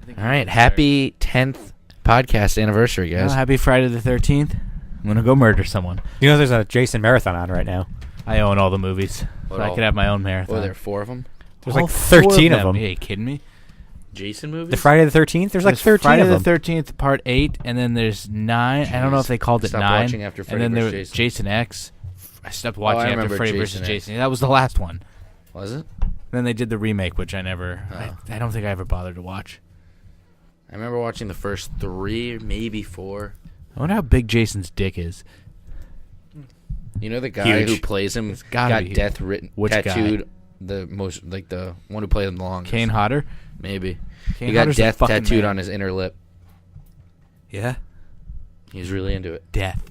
All right, happy 10th podcast anniversary, guys. Happy Friday the 13th. I'm going to go murder someone. You know there's a Jason marathon on right now. I own all the movies, so I could have my own marathon. Oh, there are 4 of them? There's like 13 of them. Are you kidding me? Jason movies? The Friday the 13th? There's like 13 Friday of them. the 13th, part 8, and then there's 9. Jeez. I don't know if they called it Stopped 9. watching after Freddy and then there vs. was Jason X. I stopped watching after remember Freddy Jason vs. X. Jason. That was the last one. Was it? Then they did the remake, which I never... Oh. I don't think I ever bothered to watch. I remember watching the first 3, maybe 4. I wonder how big Jason's dick is. You know the guy Huge. who plays him gotta got be huge. death written Which guy? tattooed the most, like the one who played him the longest. Kane Hodder? Maybe. Kane He got Hodder's a death fucking tattooed man. on his inner lip. Yeah? He was really into it. Death.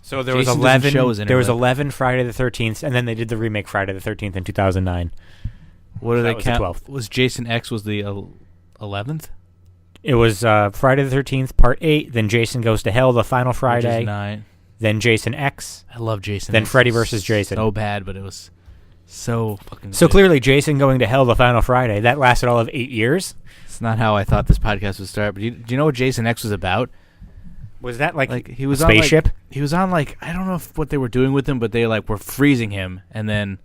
So there was Jason doesn't show his 11. inner There was lip. 11 Friday the 13th, and then they did the remake Friday the 13th in 2009. What do That they was the count? 12th. Was Jason X was the 11th? It was Friday the 13th, part 8. Then Jason Goes to Hell, the final Which is Friday. 9. Then Jason X. I love Jason. Then X. Freddy versus Jason. So bad, but it was so fucking So good. clearly, Jason Going to Hell, the final Friday. That lasted all of 8 years. It's not how I thought this podcast would start. But do you know what Jason X was about? Was that like He was a on spaceship? he was on I don't know what they were doing with him, but they were freezing him, and then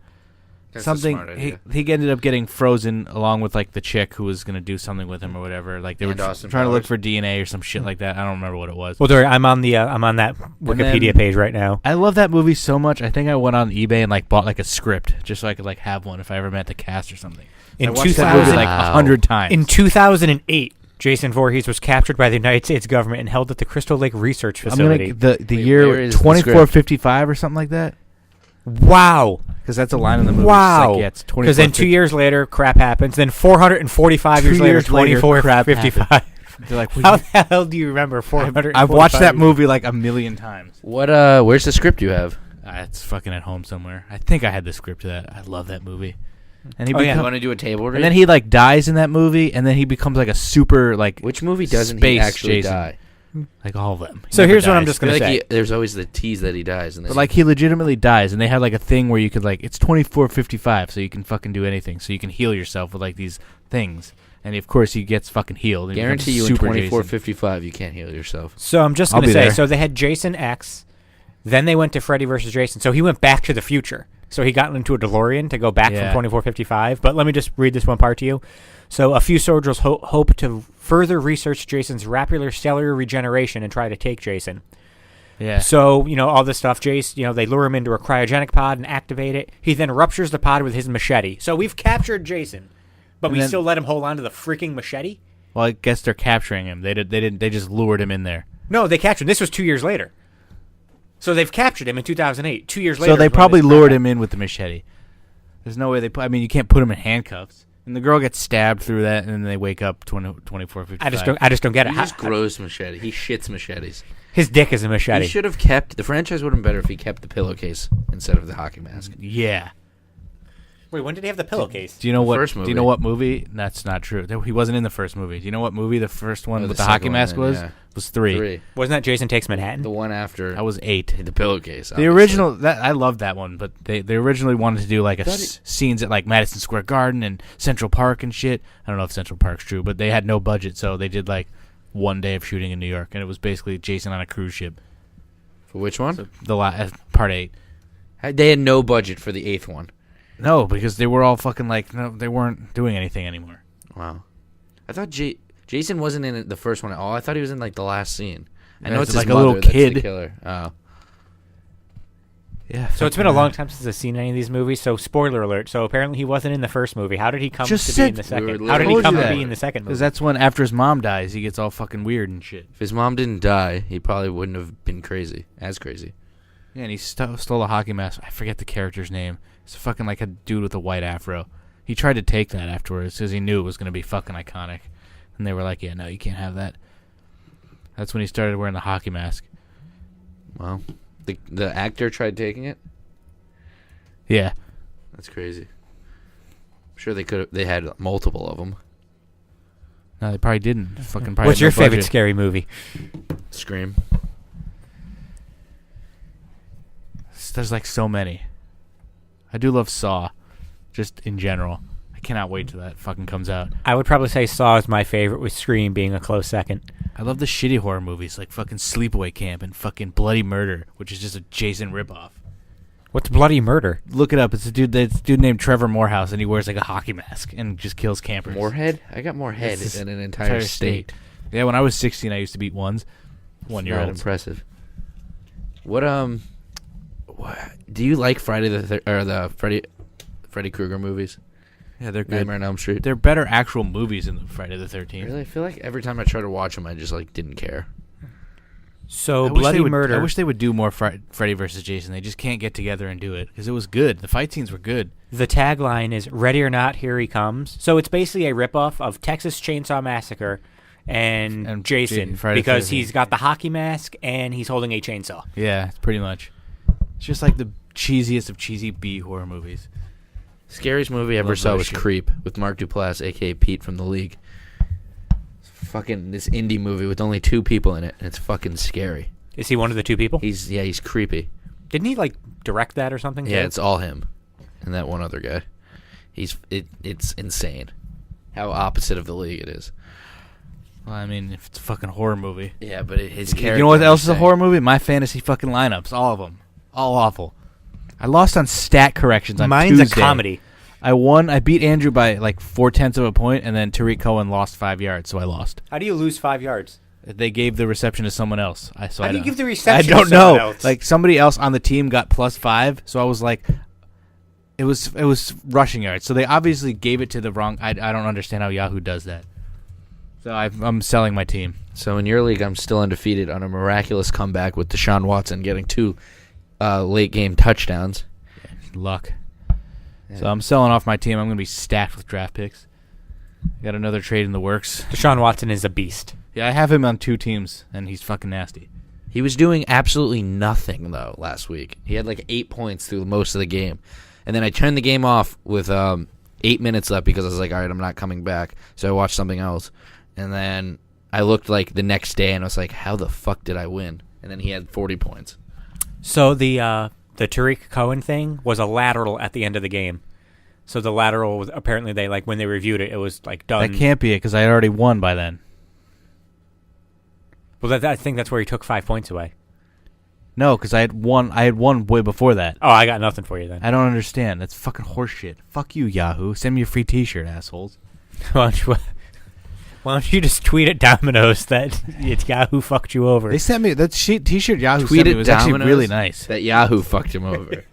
That's a something smart idea. he ended up getting frozen along with the chick who was gonna do something with him or whatever. They were And Austin trying to look Powers. for DNA or some shit like that. I don't remember what it was. Well, there, I'm on that Wikipedia page right now. I love that movie so much. I think I went on eBay and bought a script just so I could have one if I ever met the cast or something. In I watched that movie 2000 100 times. In 2008, Jason Voorhees was captured by the United States government and held at the Crystal Lake Research Facility. the Wait, year where is the 2455 or something like that. Wow. Because that's a line in the movie. Wow. It's Because then 2 years later, crap happens. Then 445 years 2 later, years later, crap 2455. They're like, How the hell do you remember 445? I've watched that movie a million times. What? Where's the script you have? It's fucking at home somewhere. I think I had the script to that. I love that movie. And he Oh, yeah. You want to do a table read? and then he dies in that movie, and then he becomes a super Which movie doesn't he space actually Jason. die? All of them. He So never here's what I'm dies. just I going feel to like say. there's always the tease that he dies. And But he legitimately dies, and they had a thing where you could it's 2455, so you can fucking do anything, so you can heal yourself with these things, and of course he gets fucking healed. And he guarantee becomes you in Super 2455 you can't heal yourself. So I'm just I'll going to be say, there. so they had Jason X, then they went to Freddy versus Jason. So he went back to the future. So he got into a DeLorean to go back Yeah. from 2455. But let me just read this one part to you. So a few soldiers hope to further research Jason's rapid cellular regeneration and try to take Jason. Yeah. So, all this stuff, Jace, they lure him into a cryogenic pod and activate it. He then ruptures the pod with his machete. So we've captured Jason, but And we then- still let him hold on to the freaking machete? Well, I guess they're capturing him. They didn't. They just lured him in there. No, they captured him. This was 2 years later. So they've captured him in 2008. 2 years later. So they is when probably this lured happened. him in with the machete. There's no way you can't put him in handcuffs. And the girl gets stabbed through that, and then they wake up 2455. I just don't get it. He just grows machete. He shits machetes. His dick is a machete. He should have kept the franchise. Would have been better if he kept the pillowcase instead of the hockey mask. Yeah. Wait, when did he have the pillowcase? Do you know The what? first Do you movie. know what movie? That's not true. He wasn't in the first movie. Do you know what movie the first one Oh, with the the hockey second one mask then, was? yeah. Was 3. 3. Wasn't that Jason Takes Manhattan? The one after That was 8. the pillowcase. The obviously. original, I loved that one, but they originally wanted to do scenes at Madison Square Garden and Central Park and shit. I don't know if Central Park's true, but they had no budget, so they did 1 day of shooting in New York, and it was basically Jason on a cruise ship. For which one? So part 8. They had no budget for the 8th one. No, because they were all fucking no, they weren't doing anything anymore. Wow. I thought Jason wasn't in the first one at all. I thought he was in the last scene. I Yeah, know it's it's his a little mother that's the kid. killer. Oh. Yeah. So it's been a long time since I've seen any of these movies. So spoiler alert. So apparently he wasn't in the first movie. How did he come Just to be said- in the We second? were How did he literally come to that. be in the second movie? Because that's when after his mom dies, he gets all fucking weird and shit. If his mom didn't die, he probably wouldn't have been as crazy. Yeah, and he stole a hockey mask. I forget the character's name. It's fucking a dude with a white afro. He tried to take that afterwards because he knew it was going to be fucking iconic. And they were like, yeah, no, you can't have that. That's when he started wearing the hockey mask. Well, the actor tried taking it. Yeah. That's crazy. I'm sure they had multiple of them. No, they probably didn't. Fucking probably What's had your no favorite budget. scary movie? Scream. There's so many. I do love Saw, just in general. I cannot wait till that fucking comes out. I would probably say Saw is my favorite, with Scream being a close second. I love the shitty horror movies like fucking Sleepaway Camp and fucking Bloody Murder, which is just a Jason ripoff. What's Bloody Murder? Look it up. It's a dude named Trevor Morehouse, and he wears like a hockey mask and just kills campers. Moorhead? I got more head It's than an entire state. Yeah, when I was 16, I used to beat ones. Not 1-year-olds. impressive. What do you like the Freddy Krueger movies? Yeah, they're good. Nightmare on Elm Street. They're better actual movies than the Friday the 13th. Really, I feel like every time I try to watch them, I just like didn't care. So Bloody Murder. I wish they would do more Freddy versus Jason. They just can't get together and do it because it was good. The fight scenes were good. The tagline is "Ready or Not, Here He Comes." So it's basically a ripoff of Texas Chainsaw Massacre and Jason Friday the because 13th. he's got the hockey mask and he's holding a chainsaw. Yeah, pretty much. It's just like the cheesiest of cheesy B horror movies. Scariest movie I ever Love saw that was shit. Creep with Mark Duplass, aka Pete from The League. It's fucking this indie movie with only 2 people in it, and it's fucking scary. Is he one of the 2 people? He's creepy. Didn't he like direct that or something? Yeah, too? it's all him, and that one other guy. It's insane how opposite of The League it is. Well, I mean, if it's a fucking horror movie. Yeah, but his character. You know what else is a insane. horror movie? My fantasy fucking lineups. All of them. All awful. I lost on stat corrections on Mine's Tuesday. a comedy. I won. I beat Andrew by like 0.4 of a point, and then Tariq Cohen lost 5 yards, so I lost. How do you lose 5 yards? They gave the reception to someone else. How do you give the reception I to don't someone know. else? Like somebody else on the team got +5, so I was like, it was rushing yards. So they obviously gave it to the wrong. I don't understand how Yahoo does that. So I'm selling my team. So in your league, I'm still undefeated on a miraculous comeback with Deshaun Watson getting 2 late game touchdowns. Luck. Yeah. So I'm selling off my team. I'm going to be stacked with draft picks. Got another trade in the works. Deshaun Watson is a beast. Yeah, I have him on 2 teams, and he's fucking nasty. He was doing absolutely nothing though last week. He had like 8 points through most of the game, and then I turned the game off with 8 minutes left because I was like, all right, I'm not coming back. So I watched something else, and then I looked like the next day and I was like, how the fuck did I win? And then he had 40 points. So the Tariq Cohen thing was a lateral at the end of the game. So the lateral was apparently they like when they reviewed it, it was like done. That can't be it because I had already won by then. Well, I think that's where he took 5 points away. No, because I had won way before that. Oh, I got nothing for you then. I don't understand. That's fucking horseshit. Fuck you, Yahoo. Send me a free T-shirt, assholes. Why don't you just tweet at Domino's that Yahoo fucked you over? They sent me that T-shirt. Yahoo Tweeted sent me was actually Domino's really nice. That Yahoo fucked him over.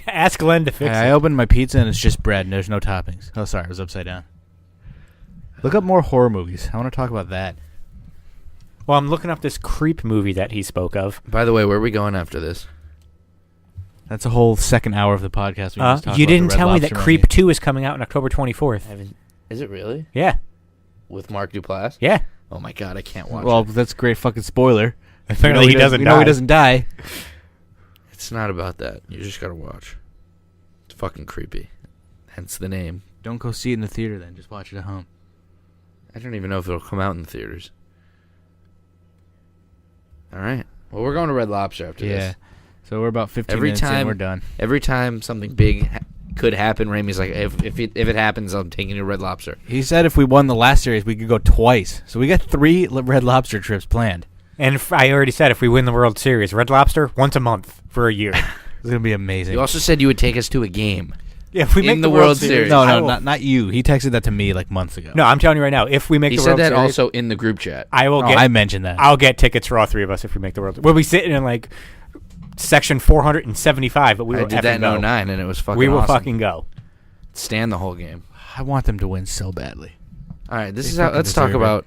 Ask Glenn to fix I it. opened my pizza and it's just bread and there's no toppings. Oh, sorry, it was upside down. Look up more horror movies. I want to talk about that. Well, I'm looking up this Creep movie that he spoke of. By the way, where are we going after this? That's a whole second hour of the podcast. We just talked You about the didn't Red tell me that Lobster Creep menu. 2 is coming out on October 24th. Is it really? Yeah. With Mark Duplass? Yeah. Oh my god, I can't watch Well, it. that's a great fucking spoiler. Apparently he doesn't We know die. he doesn't die. It's not about that. You just gotta watch. It's fucking creepy. Hence the name. Don't go see it in the theater then. Just watch it at home. I don't even know if it'll come out in the theaters. Alright. Well, we're going to Red Lobster after Yeah. this. So we're about 15 Every minutes in. time- We're done. Every time something big could happen, Ramey's like, if it happens, I'm taking you to Red Lobster. He said if we won the last series, we could go twice. So we got 3 Red Lobster trips planned. And I already said if we win the World Series, Red Lobster once a month for a year. It's going to be amazing. You also said you would take us to a game. Yeah, if we In make the the World World Series. Series. No, I will- not you. He texted that to me like months ago. No, I'm telling you right now, if we make He the said World that Series, also in the group chat. I will Oh, get. I mentioned that. I'll get tickets for all 3 of us if we make the World. We'll be sitting in like section 475, but we I will did that effing in go. 09, and it was fucking We will awesome. fucking go. Stand the whole game. I want them to win so badly. All right, this They is how. fucking Let's talk deserve it. about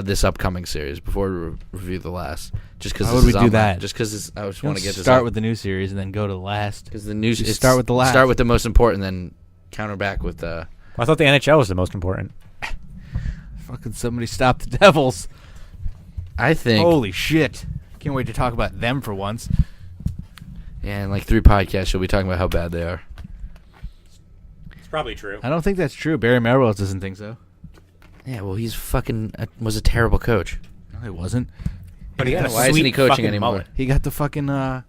this upcoming series before we review the last. Just because How would we do that? Just because I just You want don't to get this start out. with the new series and then go to the last. Because the news. You it's- start with the last. Start with the most important, then counter back with. I thought the NHL was the most important. Fucking somebody stop the Devils. I think. Holy shit. Can't wait to talk about them for once. Yeah, in like 3 podcasts, you'll be talking about how bad they are. It's probably true. I don't think that's true. Barry Melrose doesn't think so. Yeah, well, he's fucking was a terrible coach. No, he wasn't. But he got a Why isn't he sweet coaching fucking anymore? mullet. He got the fucking, Pretty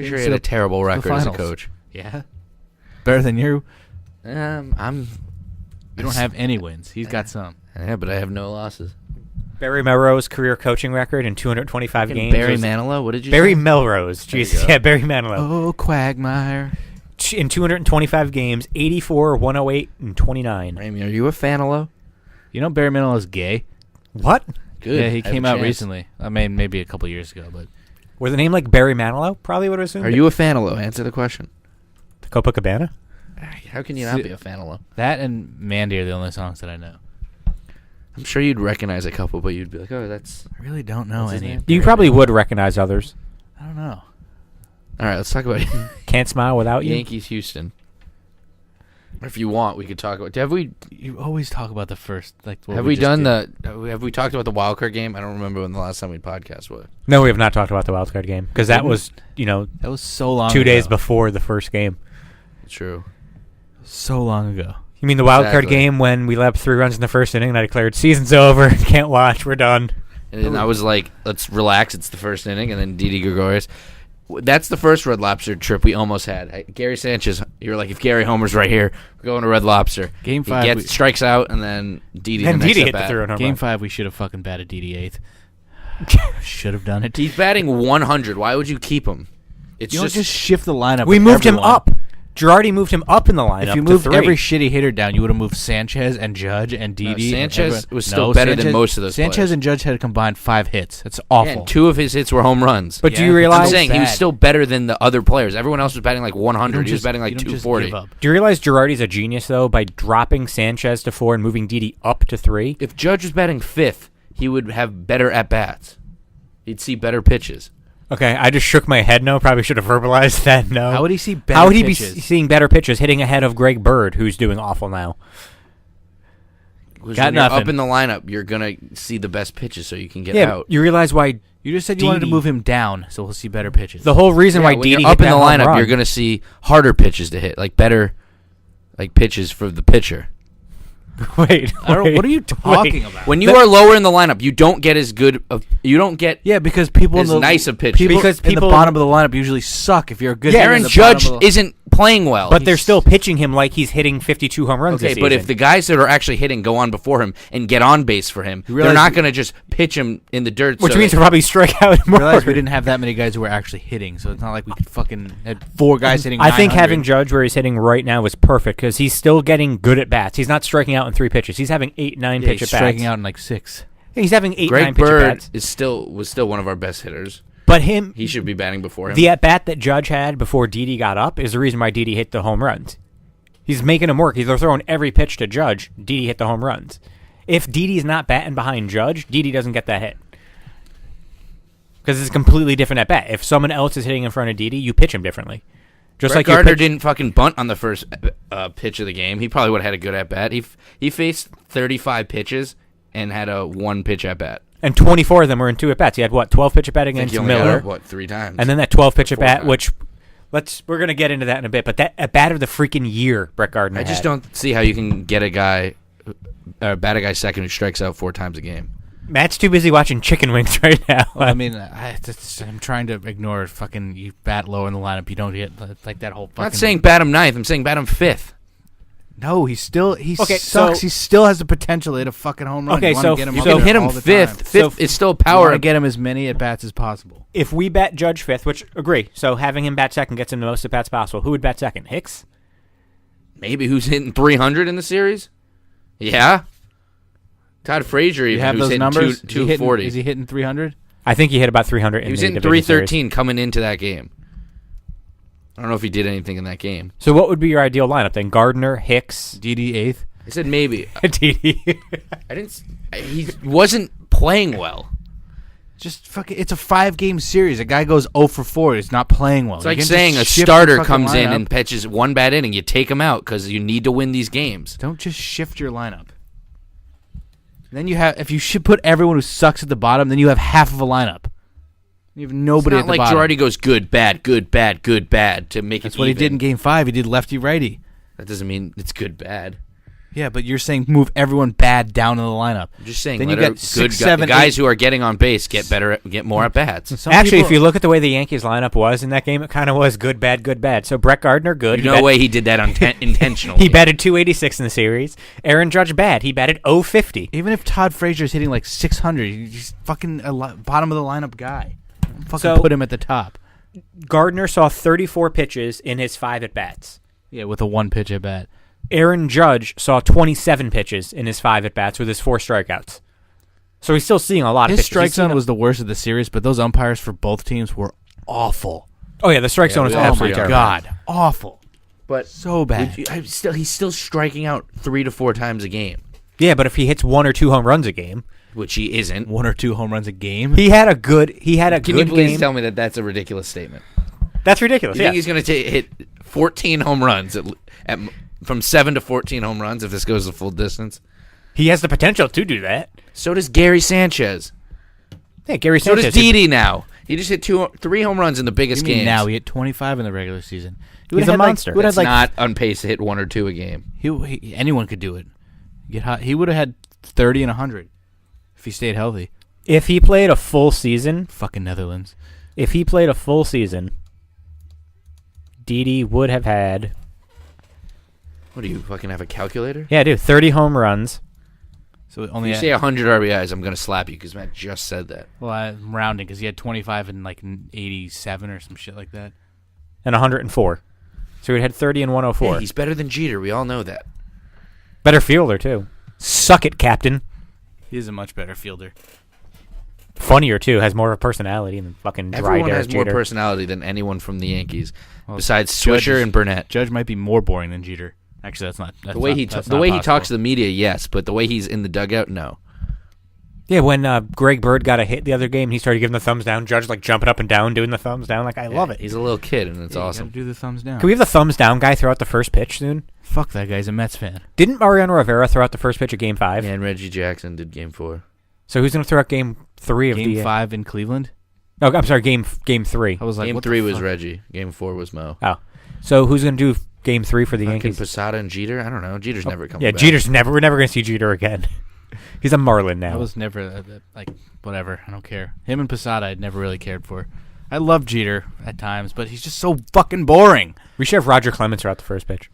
Didn't sure he sit had a up terrible to the record as a finals. coach. Yeah. Better than you. I'm. You don't have any wins. He's got some. Yeah, but I have no losses. Barry Melrose career coaching record in 225 games. Barry Manilow. What did you? Barry say? Melrose. Jesus, yeah, Barry Manilow. Oh, Quagmire. In 225 games, 84, 108, and 29. Ramy, are you a Fanilow? You know Barry Manilow is gay? What? Good. Yeah, he I have came a out chance. recently. I mean, maybe a couple years ago, but With a name like Barry Manilow, probably would have assumed. Are you a Fanilow? Answer the question. Copacabana? How can you not be a Fanilow? that and Mandy are the only songs that I know. I'm sure you'd recognize a couple, but you'd be like, "Oh, that's." I really don't know What's his any. name? You probably would recognize others. I don't know. All right, let's talk about Can't Smile Without You. Yankees Houston. If you want, we could talk about. Have we? You always talk about the first. Like, what Have we just done did. Have we talked about the wild card game? I don't remember when the last time we podcast was. No, we have not talked about the wild card game because that Didn't- was, That was so long 2 ago. days before the first game. True. So long ago. You mean the wild card Exactly. game when we let up 3 runs in the first inning and I declared season's over, can't watch, we're done. And then I was like, "Let's relax. It's the first inning." And then Didi Gregorius. That's the first Red Lobster trip we almost had. Gary Sanchez, you were like, "If Gary homers right here, we're going to Red Lobster." Game He 5. strikes out, and then Didi. And the next Didi hit at the bat. 3-run home Game run. 5, we should have fucking batted DD8th. Should have done it. He's batting 100. Why would you keep him? It's You don't just shift the lineup. We with moved him everyone. up. Girardi moved him up in the lineup. If you to moved 3. every shitty hitter down, you would have moved Sanchez and Judge and Didi. Sanchez was still better than most of those Sanchez players. and Judge had combined 5 hits. That's Yeah, awful. and 2 of his hits were home runs. But do Yeah, you but realize? I'm saying he was bad. still better than the other players. Everyone else was batting like You 100. don't He was just- batting like you don't just 240. give up. Do you realize Girardi's a genius though by dropping Sanchez to 4 and moving Didi up to 3? If Judge was batting 5th, he would have better at bats. He'd see better pitches. Okay, I just shook my head. No, probably should have verbalized that. No. How would he see better How would he pitches? be seeing better pitches, hitting ahead of Greg Bird, who's doing awful now? Because Got when you're nothing. up in the lineup, you're gonna see the best pitches so you can get Yeah, out. you realize why You just said you wanted to Didi- move him down, so he'll see better pitches. the whole reason Yeah, why when Didi you're up hit in the that home lineup, run- you're gonna see harder pitches to hit, like better, like pitches for the pitcher. wait. I don't, wait, what are you talking wait. about? When you are lower in the lineup, you don't get as good of. You don't get. Yeah, because people As in the nice a pitcher. people Because in the people- bottom of the lineup usually suck. If you're a good Yeah, hitter Aaron in the Judge bottom of the- isn't playing well. But they're He's- still pitching him like he's hitting 52 home runs okay. this But if season. the guys that are actually hitting go on before him and get on base for him, You they're realize not we- going to just pitch him in the dirt. Which so means that- he'll probably strike out more. realize we didn't have that many guys who were actually hitting, so it's not like we could fucking had 4 guys hitting. I think 900. having Judge where he's hitting right now is perfect because he's still getting good at bats. He's not striking out in 3 pitches. He's having 8, 9 Yeah, pitch he's at bats. striking out in like 6. He's having 8, 9 Greg pitch at Bird bats. was still one of our best hitters. But him, He should be batting before him. the at bat that Judge had before Didi got up is the reason why Didi hit the home runs. He's making him work. They're throwing every pitch to Judge. Didi hit the home runs. If Didi's not batting behind Judge, Didi doesn't get that hit. Because it's a completely different at bat. If someone else is hitting in front of Didi, you pitch him differently. Just Brett like you Gardner pitch, didn't fucking bunt on the first pitch of the game. He probably would have had a good at bat. He faced 35 pitches and had a 1 pitch at bat. and 24 of them were in 2 at bats. He had what 12 pitch at bat I think against he only got Miller, it, what, 3 times? and then that 12 pitch at 4 bat, times. which we're gonna get into that in a bit. But that at bat of the freaking year, Brett Gardner. I just had. don't see how you can get a guy, bat a guy second who strikes out 4 times a game. Matt's too busy watching chicken wings right now. Well, I mean, I'm trying to ignore fucking you bat low in the lineup. You don't get like that whole. Fucking, I'm not saying bat him 9th. I'm saying bat him 5th. no. He Okay, sucks. so- He still has the potential to hit a fucking home run. Okay, You wanna so- get him You up can there hit him all the 5th. time. 5th So- is still You power. want to get him as many at bats as possible. If we bat Judge 5th, which agree, so having him bat second gets him the most at bats possible. Who would bat second? Hicks? Maybe who's hitting 300 in the series? Yeah. Todd Frazier You even, have who's those hitting numbers. Is he hitting- 240. Is he hitting 300? I think he hit about 300. He was in hitting the division series. 313 coming into that game. I don't know if he did anything in that game. So what would be your ideal lineup then? Gardner, Hicks, DD 8th. I said maybe. Didi. I didn't. He wasn't playing well. Just fucking. It's a 5-game series. A guy goes 0 for 4. He's not playing well. It's You like can't saying just a shift the starter fucking comes in lineup. and pitches 1 bad inning. You take him out because you need to win these games. Don't just shift your lineup. Then you have, if you should put everyone who sucks at the bottom, then you have half of a lineup. You have nobody It's at not the like bottom. Girardi goes good, bad, good, bad, good, bad to make That's it what he even. did in Game 5. He did lefty righty. That doesn't mean it's good, bad. Yeah, but you're saying move everyone bad down in the lineup. I'm just saying, Then let you our get 6, 7, guys 8. who are getting on base get more at bats. Actually, if you look at the way the Yankees lineup was in that game, it kind of was good, bad, good, bad. So Brett Gardner, good. No way he did that intentionally. He batted .286 in the series. Aaron Judge, bad. He batted .050. Even if Todd Frazier's hitting like 600, he's fucking a bottom of the lineup guy. Fucking put him at the top. Gardner saw 34 pitches in his 5 at-bats. Yeah, with a 1 pitch at bat. Aaron Judge saw 27 pitches in his 5 at-bats with his 4 strikeouts. So he's still seeing a lot of His pitches. strike zone was the worst of the series, but those umpires for both teams were awful. Oh, yeah, the strike zone was we all absolutely agree on terrible. God, awful. But So bad. he's still striking out 3 to 4 times a game, Yeah, but if he hits 1 or 2 home runs a game, which he isn't. 1 or 2 home runs a game? he had a good Can you please game. tell me that that's a ridiculous statement? That's ridiculous. You Yeah. think he's going to hit 14 home runs from 7 to 14 home runs if this goes the full distance? He has the potential to do that. So does Gary Sanchez. Yeah, Gary So Sanchez. does Didi now. He just hit 3 home runs in the biggest games. Now he hit 25 in the regular season. He's a monster. He would That's have not on pace to hit 1 or 2 a game. anyone could do it. Get hot. He would have had 30 and 100 if he stayed healthy. If he played a full season, Fucking Netherlands. if he played a full season, Didi would have had, What do you fucking have a calculator? 30 home runs. So If only you say 100 RBIs, I'm going to slap you because Matt just said that. well, I'm rounding because he had 25 and like 87 or some shit like that. And 104. So he had 30 and 104. Hey, he's better than Jeter. We all know that. Better fielder, too. Suck it, Captain. He's a much better fielder. Funnier, too. Has more of a personality than fucking dry Everyone Derek has more Jeter. personality than anyone from the Yankees, Well, besides Judge Swisher is- and Burnett. Judge might be more boring than Jeter. Actually, that's not. The way he talks to the media, yes, but the way he's in the dugout, no. Yeah, when Greg Bird got a hit the other game, he started giving the thumbs down. Judge like jumping up and down, doing the thumbs down. Like, I love it. He's a little kid, and it's awesome. Do the thumbs down. Can we have the thumbs down guy throw out the first pitch soon? Fuck that guy. He's a Mets fan. Didn't Mariano Rivera throw out the first pitch of Game 5? And Reggie Jackson did Game 4. So who's going to throw out Game 3 of Game the... 5 in Cleveland. Oh, I'm sorry, Game 3. I was like, Game what 3 the was fuck? Reggie. Game 4 was Mo. Oh. So who's going to do Game 3 for the Fucking Yankees? Posada and Jeter? I don't know. Jeter's never coming Yeah, back. Jeter's never... We're never going to see Jeter again. He's a Marlin now. I was never like whatever. I don't care. Him and Posada, I'd never really cared for. I love Jeter at times, but he's just so fucking boring. We should have Roger Clemens throw out the first pitch.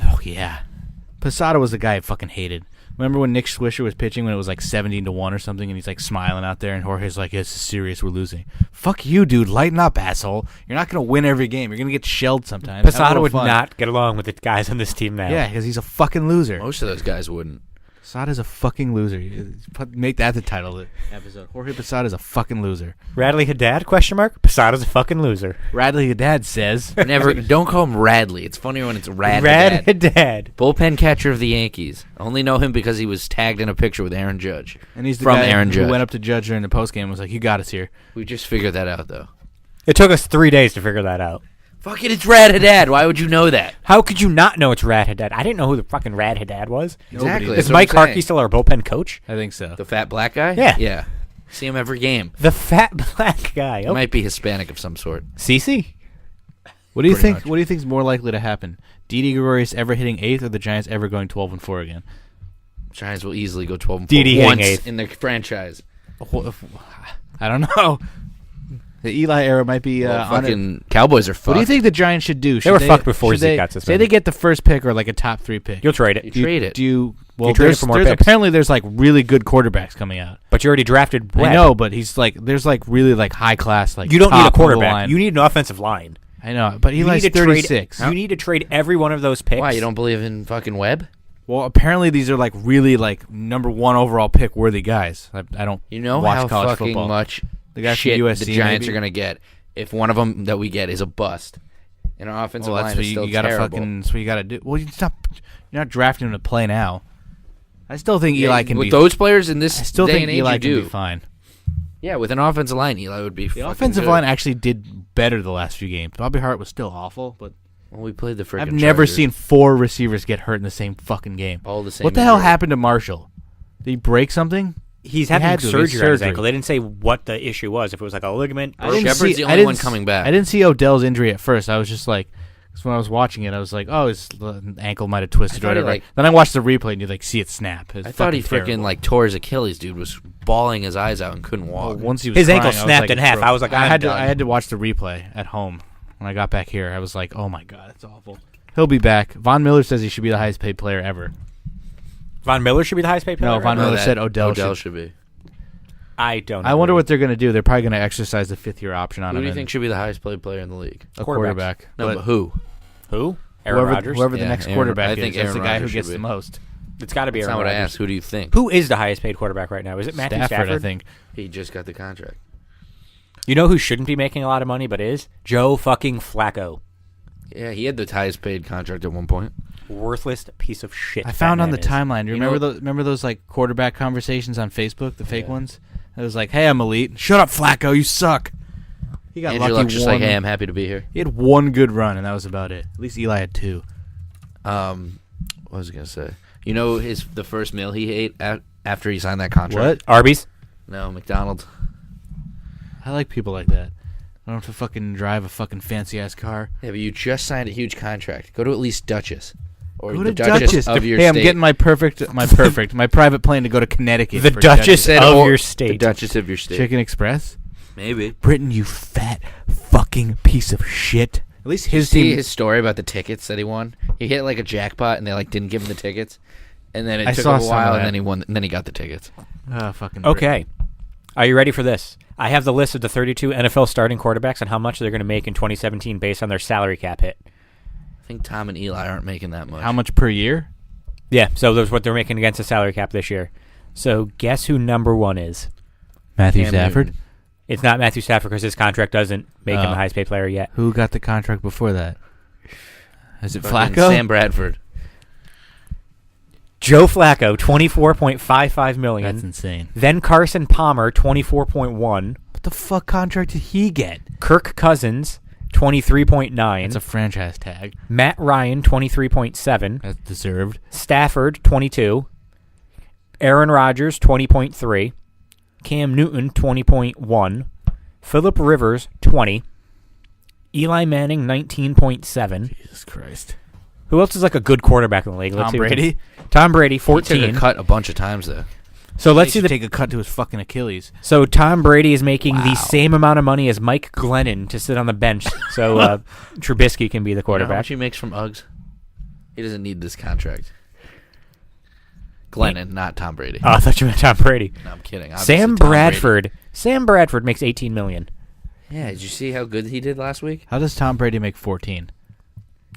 Oh yeah, Posada was the guy I fucking hated. Remember when Nick Swisher was pitching when it was like 17-1 or something, and he's like smiling out there, and Jorge's like, "This is serious. We're losing." Fuck you, dude. Lighten up, asshole. You're not gonna win every game. You're gonna get shelled sometimes. Have a Posada little would fun. not get along with the guys on this team now. Yeah, because he's a fucking loser. Most of those guys wouldn't. Posada's a fucking loser. Make that the title of the episode. Jorge Posada's a fucking loser. Radley Haddad, question mark? Posada's a fucking loser. Radley Haddad says. Never. Don't call him Radley. It's funnier when it's Rad Haddad. Bullpen catcher of the Yankees. I only know him because he was tagged in a picture with Aaron Judge. And he's the From guy Aaron who Judge. went up to Judge during the postgame and was like, "You got us here." We just figured that out, though. It took us 3 days to figure that out. Fuck it, it's Rad Haddad. Why would you know that? How could you not know it's Rad Haddad? I didn't know who the fucking Rad Haddad was. Exactly. Nobody Is That's what Mike I'm saying. Harkey still our bullpen coach? I think so. The fat black guy? Yeah. Yeah. See him every game. The fat black guy. He Oh. might be Hispanic of some sort. CC? What do you Pretty think? much. What do you think is more likely to happen? Didi Gregorius ever hitting 8th, or the Giants ever going 12-4 again? Giants will easily go 12-4 Didi hitting once eighth. in their franchise. I don't know. The Eli era might be Well, on it. fucking Cowboys are fucked. What do you think the Giants should do? They were fucked before should Zeke got Say suspended. they get the first pick or like a top 3 pick. You'll trade You it. trade it. Do you? Well, trade it there's, for more there's picks. apparently there's like really good quarterbacks coming out. But you already drafted Webb. I know, but he's like there's like really like high class like You don't need a top of the quarterback. line. You need an offensive line. I know, but You Eli's need to 36. Trade, you need to trade every one of those picks. Why, you don't believe in fucking Webb? Well, apparently these are like really like number 1 overall pick worthy guys. I don't. You know watch how college fucking football. much The guy from shit USC the Giants maybe? are going to get if one of them that we get is a bust. And our offensive Well, line that's what is still you gotta terrible. fucking. That's what you gotta do. Well, you're not drafting him to play now. I still think Eli can with be. those players in this I still day think and age, Eli you can do. be fine. Yeah, with an offensive line, Eli would be The fucking offensive good. line actually did better the last few games. Bobby Hart was still awful, but Well, we played the freaking I've never Chargers. seen 4 receivers get hurt in the same fucking game. all the same. What the hell injury. happened to Marshall? Did he break something? He's He having had to. He had surgery on his surgery. ankle. They didn't say what the issue was. If it was like a ligament. Shepard's the only one coming back. I didn't see Odell's injury at first. I was just like, So when I was watching it, I was like, "Oh, his ankle might have twisted or thought he, whatever." like- Then I watched the replay and you like see it snap. It's I thought he fucking freaking terrible. like tore his Achilles, dude. Was bawling his eyes out and couldn't Well, walk. once he was His ankle crying, I was snapped like, in half. "Bro." I was like, I I'm had done. to watch the replay at home. When I got back here, I was like, "Oh my god, that's awful." He'll be back. Von Miller says he should be the highest paid player ever. Von Miller should be the highest paid player. No, Von No, Miller that said Odell should be. I don't. I wonder agree. what they're going to do. They're probably going to exercise the 5th-year option on Who him. do you and think should be the highest paid player in the league? a Quarterbacks. quarterback? No, but who? Who? Aaron Rodgers. Whoever the Yeah, next Aaron- quarterback I think is, that's the Aaron guy Rodgers who gets should the be. most. It's got to be That's Aaron not what I Rodgers. asked. Who do you think? Who is the highest paid quarterback right now? Is it Matthew Stafford? I think. He just got the contract. You know who shouldn't be making a lot of money but is? Joe fucking Flacco. Yeah, he had the highest paid contract at one point. Worthless piece of shit. I found that on the man is. timeline. You know- Remember those like quarterback conversations on Facebook, the fake ones? It was like, "Hey, I'm elite. Shut up, Flacco. You suck." He got Andrew lucky. Luck's just like, one- hey, I'm happy to be here. He had one good run, and that was about it. At least Eli had 2. What was I gonna say? You know the first meal he ate after he signed that contract? What? Arby's. No, McDonald's. I like people like that. I don't have to fucking drive a fucking fancy ass car. Yeah, but you just signed a huge contract. Go to at least Dutchess. Or Go the to Duchess of your Hey, state. I'm getting my private plane to go to Connecticut. The for Duchess Said of or- your The state. Duchess of your state. Chicken Express. Maybe. Britain, you fat fucking piece of shit. At least his See team. his story about the tickets that he won? He hit like a jackpot and they like didn't give him the tickets. And then it I took saw him a some while of and that. then he won and then he got the tickets. Fucking Okay. Are you ready for this? I have the list of the 32 NFL starting quarterbacks and how much they're going to make in 2017 based on their salary cap hit. I think Tom and Eli aren't making that much. How much per year? Yeah, so there's what they're making against the salary cap this year. So guess who number 1 is? Matthew Cam Stafford. Newton. It's not Matthew Stafford because his contract doesn't make him Oh. the highest paid player yet. Who got the contract before that? Is it Fucking Flacco? Sam Bradford. Joe Flacco, $24.55 million. That's insane. Then Carson Palmer, $24.1. What the fuck contract did he get? Kirk Cousins, $23.9. It's a franchise tag. Matt Ryan, $23.7. That's deserved. Stafford, $22. Aaron Rodgers, $20.3. Cam Newton, $20.1. Phillip Rivers, $20. Eli Manning, $19.7. Jesus Christ. Who else is like a good quarterback in the league? Tom see what- Brady? Tom Brady, He 14. took a cut a bunch of times though. So let's He see should the. take a cut to his fucking Achilles. So Tom Brady is making the Wow. same amount of money as Mike Glennon to sit on the bench. So Trubisky can be the You know how quarterback. much he makes from Uggs? He doesn't need this contract. Glennon, not Tom Brady. Oh, I thought you meant Tom Brady. No, I'm kidding. Obviously, Sam Tom Brady. Bradford. Sam Bradford makes $18 million. Yeah, did you see how good he did last week? How does Tom Brady make 14?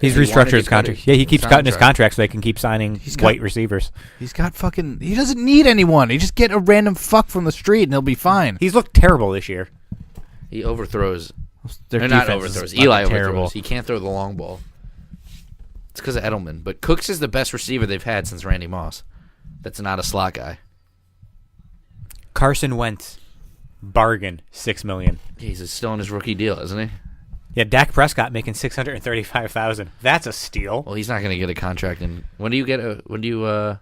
He's He wanted restructured to his cut contract. his Yeah, he keeps cutting his contract. contract so they can keep signing He's got- white receivers. He's got fucking. He doesn't need anyone. He just get a random fuck from the street and he'll be fine. He's looked terrible this year. He overthrows. Their Or not defense is overthrows. fucking Eli terrible. overthrows. He can't throw the long ball. It's because of Edelman. But Cooks is the best receiver they've had since Randy Moss. That's not a slot guy. Carson Wentz, bargain, $6 million. He's still on his rookie deal, isn't he? Yeah, Dak Prescott making $635,000. That's a steal. Well, he's not going to get a contract. And when do you are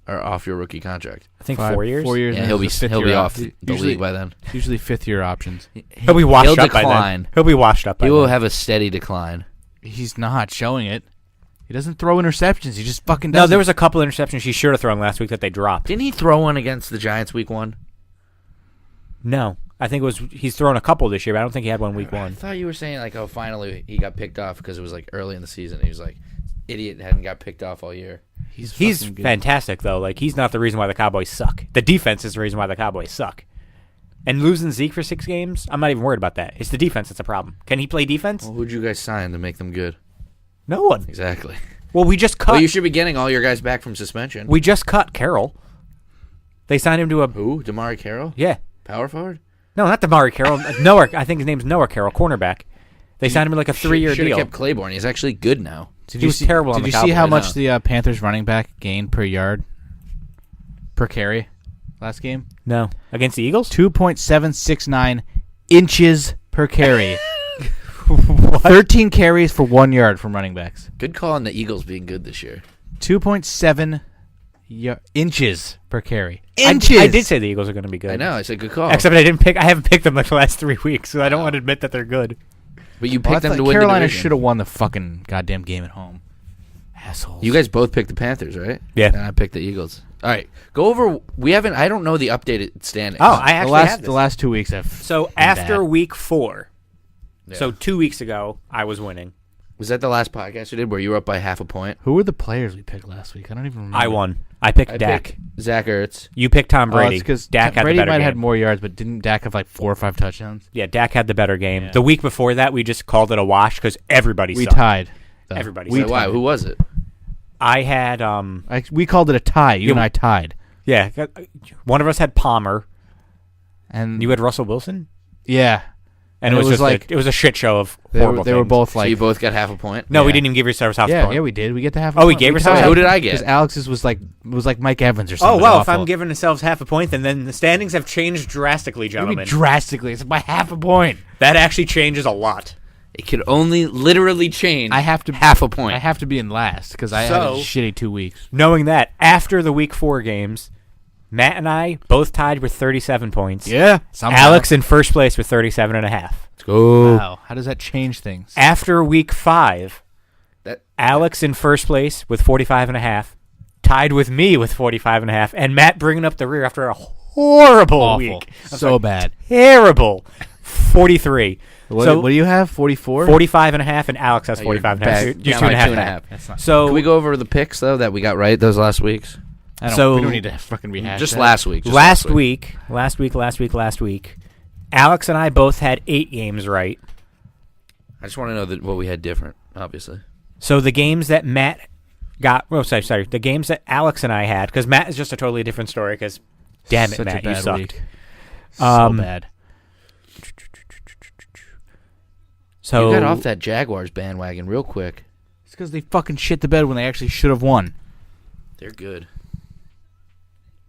off your rookie contract? I think 4 years. 4 years. Yeah, and he'll be it's a he'll be fifth-year off op- the league by then. Usually 5th-year options. He'll be washed He'll up by decline. then. He'll be washed up by He will then. have a steady decline. He's not showing it. He doesn't throw interceptions. He just fucking No, doesn't. there was a couple interceptions he should have thrown last week that they dropped. Didn't he throw one against the Giants week 1? No, I think it was he's thrown a couple this year, but I don't think he had one week I one. thought you were saying like, oh, finally he got picked off because it was like early in the season. He was like, idiot hadn't got picked off all year. He's fucking good. fantastic though. Like he's not the reason why the Cowboys suck. The defense is the reason why the Cowboys suck. And losing Zeke for 6 games, I'm not even worried about that. It's the defense that's a problem. Can he play defense? Well, who'd you guys sign to make them good? No one. Exactly. Well, we just cut. Well, you should be getting all your guys back from suspension. We just cut Carroll. They signed him to a Who? Damari Carroll? yeah. Power forward? No, not Damari Carroll. Noah. I think his name's Noah Carroll, cornerback. They signed him to like a 3-year Should have deal. kept Claiborne. He's actually good now. He was terrible on Did the you see how Cowboys. much the Panthers running back gained per yard, per carry, last game? No, against the Eagles. 2.769 inches per carry. 13 carries for 1 yard from running backs. Good call on the Eagles being good this year. 2.7 inches per carry. I did say the Eagles are going to be good. I know. It's a good call. Except I haven't picked them like the last 3 weeks, so I don't want to admit that they're good. But you Well, I picked them thought to win Carolina the division. should have won the fucking goddamn game at home. Assholes. You guys both picked the Panthers, right? Yeah. And I picked the Eagles. All right, go over. I don't know the updated standings. Oh, I actually have this. the last 2 weeks have So been after bad. week 4, Yeah. so 2 weeks ago, I was winning. Was that the last podcast you did where you were up by half a point? Who were the players we picked last week? I don't even remember. I won. I picked I Dak. picked Zach Ertz. You picked Tom Brady. because Dak had Brady the better might game. have had more yards, but didn't Dak have like 4 or 5 touchdowns? Yeah, Dak had the better game. Yeah. The week before that, we just called it a wash because everybody We sucked. tied. though. Everybody Wait, sucked. why? Who was it? I had, We called it a tie. You and I tied. yeah, one of us had Palmer, And you had Russell Wilson, yeah. and it was just like it was a shit show of they horrible were things. both So like you both got half a point? No, we Yeah. didn't even give yourselves half a yeah, point. yeah, we did. We get the half. Oh, we gave ourselves Who did I get? Because Alex's was like Mike Evans or Oh, something. well, if awful. I'm giving ourselves half a point, then the standings have changed drastically, What do you mean gentlemen. drastically, it's by half a point. That actually changes a lot. It could only literally change. I have to half a point. I have to be in last because I had So- a shitty 2 weeks. Knowing that, after the week 4 games, Matt and I both tied with 37 points. Yeah, Alex in first place with 37.5. Let's go. Wow, how does that change things? After week 5, That Alex in first place with 45.5, tied with me with 45.5, and Matt bringing up the rear after a horrible Awful, week. I'm so sorry, bad. Terrible. 43. What, So- what do you have? 44. 45.5, and Alex has Oh, you're 45.5. back. So you're Down two and by a half 2.5. back. That's not. So Can we go over the picks though that we got right those last weeks? I don't, so- we don't need to fucking rehash. Just that. last week. Just last week, Alex and I both had 8 games right. I just want to know what we had different. Obviously. So the games that Matt got, sorry, the games that Alex and I had, because Matt is just a totally different story. Because damn it, Such a Matt, you bad sucked. week. Um, So bad. So You got off that Jaguars bandwagon real quick. It's because they fucking shit the bed when they actually should have won. They're good.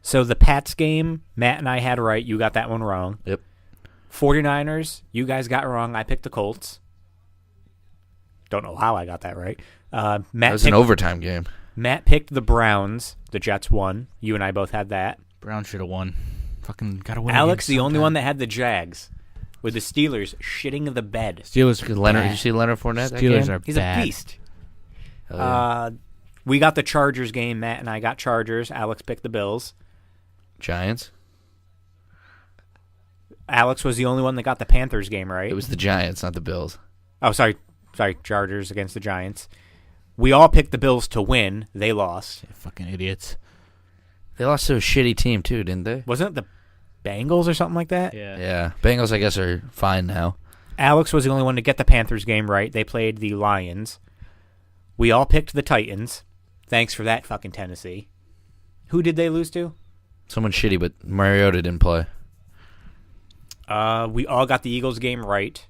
So the Pats game, Matt and I had right. You got that one wrong. Yep. 49ers, you guys got wrong. I picked the Colts. Don't know how I got that right. That Matt was an picked, overtime game. Matt picked the Browns. The Jets won. You and I both had that. Brown should have won. Fucking gotta win. Alex, games the only sometime. one that had the Jags, with the Steelers shitting the bed. Steelers. Because Leonard, bad. did you see Leonard Fournette? that Steelers game? are He's bad. a beast. Hell yeah. We got the Chargers game. Matt and I got Chargers. Alex picked the Bills. Giants. Alex was the only one that got the Panthers game right. It was the Giants, not the Bills. Oh, sorry, Chargers against the Giants. We all picked the Bills to win. They lost. Fucking idiots. They lost to a shitty team too, didn't they? Wasn't it the Bengals or something like that? Yeah. Bengals, I guess, are fine now. Alex was the only one to get the Panthers game right. They played the Lions. We all picked the Titans. Thanks for that, fucking Tennessee. Who did they lose to? Someone shitty, but Mariota didn't play. We all got the Eagles game right.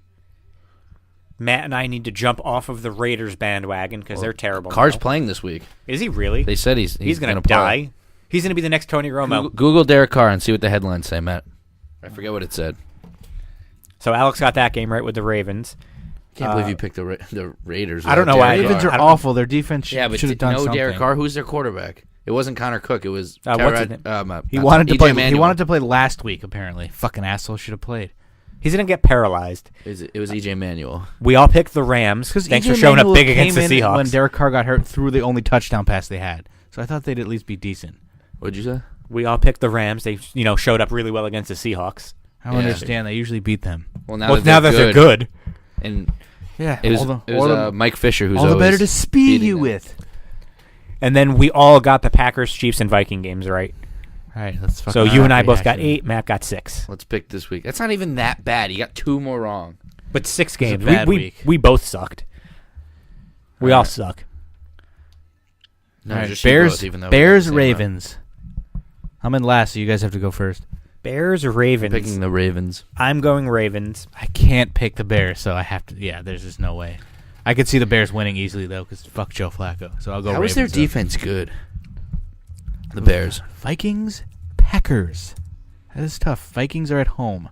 Matt and I need to jump off of the Raiders bandwagon because they're terrible. Carr's now. playing this week. Is he really? They said he's gonna play. die. He's gonna be the next Tony Romo. Google Derek Carr and see what the headlines say, Matt. I forget what it said. So Alex got that game right with the Ravens. Can't believe you picked the Raiders. I don't without know why Derek I Ravens did. Carr. are awful. Their defense Yeah, but should have done no something. Derek Carr. Who's their quarterback? It wasn't Connor Cook. It was What's his name? He wanted to play. He Manuel. wanted to play last week. Apparently, fucking asshole should have played. He's gonna get paralyzed. It was EJ Manuel. We all picked the Rams. Because Thanks for showing up big against the Seahawks. When Derek Carr got hurt, threw the only touchdown pass they had. So I thought they'd at least be decent. What'd you say? We all picked the Rams. They, showed up really well against the Seahawks. I don't Yeah. understand. They usually beat them. Well, Now that they're good. And Yeah, it was Mike Fisher who's all the better always to speed beating you them. with. And then we all got the Packers, Chiefs, and Viking games right. All right, let's fucking. So you and I both got rehash it. 8. Matt got 6. Let's pick this week. That's not even that bad. You got 2 more wrong. But 6 a games. bad we week. we both sucked. We all suck. No, All right, just you Bears, both, even though we got Bears, the same Ravens. I'm in last, so you guys have to go first. Bears or round. Ravens? Picking the Ravens. I'm going Ravens. I can't pick the Bears, so I have to. Yeah, there's just no way. I could see the Bears winning easily though, because fuck Joe Flacco. So I'll go. How is Ravens. their defense good? The Bears. Vikings, Packers. That is tough. Vikings are at home.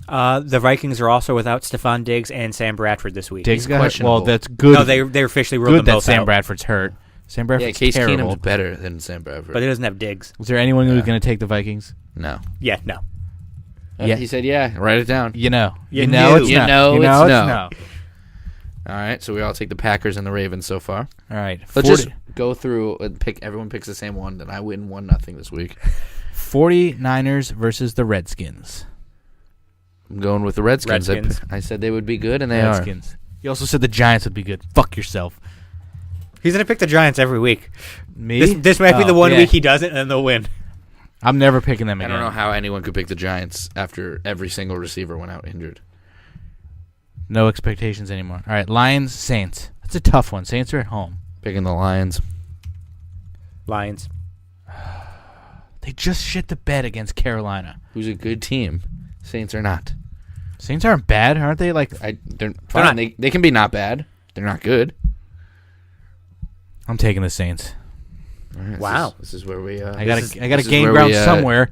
The Vikings are also without Stephon Diggs and Sam Bradford this week. Diggs got hurt. questionable. Well, that's good. No, they officially ruled good them that both Sam out. Bradford's hurt. Sam Yeah, Bradford's Case terrible. Keenum's better than Sam Bradford. But he doesn't have Diggs. Is there anyone who's Yeah. going to take the Vikings? no. Yeah, no. Yeah. He said, yeah. Write it down. You know. You know knew. it's You no. know you it's know no. no. All right, so we all take the Packers and the Ravens so far. All right. Let's just go through and pick. Everyone picks the same one. Then I win 1-0 this week. 49ers versus the Redskins. I'm going with the Redskins. Redskins. I said they would be good, and they Redskins. You also said the Giants would be good. Fuck yourself. He's gonna pick the Giants every week. Me? This might be Oh, the one yeah. week he doesn't, and then they'll win. I'm never picking them are. I again. don't know how anyone could pick the Giants after every single receiver went out injured. No expectations anymore. All right, Lions, Saints. That's a tough one. Saints are at home. Picking the Lions. Lions. They just shit the bed against Carolina. Who's a good team? Saints are not. Saints aren't bad, aren't they? Like They're fine. not. They can be not bad. They're not good. I'm taking the Saints. All right, Wow. This is where we. I gotta this is gain where ground we, somewhere.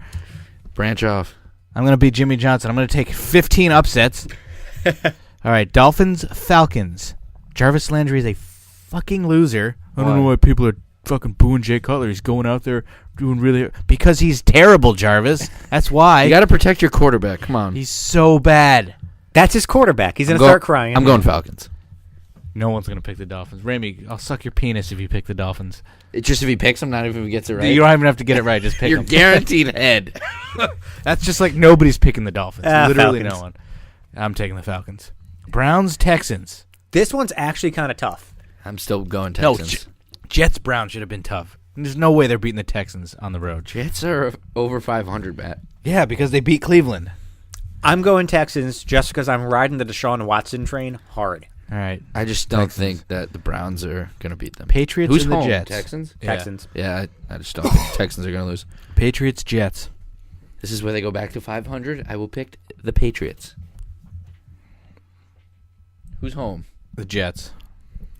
Branch off. I'm gonna beat Jimmy Johnson. I'm gonna take 15 upsets. All right, Dolphins, Falcons. Jarvis Landry is a fucking loser. I don't know why people are fucking booing Jay Cutler. He's going out there doing really because he's terrible, Jarvis. That's why. You got to protect your quarterback. Come on. He's so bad. That's his quarterback. He's gonna I'm start crying. I'm going Falcons. No one's gonna pick the Dolphins. Remy, I'll suck your penis if you pick the Dolphins. It's just if he picks them, not if he gets it right. You don't even have to get it right. Just pick You're them. guaranteed head. That's just like nobody's picking the Dolphins. Literally Falcons. no one. I'm taking the Falcons. Browns, Texans. This one's actually kind of tough. I'm still going No, Texans. Jets, Browns should have been tough. There's no way they're beating the Texans on the road. Jets are over 500, Matt. Yeah, because they beat Cleveland. I'm going Texans just because I'm riding the Deshaun Watson train hard. All right. I just don't Texans. think that the Browns are going to beat them. Patriots Who's and the home? Jets. Texans? Yeah. Texans. Yeah, I just don't think Texans are going to lose. Patriots, Jets. This is where they go back to 500. I will pick the Patriots. Who's home? The Jets.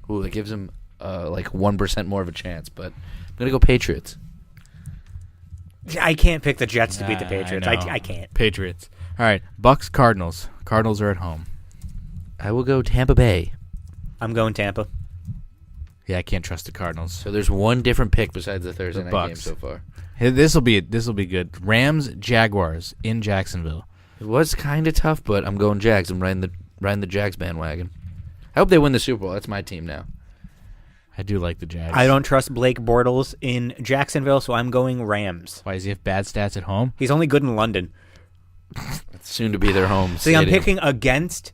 Ooh, that gives them like 1% more of a chance, but I'm going to go Patriots. I can't pick the Jets to beat the I Patriots. know. I can't. Patriots. All right. Bucks, Cardinals. Cardinals are at home. I will go Tampa Bay. I'm going Tampa. Yeah, I can't trust the Cardinals. So there's one different pick besides the Thursday The night game Bucks. so far. Hey, this will be good. Rams, Jaguars in Jacksonville. It was kind of tough, but I'm going Jags. I'm riding the Jags bandwagon. I hope they win the Super Bowl. That's my team now. I do like the Jags. I don't trust Blake Bortles in Jacksonville, so I'm going Rams. Why does he have bad stats at home? He's only good in London. It's soon to be their home. See, I'm stadium. picking against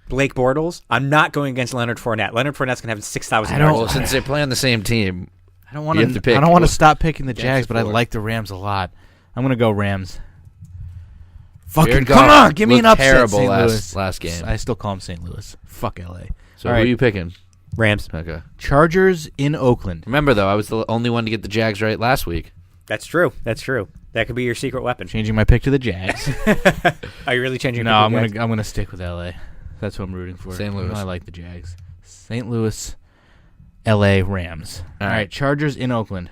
Blake Bortles. I'm not going against Leonard Fournette. Leonard Fournette's going to have 6,000 I don't- Well, yards. since they play on the same team, I don't want You have to pick. I don't want to stop picking the Against Jags, the but I floor. like the Rams a lot. I'm gonna go Rams. Fucking Jared come Goff on, give me an looked upset. terrible St. last Louis. last game. I still call him St. Louis. Fuck LA. So All who right. are you picking? Rams. Okay. Chargers in Oakland. Remember though, I was the only one to get the Jags right last week. That's true. That's true. That could be your secret weapon. Changing my pick to the Jags. Are you really changing? No, your I'm pick, guys? gonna stick with LA. That's what I'm rooting for. St. Louis. I like the Jags. St. Louis, LA Rams. All right, Chargers in Oakland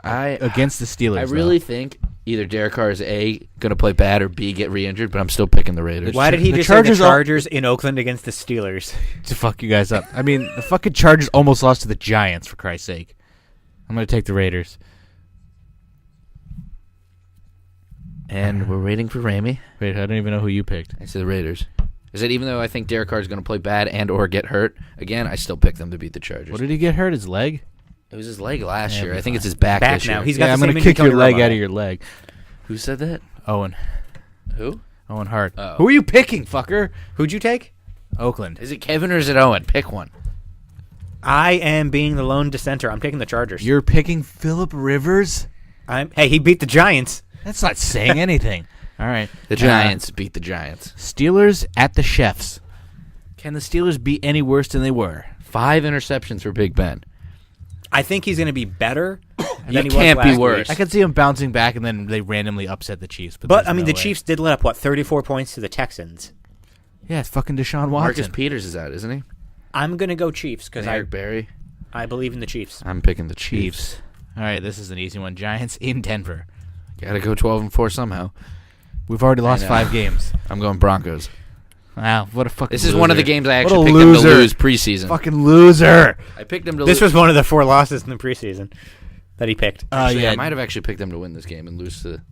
against the Steelers. I really think either Derek Carr is A, going to play bad, or B, get re-injured, but I'm still picking the Raiders. Why did he The just Chargers say the Chargers in Oakland against the Steelers? to fuck you guys up. I mean, the fucking Chargers almost lost to the Giants, for Christ's sake. I'm going to take the Raiders. And we're waiting for Ramey. Wait, I don't even know who you picked. I said the Raiders. I said even though I think Derek Carr is going to play bad and or get hurt, again, I still pick them to beat the Chargers. What did he get hurt? His leg? It was his leg last Yeah, year. it'll I be think it's fine. his back this now. year. He's got Yeah, the I'm same going to kick injury your Tony leg out Romo. of your leg. Who said that? Owen. Who? Owen Hart. Oh. Who are you picking, fucker? Who'd you take? Oakland. Is it Kevin or is it Owen? Pick one. I am being the lone dissenter. I'm taking the Chargers. You're picking Phillip Rivers? Hey, he beat the Giants. That's not saying anything. All right. The Giants beat the Giants. Steelers at the Chefs. Can the Steelers be any worse than they were? 5 interceptions for Big Ben. I think he's going to be better than You he can't was be last worse. week. I could see them bouncing back, and then they randomly upset the Chiefs. But, there's I mean, no the way. Chiefs did let up, 34 points to the Texans. Yeah, it's fucking Deshaun Marcus Watson. Peters is out, isn't he? I'm going to go Chiefs because And Eric Berry. I believe in the Chiefs. I'm picking the Chiefs. All right, this is an easy one. Giants in Denver. Got to go 12-4 somehow. We've already lost know. 5 games. I'm going Broncos. Wow, what a fucking This is loser. one of the games I What actually a picked them to loser. lose preseason. Fucking loser. I picked them to This lose. was one of the 4 losses in the preseason that he picked. Actually, yeah, I might have actually picked them to win this game and lose to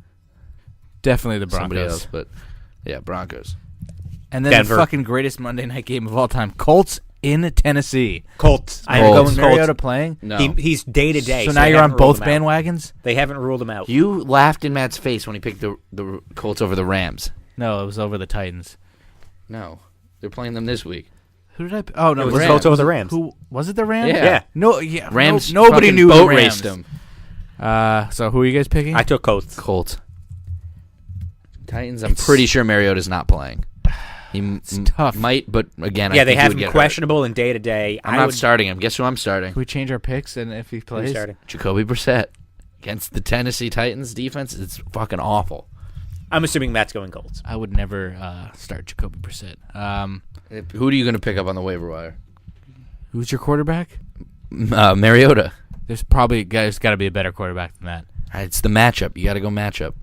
definitely the somebody Broncos. else. But, yeah, Broncos. And then Denver. the fucking greatest Monday night game of all time, Colts in Tennessee. Colts. I'm Colts. going Is Colts. Mariota playing? No. He's day to day. So now they you're on haven't ruled both him out. bandwagons? They haven't ruled him out. You laughed in Matt's face when he picked the Colts over the Rams. No, it was over the Titans. No. They're playing them this week. Who did I? Oh no, It was the the Colts Rams. over the Rams. Who was it? The Rams? Yeah. Yeah. No, yeah. Rams. Nobody fucking knew boat the Rams. raced them. So who are you guys picking? I took Colts. Colts. Titans. I'm pretty sure Mariota's not playing. He tough. might, but again, Yeah, I they think he have would him get hurt. questionable and day to day. I'm not starting him. Guess who I'm starting? Can we change our picks and if he Who's plays? starting? Jacoby Brissett against the Tennessee Titans defense. It's fucking awful. I'm assuming Matt's going Colts. I would never start Jacoby Brissett. Who are you going to pick up on the waiver wire? Who's your quarterback? Mariota. There's got to be a better quarterback than that. It's the matchup. You got to go matchup.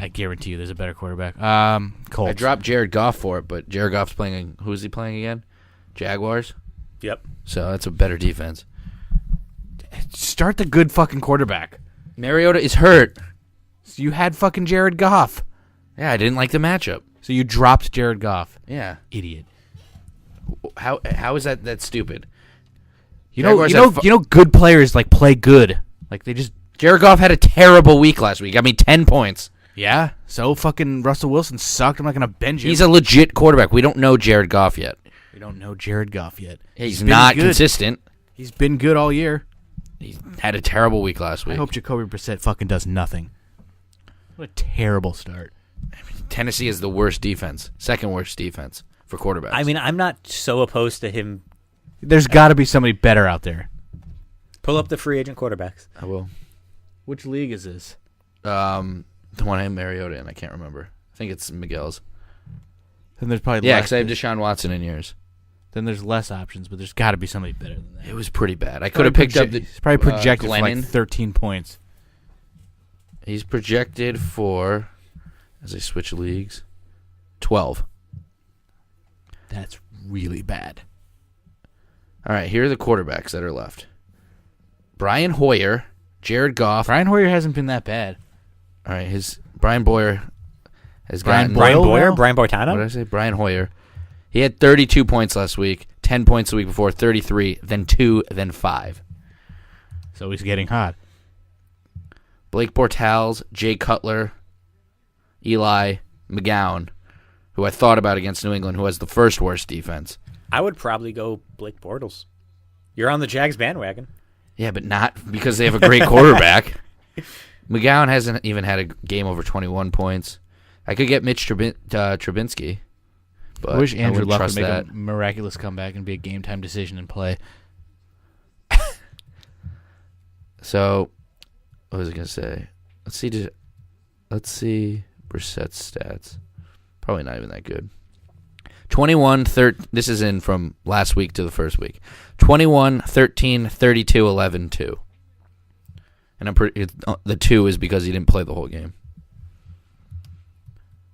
I guarantee you, there's a better quarterback. Colts. I dropped Jared Goff for it, but Jared Goff's playing. Who is he playing again? Jaguars. Yep. So that's a better defense. Start the good fucking quarterback. Mariota is hurt. So you had fucking Jared Goff. Yeah, I didn't like the matchup. So you dropped Jared Goff. Yeah. Idiot. How is that stupid? You know, Jaguars you know, have you know, good players like play good. Like they just Jared Goff had a terrible week last week. I mean, 10 points. yeah. So fucking Russell Wilson sucked. I'm not gonna bench him. He's a legit quarterback. We don't know Jared Goff yet. we don't know Jared Goff yet. He's been not good. consistent. He's been good all year. He had a terrible week last I week. hope Jacoby Brissett fucking does nothing. What a terrible start. Tennessee is the worst defense, second worst defense for quarterbacks. I mean, I'm not so opposed to him. There's got to be somebody better out there. Pull up the free agent quarterbacks. I will. Which league is this? The one I have Mariota in, I can't remember. I think it's Miguel's. Then there's probably Yeah, less. because I have Deshaun Watson in yours. Then there's less options, but there's got to be somebody better than that. It was pretty bad. I could have picked up the. He's probably projected for Glennon. like 13 points. He's projected for, as I switch leagues, 12. That's really bad. All right, here are the quarterbacks that are left. Brian Hoyer, Jared Goff. Brian Hoyer hasn't been that bad. All right, Brian Boyer has gotten. Brian Boyle Boyer, now? Brian What did Boitano. I say? Brian Hoyer. He had 32 points last week, 10 points the week before, 33, then 2, then 5. So he's getting hot. Blake Bortles, Jay Cutler, Eli McGowan, who I thought about against New England, who has the first worst defense. I would probably go Blake Bortles. You're on the Jags bandwagon. Yeah, but not because they have a great quarterback. McGowan hasn't even had a game over 21 points. I could get Mitch Trubinsky. But I wish Andrew wouldn't Luck would trust make that. a miraculous comeback and be a game time decision and play. So, what was I going to say? Let's see Brissett's stats. Probably not even that good. 21, this is in from last week to the first week. 21, 13, 32, 11, 2. And the 2 is because he didn't play the whole game.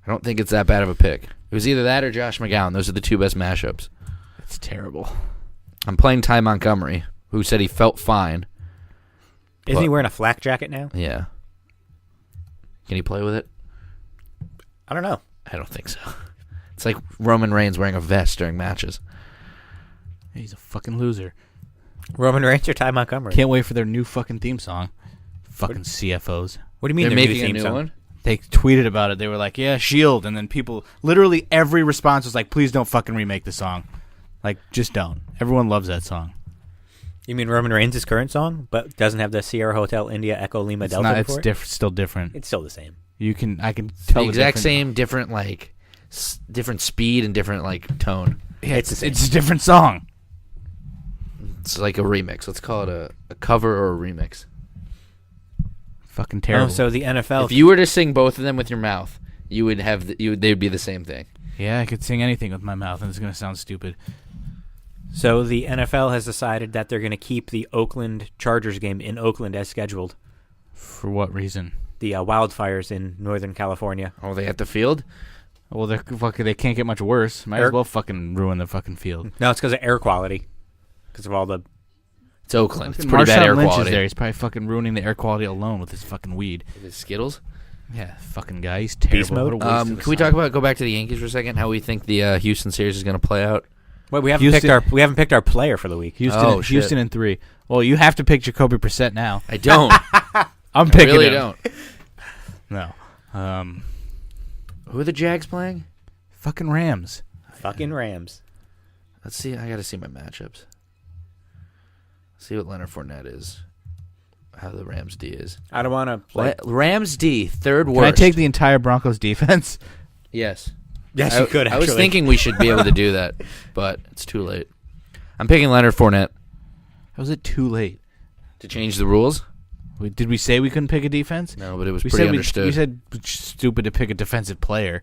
I don't think it's that bad of a pick. It was either that or Josh McGowan. Those are the two best mashups. It's terrible. I'm playing Ty Montgomery, who said he felt fine. Isn't he But- wearing a flak jacket now? Yeah. Can he play with it? I don't know. I don't think so. It's like Roman Reigns wearing a vest during matches. He's a fucking loser. Roman Reigns or Ty Montgomery? Can't wait for their new fucking theme song. Fucking CFOs. What do you mean They're their making a theme new song? one? They tweeted about it. They were like, yeah, Shield. And then people, literally every response was like, please don't fucking remake the song. Like, just don't. Everyone loves that song. You mean Roman Reigns' current song, but doesn't have the Sierra Hotel India Echo Lima It's Delta not. It's before it? still different. It's still the same. I can The tell exact difference. same, different like, different speed and different like tone. Yeah, It's the same. It's a different song. It's like a remix. Let's call it a cover or a remix. Fucking terrible. Oh, so the NFL. If you were to sing both of them with your mouth, you would have they'd be the same thing. Yeah, I could sing anything with my mouth, and it's gonna sound stupid. So the NFL has decided that they're going to keep the Oakland Chargers game in Oakland as scheduled. For what reason? The wildfires in Northern California. Oh, they at the field? Well, they can't get much worse. Might as well fucking ruin the fucking field. No, it's because of air quality. Because of all the... It's Oakland. It's Fucking pretty bad Marshawn air Lynch quality. is there. He's probably fucking ruining the air quality alone with his fucking weed. Is it Skittles? Yeah, fucking guy. He's terrible. Beast mode? What a waste of Can we the go back to the Yankees for a second? How we think the Houston series is going to play out? Wait, we haven't picked our player for the week. Houston, shit. Houston in 3. Well, you have to pick Jacoby Brissett now. I don't. I'm picking really him. don't. No. Who are the Jags playing? Fucking Rams. Fucking Rams. Let's see. I got to see my matchups. See what Leonard Fournette is. How the Rams D is. I don't want to play. Rams D, third worst. Can I take the entire Broncos defense? Yes. Yes, you could, I was actually. thinking we should be able to do that, but it's too late. I'm picking Leonard Fournette. How was it too late? To change the rules? Did we say we couldn't pick a defense? No, but it was We pretty said understood. we said it's stupid to pick a defensive player.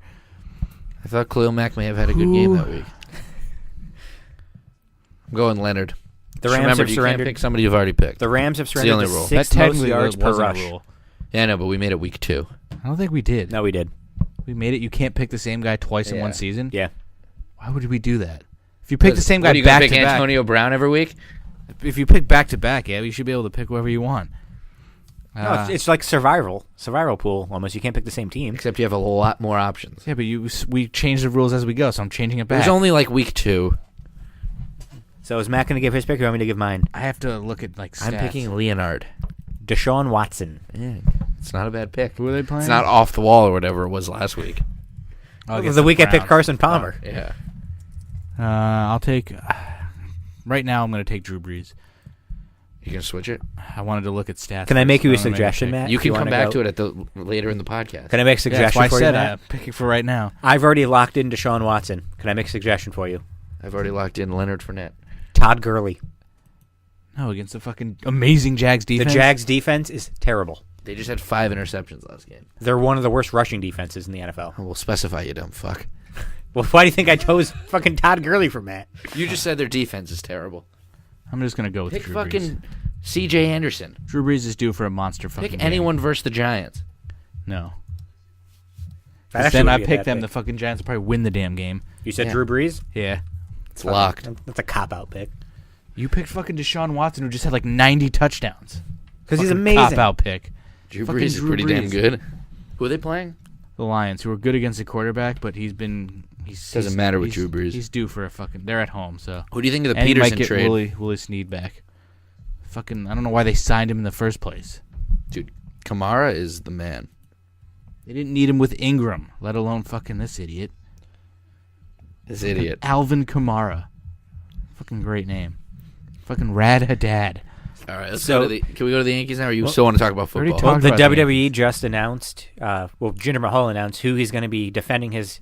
I thought Khalil Mack may have had a good game that week. I'm going Leonard. The Just Rams remember, have you surrendered. can't pick somebody you've already picked. The Rams have the surrendered only the rule. sixth That most technically yards per wasn't rush. a rule. Yeah, I know, but we made it week 2. I don't think we did. No, we did. We made it. You can't pick the same guy twice in Yeah. one season. Yeah. Why would we do that? If you pick the same What, guy are you gonna back pick to back, Antonio Brown every week? if you pick back to back, yeah, you should be able to pick whoever you want. No, it's like survival pool almost. You can't pick the same team. Except you have a lot more options. Yeah, but we change the rules as we go, so I'm changing it back. There's only like week 2. So is Matt going to give his pick or you want me to give mine? I have to look at like stats. I'm picking Leonard. Deshaun Watson. Yeah, it's not a bad pick. Who are they playing? It's not off the wall or whatever it was last week. The week I picked Carson Palmer. Yeah. I'll take. Right now, I'm going to take Drew Brees. You can switch it. I wanted to look at stats. Can I make you a first, then I'm gonna suggestion, pick. Matt? You can wanna come back go- to it later in the podcast. Can I make a Yeah, that's suggestion why I for you, said Matt? I'm picking for right now. I've already locked in Deshaun Watson. Can I make a suggestion for you? I've already locked in Leonard Fournette. Todd Gurley. No, against the fucking amazing Jags defense. The Jags defense is terrible. They just had 5 interceptions last game. They're one of the worst rushing defenses in the NFL. We'll specify, you dumb fuck. Well, why do you think I chose fucking Todd Gurley for Matt? You just said their defense is terrible. I'm just going to go with Pick Drew fucking Brees. C.J. Anderson. Drew Brees is due for a monster fucking Pick game. anyone versus the Giants. No. That 'Cause actually then would I be a pick bad them. pick. The fucking Giants will probably win the damn game. You said Yeah. Drew Brees? Yeah. It's locked. That's a cop-out pick. You picked fucking Deshaun Watson, who just had like 90 touchdowns. Because he's Fucking amazing. Cop-out pick. Drew Fucking Brees is Drew pretty damn Brees. good. Who are they playing? The Lions, who are good against the quarterback, but Doesn't matter with he's- Drew Brees. He's due for a fucking. They're at home, so. Who do you think of the And he Peterson might get trade? Willie Snead back. Fucking, I don't know why they signed him in the first place. Dude, Kamara is the man. They didn't need him with Ingram, let alone fucking this idiot. This idiot. Alvin Kamara. Fucking great name. Fucking Rad Haddad. All right, let's So- go to the. Can we go to the Yankees now, or you still want to talk about already football? talked The about the WWE just announced, Jinder Mahal announced who he's going to be defending his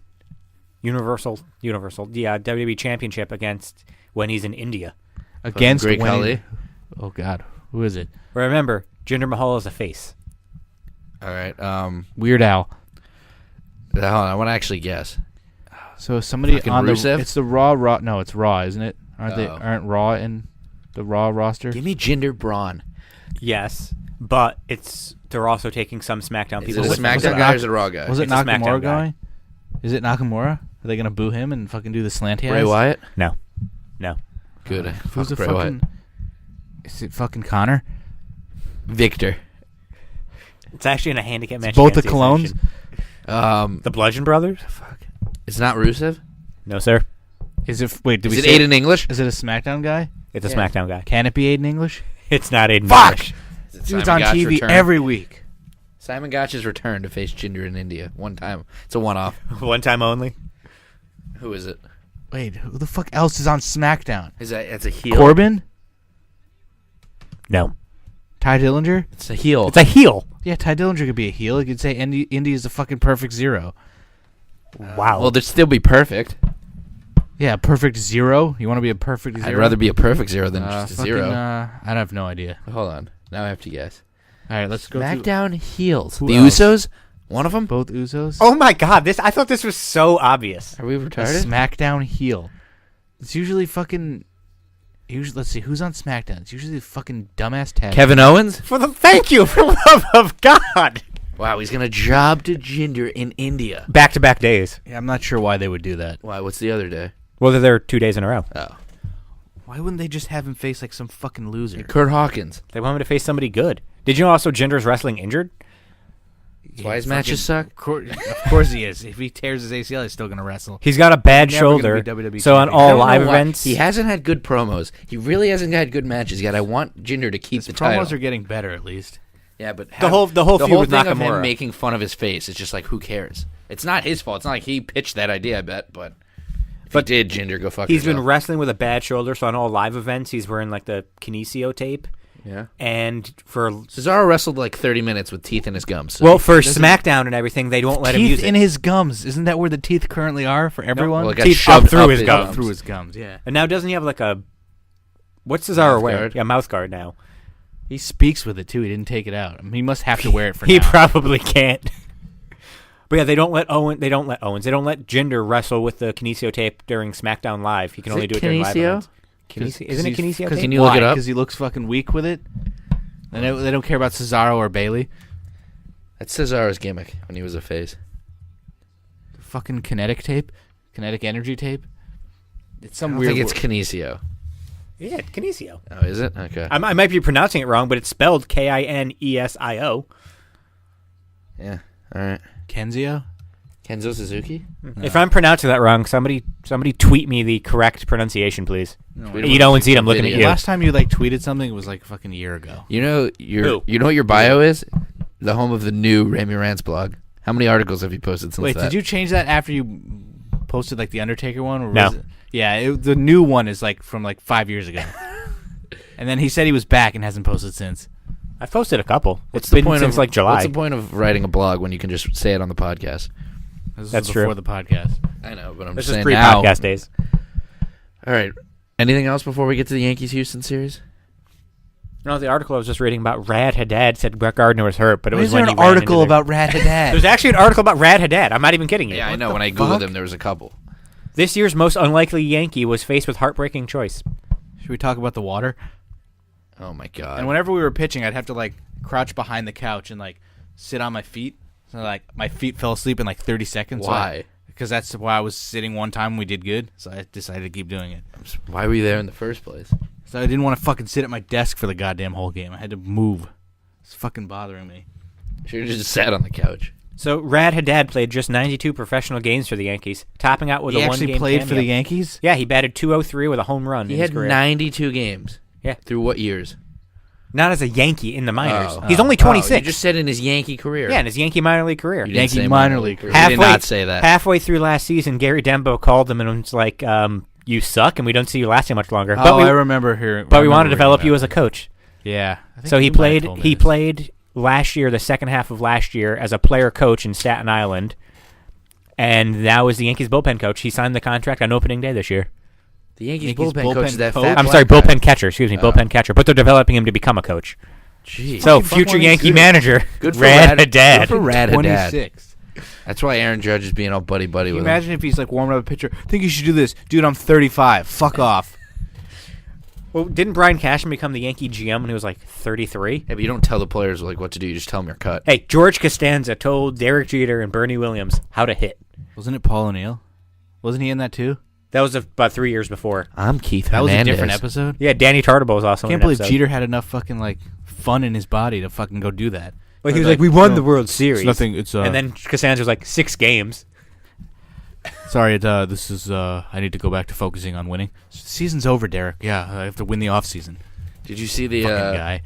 WWE Championship against when he's in India. Against Great winning- Khali. Oh, God. Who is it? Remember, Jinder Mahal is a face. All right. Weird Al. Hold on, I want to actually guess. So somebody Fucking on Rusev? the it's the Raw. No, it's Raw, isn't it? Oh. Aren't Raw in the Raw roster? Give me Jinder Braun. Yes, but they're also taking some SmackDown Is people it a with them. SmackDown guy or is it a Raw guy? Was it It's a SmackDown Nakamura guy. going? Is it Nakamura? Are they gonna boo him and fucking do the slanty Bray eyes? Wyatt? No. Good. Who's the Fuck Bray fucking? Wyatt. Is it fucking Connor? Victor. It's actually in a handicap match. Both the against Colognes. Ascension. The Bludgeon Brothers? Fuck. It's not Rusev. No, sir. Is it? Wait, did Is we it say Aiden English? Is it a SmackDown guy? It's a Yeah. SmackDown guy. Can it be Aiden English? It's not Aiden Fuck! English. Is it Dude's Simon on Gotch's TV return? every week. Simon Gotch's return to face Jinder in India. One time. It's a one-off. One time only. Who is it? Wait, who the fuck else is on SmackDown? It's a heel. Corbin? No. Ty Dillinger? It's a heel. It's a heel. Yeah, Ty Dillinger could be a heel. He could say Indy is a fucking perfect zero. Wow. Well, they'd still be perfect. Yeah, perfect zero. You want to be a perfect zero? I'd rather be a perfect zero than just a fucking, zero. I have no idea. Hold on. Now I have to guess. All right, let's go through SmackDown heels. Who The else? Usos? One of them? both Usos. oh my god, I thought this was so obvious. Are we A retarded? SmackDown heel. It's usually fucking. Let's see who's on SmackDown. It's usually the fucking dumbass tag. Kevin Owens? Thank you, for the love of God. Wow, he's going to job to Jinder in India. Back-to-back days. Yeah, I'm not sure why they would do that. Why? What's the other day? Well, they're there 2 days in a row. Oh. Why wouldn't they just have him face like some fucking loser? Kurt Hawkins. They want him to face somebody good. Did you know also Jinder's wrestling injured? That's why his matches suck. Of course he is. If he tears his ACL, he's still gonna wrestle. He's got a bad Never gonna shoulder. be WWE So on champion. I all don't know live why. events, He hasn't had good promos. He really hasn't had good matches yet. I want Jinder to keep His the promos title. are getting better at least. Yeah, but The whole feud with thing of him Nakamura. making fun of his face, it's just like, who cares? It's not his fault. It's not like he pitched that idea, I bet. But if he did, Jinder, go fuck he's been yourself. wrestling with a bad shoulder. So on all live events, he's wearing like the kinesio tape. Yeah. And for Cesaro wrestled like 30 minutes with teeth in his gums. So well, for SmackDown and everything, they won't let him Teeth use in it. his gums. Isn't that where the teeth currently are for everyone? well, it got Teeth shoved up through his gums. Up through his gums. Yeah. And now doesn't he have like a what's Cesaro Mouth wearing? guard? Yeah, mouth guard now. He speaks with it too. He didn't take it out. I mean, he must have to wear it for He now. probably can't. But yeah, they don't let Owens. They don't let Jinder wrestle with the kinesio tape during SmackDown Live. He can Is only it do it during live kinesio? events. Isn't it kinesio Because tape? you look it up? Because he looks fucking weak with it. And they don't care about Cesaro or Bailey. That's Cesaro's gimmick when he was a face. Fucking kinetic tape, kinetic energy tape. It's I some don't weird. think it's Kinesio. Yeah, kinesio. Oh, is it? Okay. I might be pronouncing it wrong, but it's spelled Kinesio. Yeah. All right. Kenzio. Kenzo Suzuki? If I'm pronouncing that wrong, somebody tweet me the correct pronunciation, please. Tweet him Eat Owens, eat. I'm looking at video. you. Last time you like tweeted something, it was like a fucking year ago. You know Who? You know what your bio is? The home of the new Ramy Rants blog. How many articles have you posted since Wait, that? did you change that after you posted like the Undertaker one? Or No. was it? Yeah, the new one is like from like 5 years ago. And then he said he was back and hasn't posted since. I've posted a couple. What's It's the been point since of like July. What's the point of writing a blog when you can just say it on the podcast? This That's was before true. the podcast. I know, but I'm This just is saying pre-podcast now. days. All right. Anything else before we get to the Yankees-Houston series? No, the article I was just reading about Rad Haddad said Brett Gardner was hurt, but it Why was is there when an he ran article into the- about Rad Haddad? There's actually an article about Rad Haddad. I'm not even kidding you. Yeah, I know. the When I googled fuck? him, there was a couple. This year's most unlikely Yankee was faced with heartbreaking choice. Should we talk about the water? Oh my god. And whenever we were pitching, I'd have to like crouch behind the couch and like sit on my feet. So like my feet fell asleep in like 30 seconds. Why? Because that's why I was sitting one time when we did good. So I decided to keep doing it. Why were you there in the first place? So I didn't want to fucking sit at my desk for the goddamn whole game. I had to move. It's fucking bothering me. Should have just sat on the couch. So Rad Haddad played just 92 professional games for the Yankees, topping out with He a actually one-game played for the cameo. Yankees? Yeah, he batted .203 with a home run. He in his had career. 92 games. Yeah. Through what years? Not as a Yankee in the minors. Oh. He's only Oh, 26. you just said in his Yankee career. Yeah, in his Yankee minor league career. You didn't Yankee say minor league career. You did not say that. Halfway through last season, Gary Dembo called him and was like, "You suck, and we don't see you lasting much longer." Oh, I remember hearing. But we want to develop you as a coach. Yeah. I think So he you might have played. told me He this. played last year, the second half of last year, as a player coach in Staten Island, and now is the Yankees bullpen coach. He signed the contract on opening day this year. The Yankees, Yankees bullpen coach is that coach? fat I'm black sorry, guy. bullpen catcher. Excuse me, bullpen catcher. But they're developing him to become a coach. Jeez. So Fuck future one of Yankee these- manager, Good for Rad Rad Haddad. Good for Rad Haddad. 26. That's why Aaron Judge is being all buddy-buddy Can you with him. imagine if he's like warming up a pitcher? Think you should do this. Dude, I'm 35. Fuck off. Well, didn't Brian Cashman become the Yankee GM when he was like 33? Yeah, but you don't tell the players like what to do. You just tell them you're cut. Hey, George Costanza told Derek Jeter and Bernie Williams how to hit. Wasn't it Paul O'Neill? Wasn't he in that too? That was about 3 years before. I'm Keith That was a Hernandez. different episode? Yeah, Danny Tartabull was also I can't in believe episode. Jeter had enough fucking like fun in his body to fucking go do that. Well, he was Like, like, "We won no, the World Series." It's nothing. It's And then Costanza was like, 6 games. sorry. This is. I need to go back to focusing on winning. Season's over, Derek. Yeah, I have to win the off season. Did you see the Fucking guy.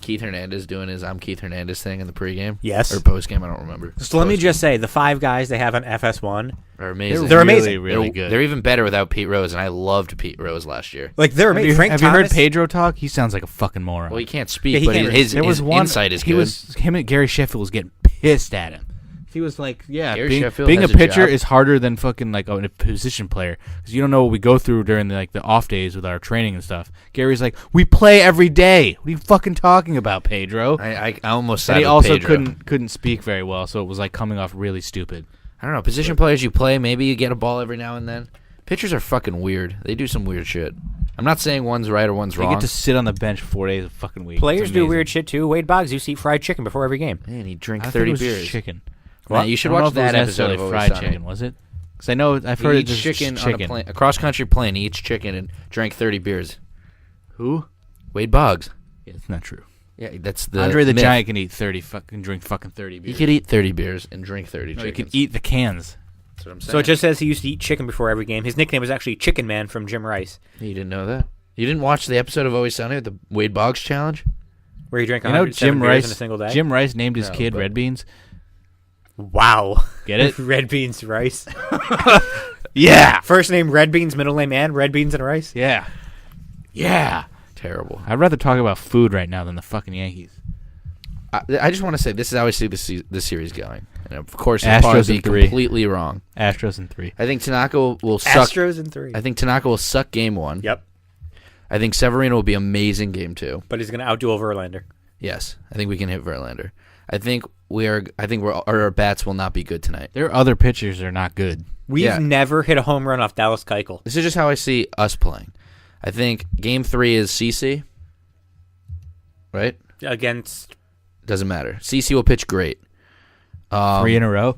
Keith Hernandez doing his "I'm Keith Hernandez" thing in the pregame? Yes. Or postgame? I don't remember. So let me just say, the 5 guys they have on FS1, Are amazing. They're amazing. Really They're, good. they're even better without Pete Rose, and I loved Pete Rose last year. like they're Have amazing. you, Frank have you heard Thomas- Pedro talk? He sounds like a fucking moron. Well, he can't speak, Yeah, he but can't- his there was his one insight is he good. was him and Gary Sheffield was getting pissed at him. He was like, "Yeah, Gary being, Sheffield being a has a pitcher job. is harder than fucking like a position player because you don't know what we go through during the off days with our training and stuff." Gary's like, "We play every day. What are you fucking talking about, Pedro?" I almost And sided he with also Pedro. couldn't speak very well, so it was like coming off really stupid. I don't know. Position players you play, maybe you get a ball every now and then. Pitchers are fucking weird. They do some weird shit. I'm not saying one's right or one's You wrong. get to sit on the bench 4 days a fucking week. Players It's do amazing. weird shit too. Wade Boggs used to eat fried chicken before every game. Man, he drink I think 30 it was beers. chicken. Man, you should I don't know watch if it was that episode necessarily of Always fried Sunny. chicken, was it? Because I know I've He heard eats it's chicken just on chicken. a plane, a cross-country plane. He eats chicken and drank 30 beers. Who? Wade Boggs. Yeah, it's not true. Yeah, that's the Andre the myth. Giant can eat 30 fucking drink fucking 30 He beers. could eat 30 beers and drink 30 No, he chickens. can eat the cans. That's what I'm saying. So it just says he used to eat chicken before every game. His nickname was actually Chicken Man from Jim Rice, You didn't know that? You didn't watch the episode of Always Sunny with the Wade Boggs challenge? where he drank You know 107 Jim beers Rice. in a single day. Jim Rice named his No, kid but- Red Beans. Wow. Get it? Red Beans Rice. Yeah. First name Red Beans, middle name and Red Beans and Rice. Yeah. Yeah. Terrible. I'd rather talk about food right now than the fucking Yankees. I just want to say, this is how I see this series going. And of course, Astros it'll probably in be 3. completely wrong. Astros in 3. I think Tanaka will suck. Astros in 3. I think Tanaka will suck game 1. Yep. I think Severino will be amazing game 2. But he's going to outduel Verlander. Yes, I think we can hit Verlander. I think our bats will not be good tonight. Their other pitchers are not good. We've Yeah. never hit a home run off Dallas Keuchel. This is just how I see us playing. I think game 3 is CC. Right? Against Doesn't matter. CC will pitch great. 3 in a row.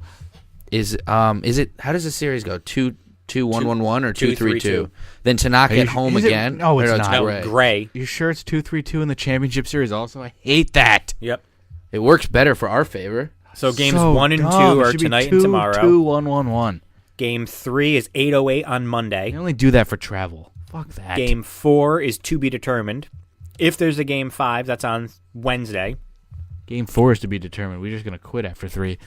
Is it? How does the series go? 2-1-1-1 or 2-3-2? 2-3-2. Then Tanaka Are you at home is it- again. no, it's Or not. no, Gray. Gray. You sure it's 2-3-2 in the championship series also? I hate that. Yep. It works better for our favor. So games So 1 and 2 dumb. It are should be tonight 2, and tomorrow. 2-1-1-1. Game 3 is 8:08 on Monday. They only do that for travel. Fuck that. Game 4 is to be determined. If there's a game 5, that's on Wednesday. Game 4 is to be determined. We're just going to quit after 3.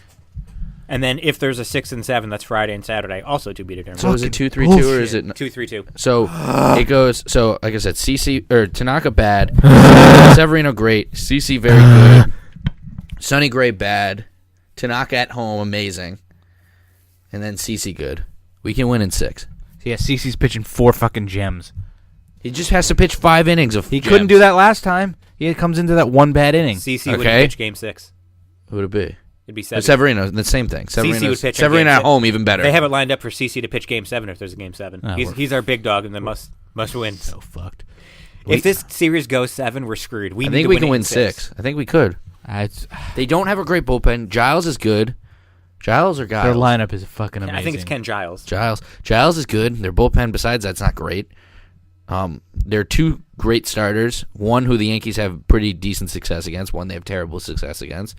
And then if there's a 6 and 7, that's Friday and Saturday, also to be determined. So is it 2-3-2 or is it? 2-3-2. So it goes. So like I said, CC or Tanaka bad, Severino great, CC very good, Sonny Gray bad, Tanaka at home amazing, and then CC good. We can win in 6. Yeah, CeCe's pitching 4 fucking gems. He just has to pitch 5 innings of. He couldn't do that last time. He comes into that one bad inning. CC would Okay. pitch game 6. Who would it be? It'd be 7. Severino, the same thing. CC would pitch in Severino game at 6. home, even better. They have it lined up for CC to pitch game 7 if there's a game 7. Oh, He's our big dog and the must win. So fucked. If this series goes 7, we're screwed. I think we can win 6. I think we could. It's, They don't have a great bullpen. Giles is good. Giles or their Giles? lineup is fucking amazing. I think it's Ken Giles. Giles is good. Their bullpen, besides that's not great. They're 2 great starters. One who the Yankees have pretty decent success against. One they have terrible success against.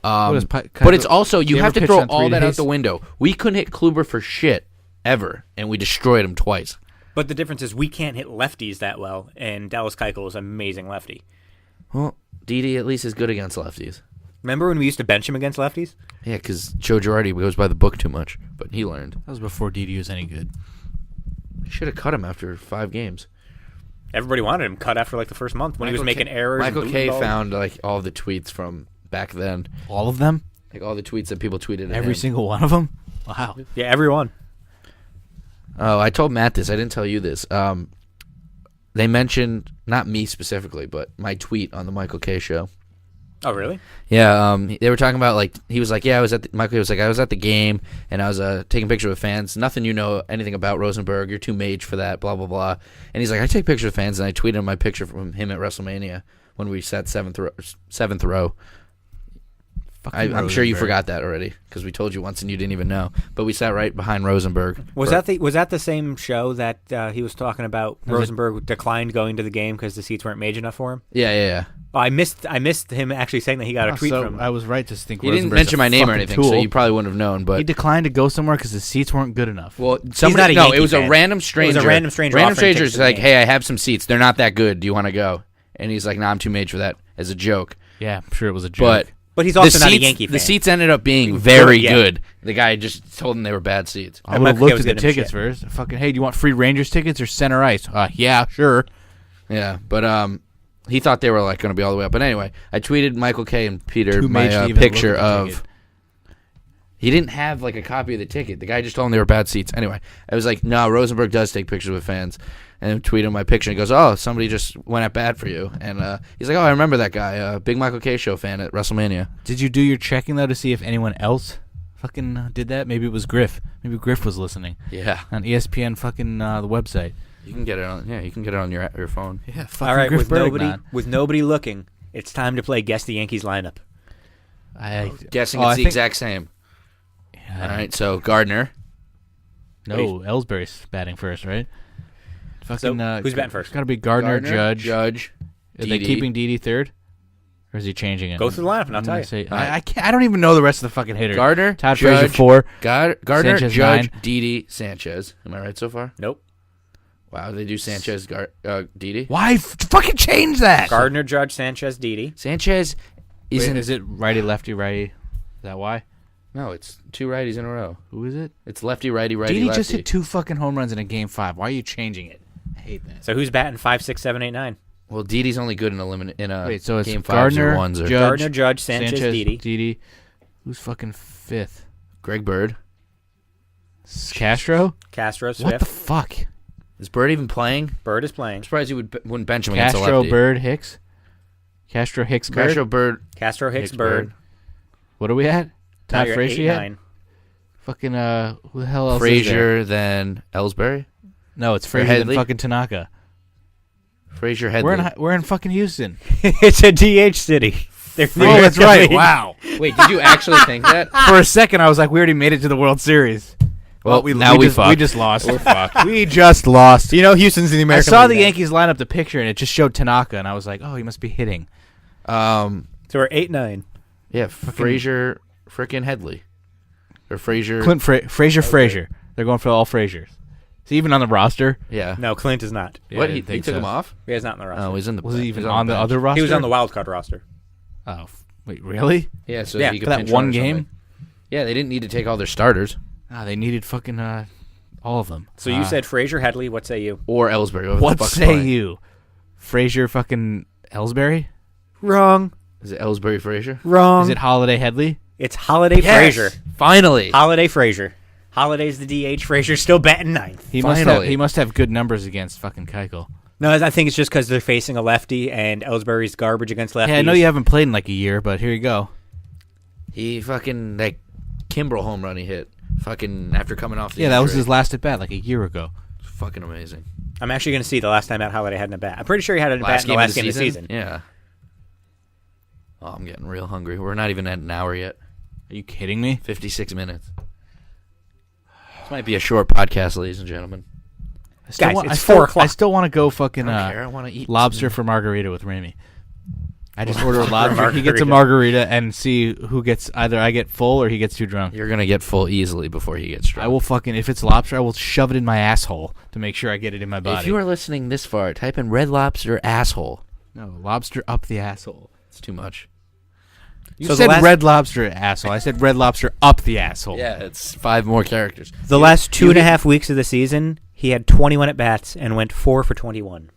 But it's also you ever have to pitched throw on 3 all that out days? the window. We couldn't hit Kluber for shit ever, and we destroyed him twice. But the difference is we can't hit lefties that well, and Dallas Keuchel is an amazing lefty. Well, Didi at least is good against lefties. Remember when we used to bench him against lefties? Yeah, because Joe Girardi goes by the book too much, but he learned. That was before Didi was any good. He should have cut him after 5 games. Everybody wanted him cut after like the first month when he was making errors. and Michael booting K balls. found like all the tweets from back then, All of them? like all the tweets that people tweeted. At Every him. single one of them? Wow. Yeah, everyone. Oh, I told Matt this. I didn't tell you this. They mentioned not me specifically, but my tweet on the Michael K show. Oh, really? Yeah, they were talking about like he was like, yeah, Michael was like, I was at the game and I was taking pictures with fans. Nothing you know anything about Rosenberg. You're too mage for that. Blah blah blah. And he's like, I take pictures of fans, and I tweeted him my picture from him at WrestleMania when we sat seventh row. I'm sure you forgot that already because we told you once and you didn't even know. But we sat right behind Rosenberg. Was that the same show that he was talking about? Rosenberg declined going to the game because the seats weren't made enough for him. Yeah. Oh, I missed him actually saying that he got a tweet from. I was right to think He didn't Rosenberg's mention a my name or fucking anything, tool. so you probably wouldn't have known. But He declined to go somewhere because the seats weren't good enough. well, not somebody a no, Yankee it was fan. a random stranger. random stranger Random offering tickets stranger's to the like, game. hey, I have some seats. They're not that good. Do you want to go? And he's like, nah, I'm too made for that as a joke. Yeah, I'm sure it was a joke. But he's the also not a seats- Yankee fan. The seats ended up being very Yeah. good. The guy just told them they were bad seats. I would have Michael K looked was at the getting him tickets shit. first. Fucking, hey, do you want free Rangers tickets or center ice? Yeah, sure. Yeah, but he thought they were like going to be all the way up. But anyway, I tweeted Michael K and Peter Too my made to even picture look at the of. ticket. He didn't have like a copy of the ticket. The guy just told him they were bad seats. Anyway, I was like, no, Rosenberg does take pictures with fans. And I tweeted him my picture. And he goes, oh, somebody just went at bat for you. And he's like, oh, I remember that guy, big Michael K show fan at WrestleMania. Did you do your checking, though, to see if anyone else fucking did that? Maybe it was Griff. Maybe Griff was listening Yeah, on ESPN fucking the website. you can get it on. Yeah, you can get it on your phone. Yeah, fucking All right, Griff with nobody looking, it's time to play Guess the Yankees lineup. Guessing I it's the think- exact same. Yeah, All right, so Gardner. No, Ellsbury's batting first, right? Fucking, So, who's batting first? It's got to be Gardner, Judge. Judge. Are they Didi. keeping Didi third? Or is he changing it? Go through the lineup and I'll I'm tell gonna you. say- I can't. I don't even know the rest of the fucking hitters. Gardner, Todd Judge, Frazier 4. Gardner, Sanchez, Judge, 9. Didi, Sanchez. Am I right so far? Nope. Wow, they do Sanchez, Didi. Why fucking change that? Gardner, Judge, Sanchez, Didi. Sanchez isn't. Is it righty, lefty, righty? Is that why? No, it's 2 righties in a row. Who is it? It's lefty, righty, Didi lefty. just hit 2 fucking home runs in a game 5. Why are you changing it? I hate that. So who's batting 5, 6, 7, 8, 9? Well, Didi's only good in a Wait, so it's game 5s Gardner, or 1s. Or Judge, Gardner, Judge, Sanchez, Didi. Who's fucking 5th? Greg Bird. Castro? Castro's What the 5th. fuck? Is Bird even playing? Bird is playing. I'm surprised you wouldn't bench him against a Castro, lefty. Bird, Hicks? Castro, Hicks, Bird? Castro, Bird. Castro, Hicks, Hicks, Bird. What are we at? Now Todd you're Frazier 8, yet? 9. Fucking, who the hell else is there? Frazier, then Ellsbury. No, it's Frazier Headley? and fucking Tanaka. Frazier, Headley. We're in fucking Houston. It's a DH city. They're Oh, that's right. Wow. Wait, did you actually think that? For a second, I was like, we already made it to the World Series. Well, we fucked. just lost. We're fucked. We just lost. You know Houston's in the I American saw League the now. Yankees line up the picture, and it just showed Tanaka, and I was like, oh, he must be hitting. So we're 8, 9. Yeah, Frazier, frickin' Headley. Or Frazier. Clint Frazier. They're going for all Fraziers. Is he even on the roster? Yeah. No, Clint is not. Yeah, I What? didn't He think took so. him off? He is not in the roster. Oh, he's in the. Was he even he's on the bench. other roster? He was on the wild card roster. Oh, wait, really? Yeah, so Yeah, he could For that pinch one run or game? something. Yeah, they didn't need to take all their starters Ah, they needed fucking all of them. So you said Frazier, Headley. What say you? or Ellsbury. Whoever the What fuck's say playing. you? Frazier fucking Ellsbury? Wrong. Is it Ellsbury Frazier? Wrong. Is it Holiday Headley? It's Holiday Frazier. Finally. Holiday Frazier. Holiday's the DH. Frazier's still batting 9th. Finally. He must have good numbers against fucking Keuchel. No, I think it's just because they're facing a lefty and Ellsbury's garbage against lefties. Yeah, I know you haven't played in like a year, but here you go. He fucking that Kimbrel home run he hit. Fucking after coming off the Yeah, that was injury. his last at bat like a year ago. It's fucking amazing. I'm actually going to see the last time out Holiday had a bat. I'm pretty sure he had a bat in the last game of the season. Yeah. Oh, I'm getting real hungry. We're not even at an hour yet. Are you kidding me? 56 minutes. This might be a short podcast, ladies and gentlemen. Guys, I it's still, 4 o'clock. I still want to go fucking I don't care. I want to eat lobster for margarita with Ramy. I just order a lobster. He gets Margarita. a margarita and see who gets either I get full or he gets too drunk. You're gonna get full easily before he gets drunk. I will fucking if it's lobster, I will shove it in my asshole to make sure I get it in my body. If you are listening this far, type in Red Lobster asshole. no lobster up the asshole. It's too much. You So the said last- red lobster asshole. I said red lobster up the asshole. Yeah, it's 5 more characters. The last 2.5 weeks of the season, he had 21 at bats and went 4 for 21.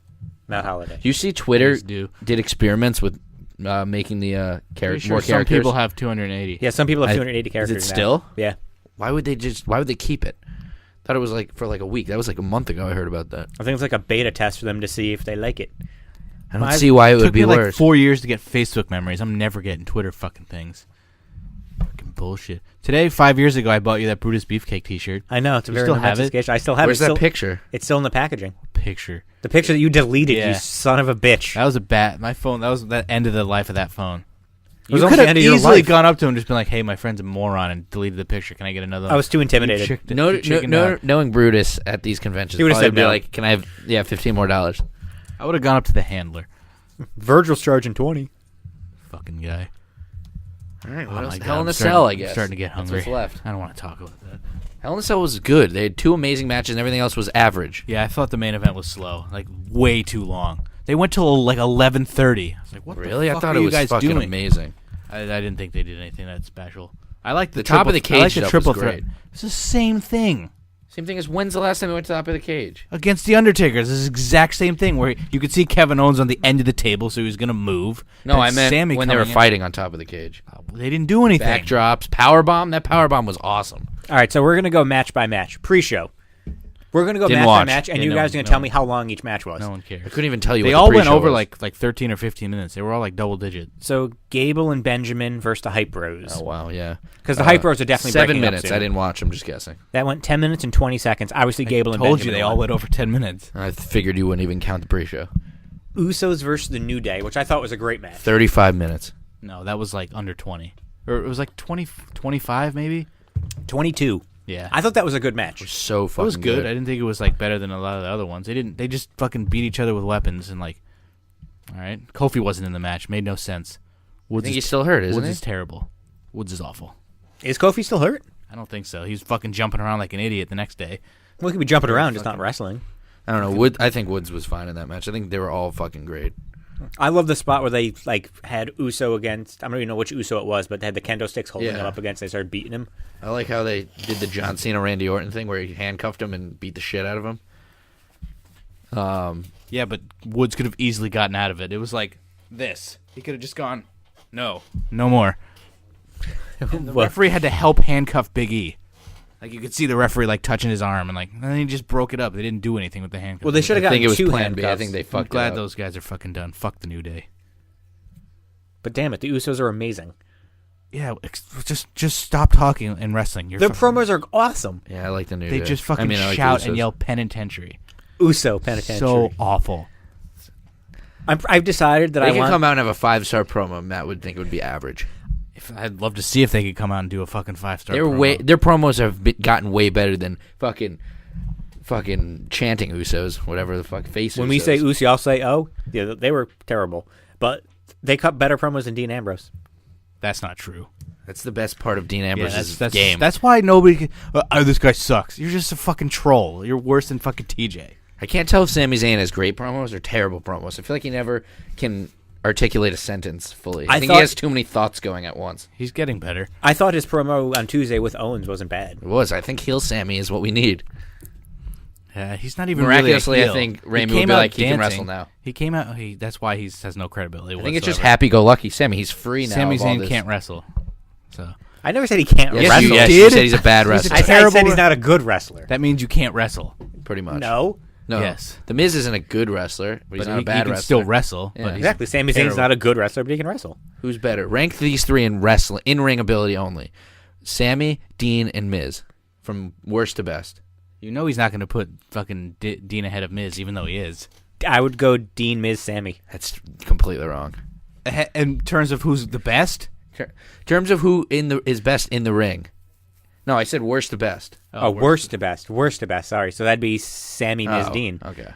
Matt Holiday. You see, Twitter Please do. did experiments with making the Pretty sure more some characters. people have 280. Yeah, some people have I- 280 characters. Is it now. still? Yeah. Why would they keep it? Thought it was like for like a week. That was like a month ago. I heard about that. I think it's like a beta test for them to see if they like it. I don't see why it would took be me like worse. 4 years to get Facebook memories. I'm never getting Twitter fucking things. Fucking bullshit. Today, 5 years ago, I bought you that Brutus Beefcake T-shirt. I know. It's a You very still have momentous it? occasion. I still have Where's it. that Still- picture? It's still in the packaging. Picture. The picture that you deleted, Yeah. you son of a bitch. That was a bat. My phone. That was the end of the life of that phone. It was You almost could the have end of your easily life. gone up to him and just been like, "Hey, my friend's a moron," and deleted the picture. Can I get another one? I was too intimidated. Knowing Brutus at these conventions, He would've probably said be no. like, "Can I have $15 more?" I would have gone up to the handler. Virgil's charging 20. Fucking guy. All right, Oh what my else? God, Hell in I'm a starting- Cell, I I'm guess. starting to get hungry. That's what's left. I don't want to talk about that. Hell in a Cell was good. They had 2 amazing matches, and everything else was average. Yeah, I thought the main event was slow, like way too long. They went till like 11:30. I was like, "What Really? the I fuck thought are it you was guys fucking doing?" amazing. I didn't think they did anything that special. I like The top of the cage I like the stuff triple was threat. great. It's the same thing Same thing as when's the last time we went to the top of the cage? against the Undertaker. It's the exact same thing where you could see Kevin Owens on the end of the table, so he was gonna move. No, And I meant Sammy when they were coming in. fighting on top of the cage. They didn't do anything. Backdrops, powerbomb. That powerbomb was awesome. All right, so we're going to go match by match. Pre-show. We're going to go Didn't match watch. by match, and Yeah, you no- guys are going to no. tell me how long each match was. No one I cares. couldn't even tell you. They what all the went pre-show over was. like 13 or 15 minutes. They were all like double digit. So Gable and Benjamin versus the Hype Bros. Oh wow, yeah. Because the Hype Bros are definitely 7 breaking up minutes. soon. I didn't watch. I'm just guessing. That went 10 minutes and 20 seconds. Obviously, Gable and Told Benjamin you they won. all went over 10 minutes. I figured you wouldn't even count the pre-show. Usos versus the New Day, which I thought was a great match. 35 minutes. No, that was like under 20. Or it was like 20, 25 maybe? 22. Yeah. I thought that was a good match. So It fucking was good. I didn't think it was like better than a lot of the other ones. They just fucking beat each other with weapons and like, all right. Kofi wasn't in the match. Made no sense. I think he's still hurt, isn't Woods he? is terrible. Woods is awful. Is Kofi still hurt? I don't think so. He's fucking jumping around like an idiot the next day. Well, he could be jumping around, just not wrestling. I don't know. I think Woods was fine in that match. I think they were all fucking great. I love the spot where they had Uso against. I don't even know which Uso it was, but they had the kendo sticks holding him up against. They started beating him. I like how they did the John Cena Randy Orton thing where he handcuffed him and beat the shit out of him. Yeah, but Woods could have easily gotten out of it. It was like this. He could have just gone, no more. And the referee had to help handcuff Big E. Like, you could see the referee, like, touching his arm, and, like, then he just broke it up. They didn't do anything with the handcuff. Well, they should have gotten I think it was two Plan B. I handcuffs. think they I'm fucked glad it up. those guys are fucking done. Fuck the New Day. But damn it, the Usos are amazing. Yeah, just stop talking in wrestling. Their promos are awesome. Yeah, I like the New Day. They just fucking I like shout the and Usos. yell penitentiary. Uso penitentiary. So awful. I've decided that They I could want. come out and have a 5-star promo. Matt would think it would be average. I'd love to see if they could come out and do a fucking 5-star. Their promos have gotten way better than fucking chanting Usos, whatever the fuck face. When Usos. we say Uso, I'll say oh. Yeah, they were terrible, but they cut better promos than Dean Ambrose. That's not true. That's the best part of Dean Ambrose's that's game. That's why nobody can. Oh, this guy sucks. You're just a fucking troll. You're worse than fucking TJ. I can't tell if Sami Zayn has great promos or terrible promos. I feel like he never can articulate a sentence fully. I think he has too many thoughts going at once. He's getting better. I thought his promo on Tuesday with Owens wasn't bad. It was. I think heel Sammy is what we need. He's not even Miraculously, really a heel. I think Raimi He will came be out like, he can dancing. wrestle now. He came out. That's why he has no credibility. I think it's just whatsoever. happy-go-lucky Sammy. He's free now. Sami of all Zayn this. can't wrestle. So I never said he can't Yes, wrestle. you, yes, did. you said he's a bad wrestler. I said he's not a good wrestler. that means you can't wrestle. Pretty much. No. No. Yes. The Miz isn't a good wrestler, but he's not he, a bad he can wrestler. still wrestle. Yeah. But he's Exactly. Sami Zayn's terrible. not a good wrestler, but he can wrestle. Who's better? Rank these three in wrestling, in-ring ability only. Sammy, Dean, and Miz. From worst to best. You know he's not going to put fucking Dean ahead of Miz, even though he is. I would go Dean, Miz, Sammy. That's completely wrong. In terms of who's the best? In terms of who is best in the ring. No, I said worst to best. Oh, worst to best. Worst to best. Sorry. So that'd be Sammy, Miz, Dean. Okay.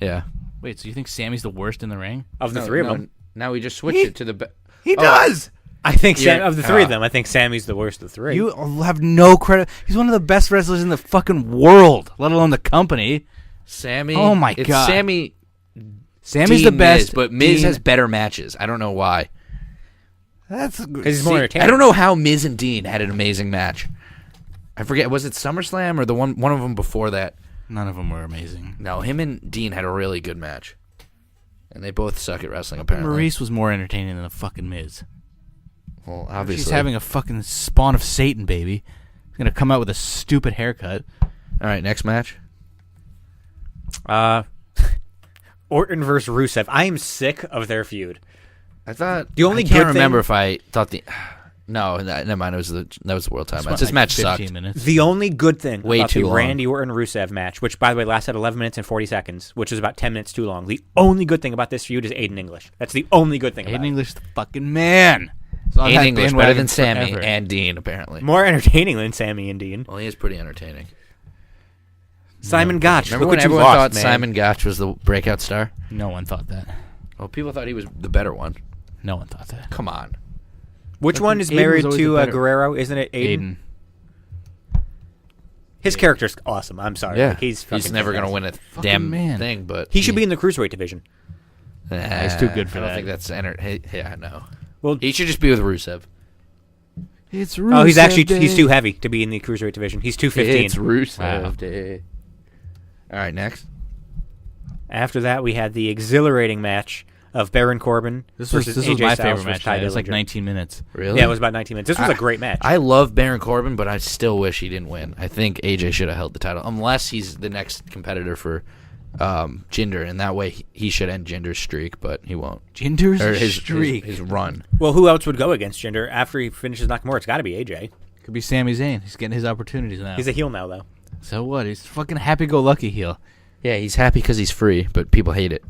Yeah. Wait, so you think Sammy's the worst in the ring? Of the three of them. Now we just switched it to the best. He does! I think You're- of the three of them, I think Sammy's the worst of the three. You have no credit. He's one of the best wrestlers in the fucking world, let alone the company. Sammy. Oh, my it's God. Sammy's Sammy's the best. Miz, but Miz Dean- has better matches. I don't know why. That's because he's more entertaining. I don't know how Miz and Dean had an amazing match. I forget. Was it SummerSlam or the one of them before that? None of them were amazing. No, him and Dean had a really good match. And they both suck at wrestling, apparently. Maurice was more entertaining than the fucking Miz. Well, obviously. She's having a fucking spawn of Satan, baby. He's going to come out with a stupid haircut. All right, next match. Orton versus Rusev. I am sick of their feud. I thought The only I can't good remember thing- if I thought the. No, never mind. That was the world title match. Spent This like match 15 sucked. minutes. The only good thing Way about too the long. Randy Orton Rusev match, which by the way lasted 11 minutes and 40 seconds, which is about 10 minutes too long. The only good thing about this feud is Aiden English. That's the only good thing about Aiden English, the fucking man. So on Aiden that English better bandwagon than Sammy forever. and Dean, apparently. it. More entertaining than Sammy and Dean. Well, he is pretty entertaining. Simon Gotch. Remember Look when what you everyone lost, thought man. Simon Gotch was the breakout star? No one thought that. Well, people thought he was the better one. No one thought that. Come on. Which one is Aiden married was always to the better- Guerrero? Isn't it Aiden? His character's awesome. I'm sorry. Yeah. Like, he's never going to win a damn man. thing, but... He should be in the cruiserweight division. he's too good for I don't that. think that's... Yeah, no. Well, He should just be with Rusev. It's oh, he's Rusev actually Day. he's too heavy to be in the cruiserweight division. He's 215. It's Rusev Wow. Day. All right, next. After that, we had the exhilarating match of Baron Corbin This was versus my AJ Styles favorite versus match. Ty It was like Dillinger. 19 minutes. Really? Yeah, it was about 19 minutes. This was a great match. I love Baron Corbin, but I still wish he didn't win. I think AJ should have held the title, unless he's the next competitor for Jinder, and that way he should end Jinder's streak, but he won't. Jinder's Or his streak. his run. Well, who else would go against Jinder after he finishes Nakamura? It's got to be AJ. Could be Sami Zayn. He's getting his opportunities now. He's a heel now, though. So what? He's fucking happy-go-lucky heel. Yeah, he's happy because he's free, but people hate it.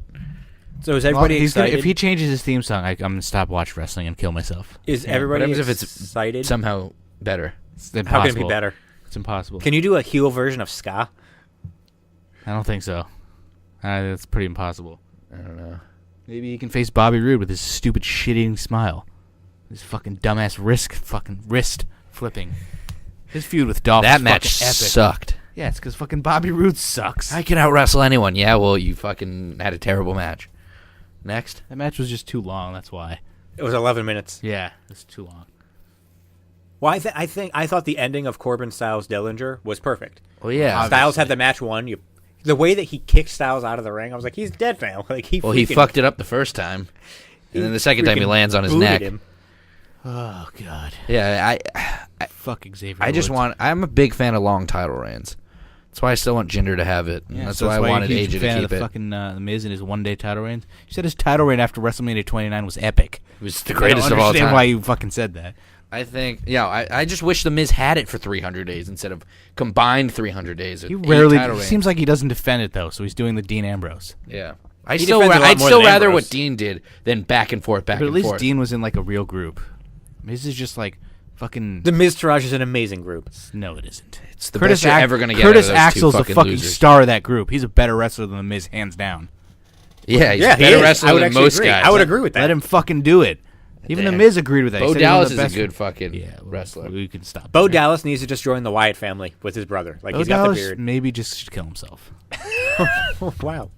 So is everybody Well, he's gonna, excited? if he changes his theme song, I'm going to stop watching wrestling and kill myself. is Yeah, everybody what happens if it's excited? Somehow better. It's How impossible. can it be better? It's impossible. Can you do a heel version of ska? I don't think so. That's pretty impossible. I don't know. Maybe he can face Bobby Roode with his stupid shit-eating smile. His fucking dumbass wrist flipping. His feud with Dolph That was match fucking epic. sucked. Yeah, it's because fucking Bobby Roode sucks. I can out wrestle anyone. Yeah, well, you fucking had a terrible match. Next. That match was just too long, that's why. It was 11 minutes. Yeah, it was too long. Well, I thought the ending of Corbin Styles Dillinger was perfect. Well, yeah. Styles had the match won. The way that he kicked Styles out of the ring, I was like, he's dead now. Like he fucked it up the first time, and then the second time he lands on his neck. Him. Oh, God. Yeah, Fuck Xavier I just Woods. I'm a big fan of long title reigns. That's why I still want Jinder to have it. And Yeah, that's so why I wanted you're a huge AJ to fan keep of the it. fucking The Miz and his one-day title reign. You said his title reign after WrestleMania 29 was epic. It was the greatest of all I don't understand time. why you fucking said that. I think, I just wish the Miz had it for 300 days instead of combined 300 days. He with rarely. eight title It reigns. seems like he doesn't defend it though, so he's doing the Dean Ambrose. Yeah. He defends a lot I'd more still than rather Ambrose. what Dean did than back and forth, But at and least forth. Dean was in like a real group. Miz is just like fucking. The Miz Taraj is an amazing group. No, it isn't. It's the best you're ever going to get Curtis out of those Axel's two the fucking fucking losers. star of that group. He's a better wrestler than the Miz, hands down. Yeah, he's Yeah, a he better is. I wrestler would than actually most agree. guys. I would agree with that. Let him fucking do it. Even the Damn. Miz agreed with that. He Bo said he was Dallas the is a best good fucking yeah, wrestler. We can stop. Bo there. Dallas needs to just join the Wyatt family with his brother. Like Bo he's got the Dallas beard. maybe just should kill himself. Wow.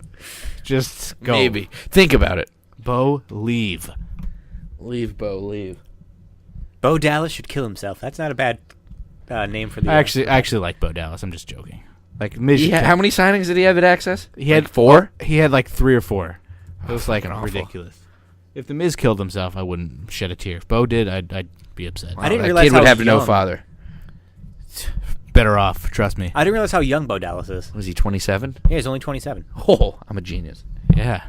Just go. Maybe. Think about it. Bo, leave. Leave, Bo, leave. Bo Dallas should kill himself. That's not a bad name for the. I actually like Bo Dallas. I'm just joking. Like Miz. How many signings did he have at Access? He had Like 4? He had like 3 or 4. It was like fucking awful. ridiculous. If the Miz killed himself, I wouldn't shed a tear. If Bo did, I'd be upset. I didn't that realize kid how would have no young- father. Better off, trust me. I didn't realize how young Bo Dallas is. Was he 27? Yeah, he's only 27. Oh, I'm a genius. Yeah.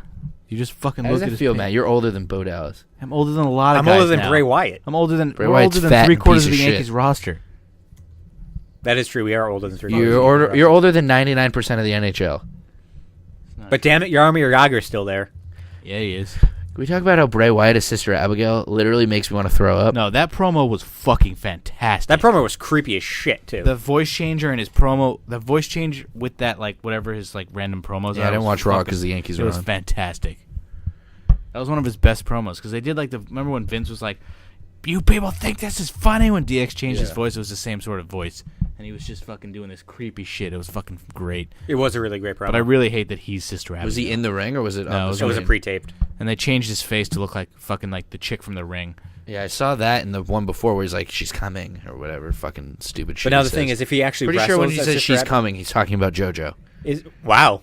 You just fucking How look does at that his feel, page. Matt? You're older than Bo Dallas. I'm older than a lot of I'm guys older than now. Bray Wyatt. I'm older than Bray we're Wyatt's older fat than and 3/4 piece of the of shit. Yankees roster. That is true. We are older than 3. You're older than 99% of the NHL. But damn it, Jaromir Jagr's still there. Yeah, he is. Can we talk about how Bray Wyatt, his sister Abigail, literally makes me want to throw up? No, that promo was fucking fantastic. That promo was creepy as shit too. The voice changer and his promo, the voice change with that, like, whatever his, like, random promos Yeah, are. I didn't was watch Raw fucking- 'cause the Yankees It were was on. fantastic. That was one of his best promos, because they did, like, remember when Vince was like, you people think this is funny? When DX changed his Yeah. voice, it was the same sort of voice. And he was just fucking doing this creepy shit. It was fucking great. It was a really great promo. But I really hate that he's Sister Abigail. Was he in the ring or was it No, on it the was it was a screen? pre-taped. And they changed his face to look like fucking, like, the chick from The Ring. Yeah, I saw that in the one before where he's like, she's coming or whatever. Fucking stupid shit. But now he the thing says. is, if he actually Pretty wrestles sure when he as says Sister she's Ab- coming, he's talking about JoJo. Wow,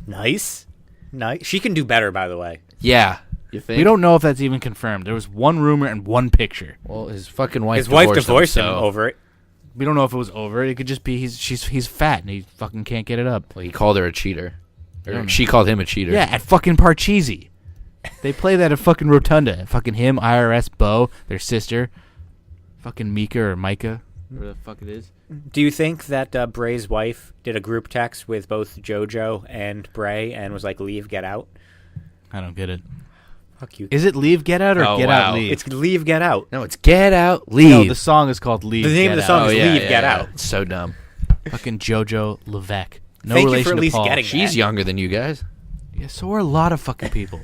nice. She can do better, by the way. Yeah. You think? We don't know if that's even confirmed. There was one rumor and one picture. Well, his fucking wife His wife divorced him so- over it. We don't know if it was over. It could just be he's fat and he fucking can't get it up. Well, he called her a cheater. I don't Or know. she called him a cheater. Yeah, at fucking Parcheesi. They play that at fucking Rotunda. Fucking him, IRS, Bo, their sister, fucking Mika or Micah, whatever the fuck it is. Do you think that Bray's wife did a group text with both JoJo and Bray and was like, "Leave, get out"? I don't get it. Fuck you. Is it Leave, Get Out or Oh, Get wow. Out, Leave? It's "Leave, get out." No, it's get out, leave. No, the song is called Leave. The name Get of the Out. song oh, is yeah, Leave, yeah, Get yeah. Out. It's so dumb. Fucking JoJo Levesque. No Thank you relation for at to least Paul. getting She's that. younger than you guys. Yeah, so are a lot of fucking people.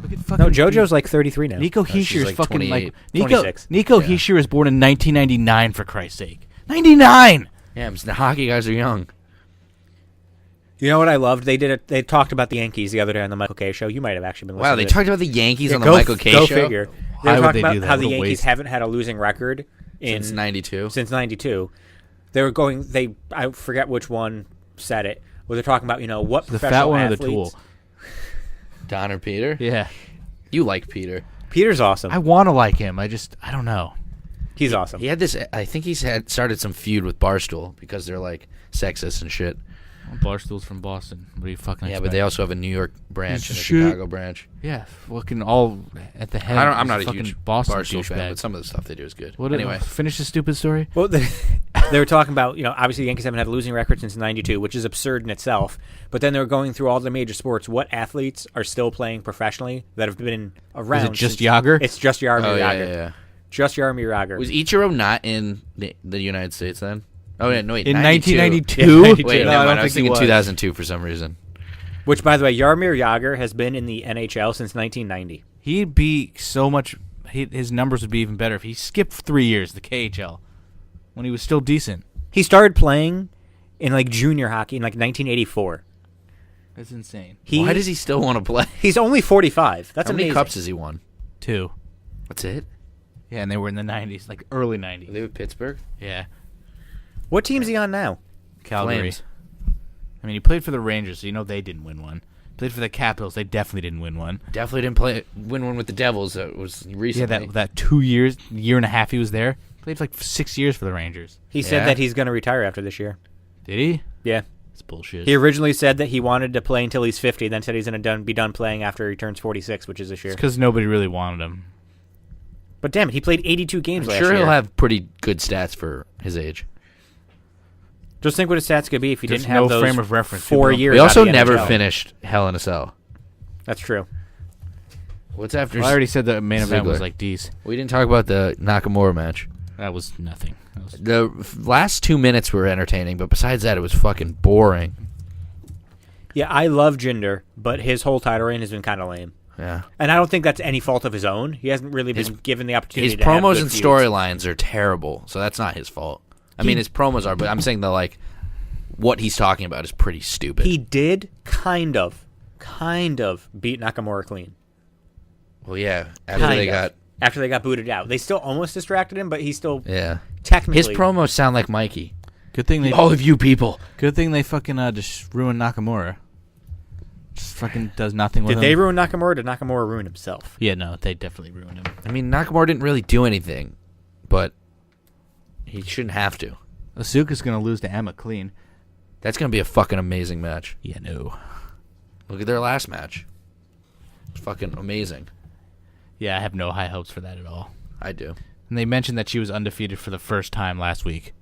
Look at fucking No, JoJo's like 33 now. Nico she's Heischer is like fucking 28, like Nico 26. Nico Yeah. Heischer was born in 1999 for Christ's sake. 99. Yeah, the hockey guys are young. You know what I loved? They talked about the Yankees the other day on the Michael K show. You might have actually been listening. Wow, they to this. talked about the Yankees Yeah, on the Michael K go show. figure. Why They were would talking they do about that? how What the a Yankees waste. haven't had a losing record Since 92. Since 92. They were going. I forget which one said it. Where they're talking about what The professional fat one athletes. or the tool? Don or Peter? Yeah. You like Peter. Peter's awesome. I want to like him. I don't know. He's awesome. He had this, I think he's started some feud with Barstool because they're like sexist and shit. Barstool's from Boston. What do you fucking Yeah, expect? but they also have a New York branch Piece and a of shit. Chicago branch. Yeah, fucking all at the head. I'm is not a fucking huge Boston Barstool fan, douchebag. but some of the stuff they do is good. What Anyway, finish the stupid story. Well, they were talking about, obviously the Yankees haven't had a losing record since '92, which is absurd in itself. But then they were going through all the major sports. What athletes are still playing professionally that have been around? Is it just since- Yager? It's just Jaromir oh yeah, Jagr. yeah, yeah. Just Jaromir Jagr. Was Ichiro not in the United States then? Oh yeah, no wait. In 92. 1992? Yeah, 92. Wait, No, never I mind. don't I was think he thinking was. 2002 for some reason. Which, by the way, Jaromir Jagr has been in the NHL since 1990. He'd be so much. His numbers would be even better if he skipped 3 years, the KHL, when he was still decent. He started playing in like junior hockey in like 1984. That's insane. Why does he still want to play? He's only 45. That's How many amazing. cups has he won? 2. That's it? Yeah, and they were in the 90s, like early 90s. Are they with Pittsburgh? Yeah. What team's he on now? Calgary. Flames. I mean, he played for the Rangers, so you know they didn't win one. Played for the Capitals, they definitely didn't win one. Definitely didn't win one with the Devils. That was recently. Yeah, that 2 years, year and a half he was there. Played for like 6 years for the Rangers. He said that he's going to retire after this year. Did he? Yeah. That's bullshit. He originally said that he wanted to play until he's 50, then said he's going to be done playing after he turns 46, which is this year. It's because nobody really wanted him. But damn it, he played 82 games I'm last sure year. he'll have pretty good stats for his age. Just think what his stats could be if he There's didn't have no those frame of reference. 4 People- years. We out also of the never NHL. finished Hell in a Cell. That's true. What's after? Well, I already said the main event was Ziggler. like D's. We didn't talk about the Nakamura match. That was nothing. That was The last 2 minutes were entertaining, but besides that, it was fucking boring. Yeah, I love Jinder, but his whole title reign has been kind of lame. Yeah. And I don't think that's any fault of his own. He hasn't really been given the opportunity His to have promos good and feuds. storylines are terrible, so that's not his fault. I mean, his promos are, but I'm saying that, like, what he's talking about is pretty stupid. He did kind of beat Nakamura clean. Well, yeah. After they got booted out. They still almost distracted him, but he still Yeah. technically... His promos sound like Mikey. good thing they All of you people. good thing they fucking just ruined Nakamura. Just fucking does nothing with Did him. they ruin Nakamura or did Nakamura ruin himself? Yeah, no, they definitely ruined him. I mean, Nakamura didn't really do anything, but he shouldn't have to. Asuka's gonna lose to Emma clean. That's going to be a fucking amazing match. Yeah, no. Look at their last match. It's fucking amazing. Yeah, I have no high hopes for that at all. I do. And they mentioned that she was undefeated for the first time last week.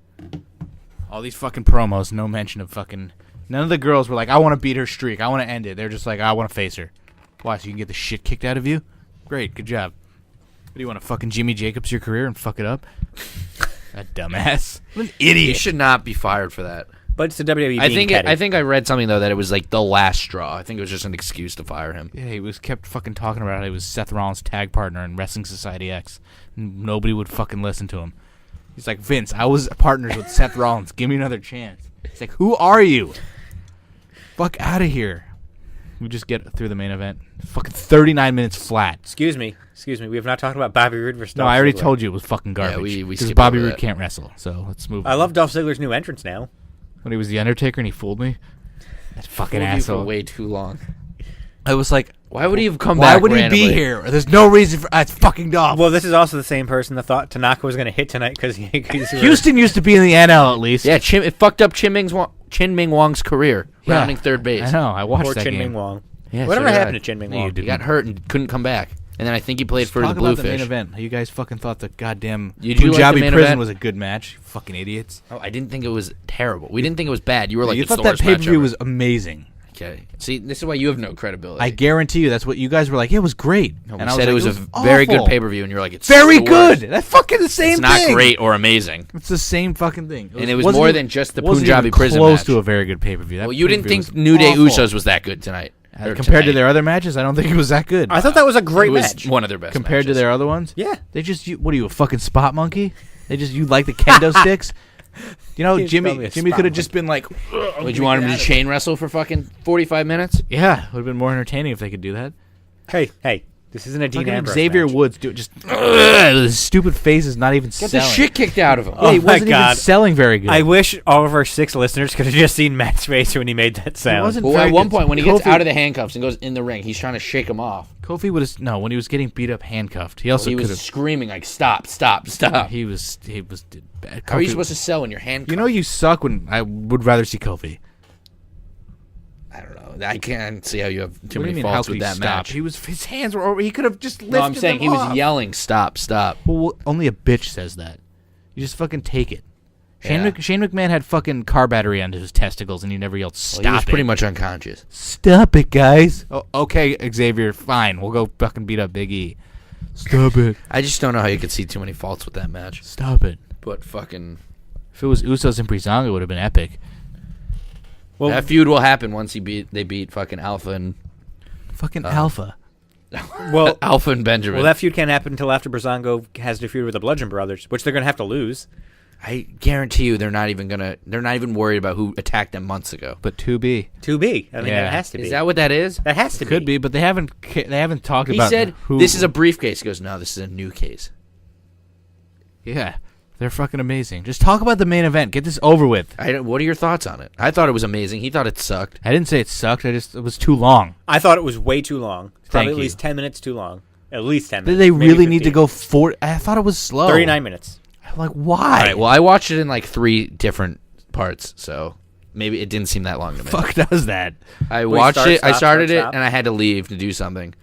All these fucking promos, no mention of fucking... None of the girls were like, I want to beat her streak. I want to end it. They're just like, I want to face her. Why, so you can get the shit kicked out of you? Great, good job. What, do you want to fucking Jimmy Jacobs your career and fuck it up? That dumbass. What an He idiot. should not be fired for that. But it's the WWE I being think petty. I think I read something though that it was like the last straw. I think it was just an excuse to fire him. Yeah, he was kept fucking talking about how he was Seth Rollins' tag partner in Wrestling Society X. And nobody would fucking listen to him. He's like, Vince, I was partners with Seth Rollins. Give me another chance. It's like, who are you? Fuck out of here. We just get through the main event. Fucking 39 minutes flat. Excuse me. We have not talked about Bobby Roode versus No, Dolph I already Ziggler. told you it was fucking garbage. we Because skipped Bobby over Roode that. can't wrestle. So let's move I on. love Dolph Ziggler's new entrance now. When he was The Undertaker and he fooled me. That fucking Fooled you for asshole. way too long. I was like, Why would he have come why back? would he randomly? be here? There's no reason for... It's fucking Dolph. Well, this is also the same person that thought Tanaka was going to hit tonight because Houston used to be in the NL at least. Yeah, it fucked up Chin Ming Wong's career, Yeah. rounding third base. I know. I watched Poor that Chin game. Ming Wong. Yeah, Whatever so did happened I. to Chin Ming Yeah, you Wong? did. He got hurt and couldn't come back. And then I think he played Let's for the talk about the main Bluefish. event. You guys fucking thought the goddamn Did you like the Punjabi main prison event? was a good match. You fucking idiots. Oh, I didn't think it was terrible. We didn't think it was bad. You were like, you it's thought the that worst match pay-per-view ever. was amazing. Okay. See, this is why you have no credibility. I guarantee you that's what you guys were like. Yeah, it was great. No, we and I said like, it was a awful. very good pay-per-view, and you're like, it's Very the worst. good. That's fucking the same It's not thing. great or amazing. It's the same fucking thing. And it was wasn't more even- than just the wasn't Punjabi even prison close match. to a very good pay-per-view. That Well, you didn't pay-per-view think was New Day awful. Usos was that good tonight. Or Compared to tonight. their other matches, I don't think it was that good. I thought that was a great It was match. one of their best Compared to matches. their other ones? Yeah. They just, what are you, a fucking spot monkey? You like the kendo sticks? You know, He's probably Jimmy a Jimmy spot could have just been like, Would you want him to chain wrestle for fucking 45 minutes? yeah, would have been more entertaining if they could do that. Hey, this isn't a Dean Fucking Ambrose Xavier match. Woods do just his stupid face is not even Get selling. the shit kicked out of him. Yeah, he Oh my wasn't even God. selling very good. I wish all of our 6 listeners could have just seen Matt's face when he made that sound. wasn't Well, very at one good. point, when he gets Kofi- out of the handcuffs and goes in the ring, he's trying to shake him off. Kofi would have when he was getting beat up handcuffed. He also He could was have. screaming like, "Stop! Stop! Stop!" He was did bad. How are you Kofi- supposed to sell when you're handcuffed? You know you suck. When I would rather see Kofi. I don't know. I can't see how you have too What do you many mean, how faults could with he that stop? match. His hands were over. He could have just lifted No, I'm saying them he was off. yelling, "Stop! Stop!" Well, only a bitch says that. You just fucking take it. Yeah. Shane McMahon had fucking car battery under his testicles, and he never yelled, "Stop Well, he was it!" pretty much unconscious. Stop it, guys. Oh, okay, Xavier, fine. We'll go fucking beat up Big E. Stop it. I just don't know how you could see too many faults with that match. Stop it. But fucking, If it was Usos and Breezango, it would have been epic. Well, that feud will happen once they beat fucking Alpha and Alpha. well, Alpha and Benjamin. well, that feud can't happen until after Breezango has the feud with the Bludgeon Brothers, which they're going to have to lose. I guarantee you they're not even worried about who attacked them months ago. But 2B. 2B. I mean, Yeah. that has to be. Is that what that is? That has to Could be, but they haven't talked He about said who. this is a briefcase. He goes, no, this is a new case. Yeah. They're fucking amazing. Just talk about the main event. Get this over with. What are your thoughts on it? I thought it was amazing. He thought it sucked. I didn't say it sucked. It was too long. I thought it was way too long. Probably Thank at you. least 10 minutes too long. At least 10 Did minutes. they maybe really need to 15. go 40? I thought it was slow. 39 minutes. Like, All why? right. Well, I watched it in like 3 different parts, so maybe it didn't seem that long to me. Fuck does that? I Wait, watched start, it. I stop, started start, it, stop. and I had to leave to do something.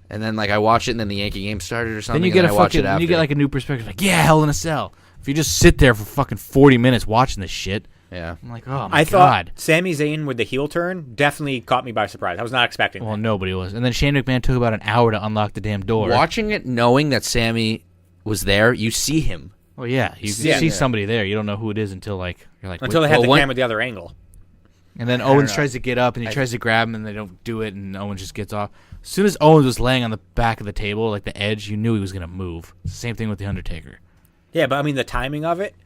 And then like I watched it, and then the Yankee game started or something. Then you get and a I watched fucking, it after. you get like a new perspective. Like, yeah, Hell in a Cell. If you just sit there for fucking 40 minutes watching this shit, yeah. I'm like, oh my I god. thought Sami Zayn with the heel turn definitely caught me by surprise. I was not expecting Well, that. nobody was. And then Shane McMahon took about an hour to unlock the damn door. Watching it, knowing that Sammy was there, you see him. Well, yeah, you Yeah. see somebody there. You don't know who it is until like you're like. Until wait. they had well, the when- camera the other angle. And then don't Owens know. tries to get up and he tries to grab him and they don't do it and Owens just gets off. As soon as Owens was laying on the back of the table, like the edge, you knew he was gonna move. Same thing with the Undertaker. Yeah, but I mean, the timing of it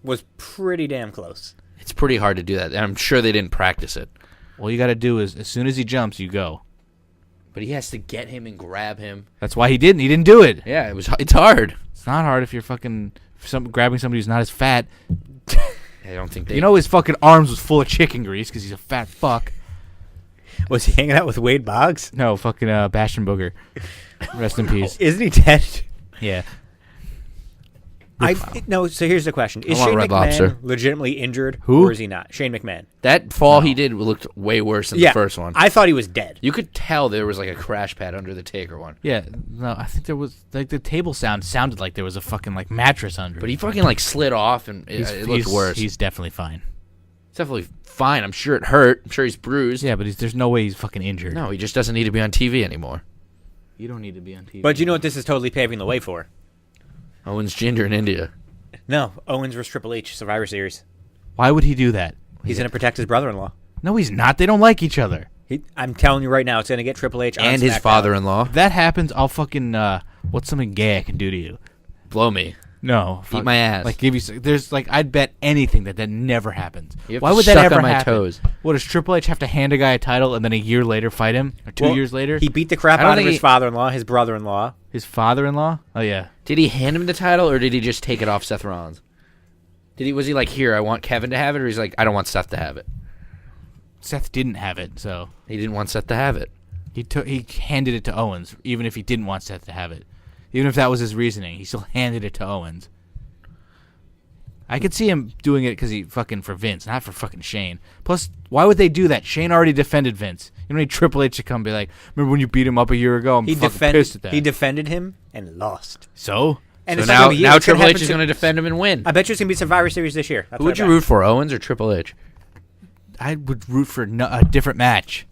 was pretty damn close. It's pretty hard to do that. And I'm sure they didn't practice it. All you got to do is as soon as he jumps, you go. But he has to get him and grab him. That's why he didn't. He didn't do it. Yeah, it's hard. It's not hard if you're fucking grabbing somebody who's not as fat. I don't think they. You know his fucking arms was full of chicken grease because he's a fat fuck. Was he hanging out with Wade Boggs? No, fucking Bastion Booger. Rest in peace. Isn't he dead? Yeah. No, so here's the question. Is I want Shane Red McMahon Lobster. legitimately injured, Who? or is he not? Shane McMahon. that fall he did looked way worse than Yeah, the first one. I thought he was dead. You could tell there was like a crash pad under the Taker one. Yeah. No, I think there was like the table sounded like there was a fucking like mattress under But it. he fucking like slid off and it looked worse. He's definitely fine. It's definitely fine. I'm sure it hurt. I'm sure he's bruised. Yeah, but there's no way he's fucking injured. No, he just doesn't need to be on TV anymore. You don't need to be on TV. But you know what this is totally paving the way for? Owens Ginger in India. No, Owens vs. Triple H, Survivor Series. Why would he do that? He's going to protect his brother-in-law. No, he's not. They don't like each other. I'm telling you right now, it's going to get Triple H on And his SmackDown. father-in-law. If that happens, I'll fucking what's something gay I can do to you? Blow me. No, Eat my ass. Like give you. There's like I'd bet anything that never happens. You have Why to would that suck ever on my happen? toes. What does Triple H have to hand a guy a title and then a year later fight him, or 2 Well, years later? He beat the crap I don't out of think his he- father-in-law, his brother-in-law. His father-in-law? Oh yeah. Did he hand him the title or did he just take it off Seth Rollins? Was he like, here, I want Kevin to have it, or he's like, I don't want Seth to have it? Seth didn't have it, so He didn't want Seth to have it. he handed it to Owens, even if he didn't want Seth to have it. Even if that was his reasoning, he still handed it to Owens. I could see him doing it because he fucking for Vince, not for fucking Shane. Plus, why would they do that? Shane already defended Vince. You don't need Triple H to come and be like, remember when you beat him up a year ago? I'm fucking pissed at that. He defended him and lost. So? And So it's not gonna be years. now It's gonna Triple H happen is going to defend him and win. I bet you it's going to be Survivor Series this year. That's Who what would you I bet. root for, Owens or Triple H? I would root for a different match.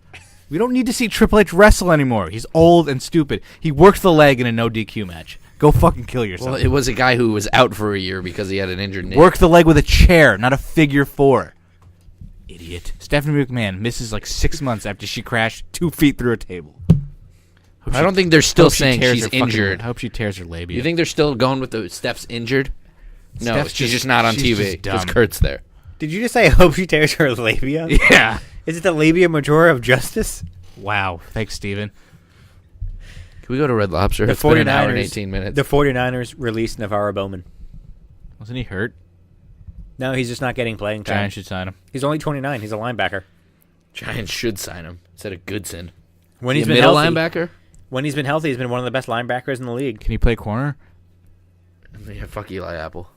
We don't need to see Triple H wrestle anymore. He's old and stupid. He worked the leg in a no DQ match. Go fucking kill yourself. Well, it was a guy who was out for a year because he had an injured knee. Work the leg with a chair, not a figure four. Idiot. Stephanie McMahon misses like 6 months after she crashed 2 feet through a table. I don't think they're still Hope she saying tears she's her fucking- injured. I hope she tears her labia. You think they're still going with the Steph's injured? No, Steph's she's just not on she's TV just because dumb. Kurt's there. Did you just say, I hope she tears her labia? Yeah. Is it the labia majora of justice? Wow. Thanks, Steven. Can we go to Red Lobster? The It's been an hour and 49ers 18 minutes. The 49ers released Navarro Bowman. Wasn't he hurt? No, he's just not getting playing time. Giants should sign him. He's only 29. He's a linebacker. Giants should sign him instead of Goodson. When Is he's he a been middle healthy, linebacker? when he's been healthy, he's been one of the best linebackers in the league. Can he play corner? Yeah, fuck Eli Apple.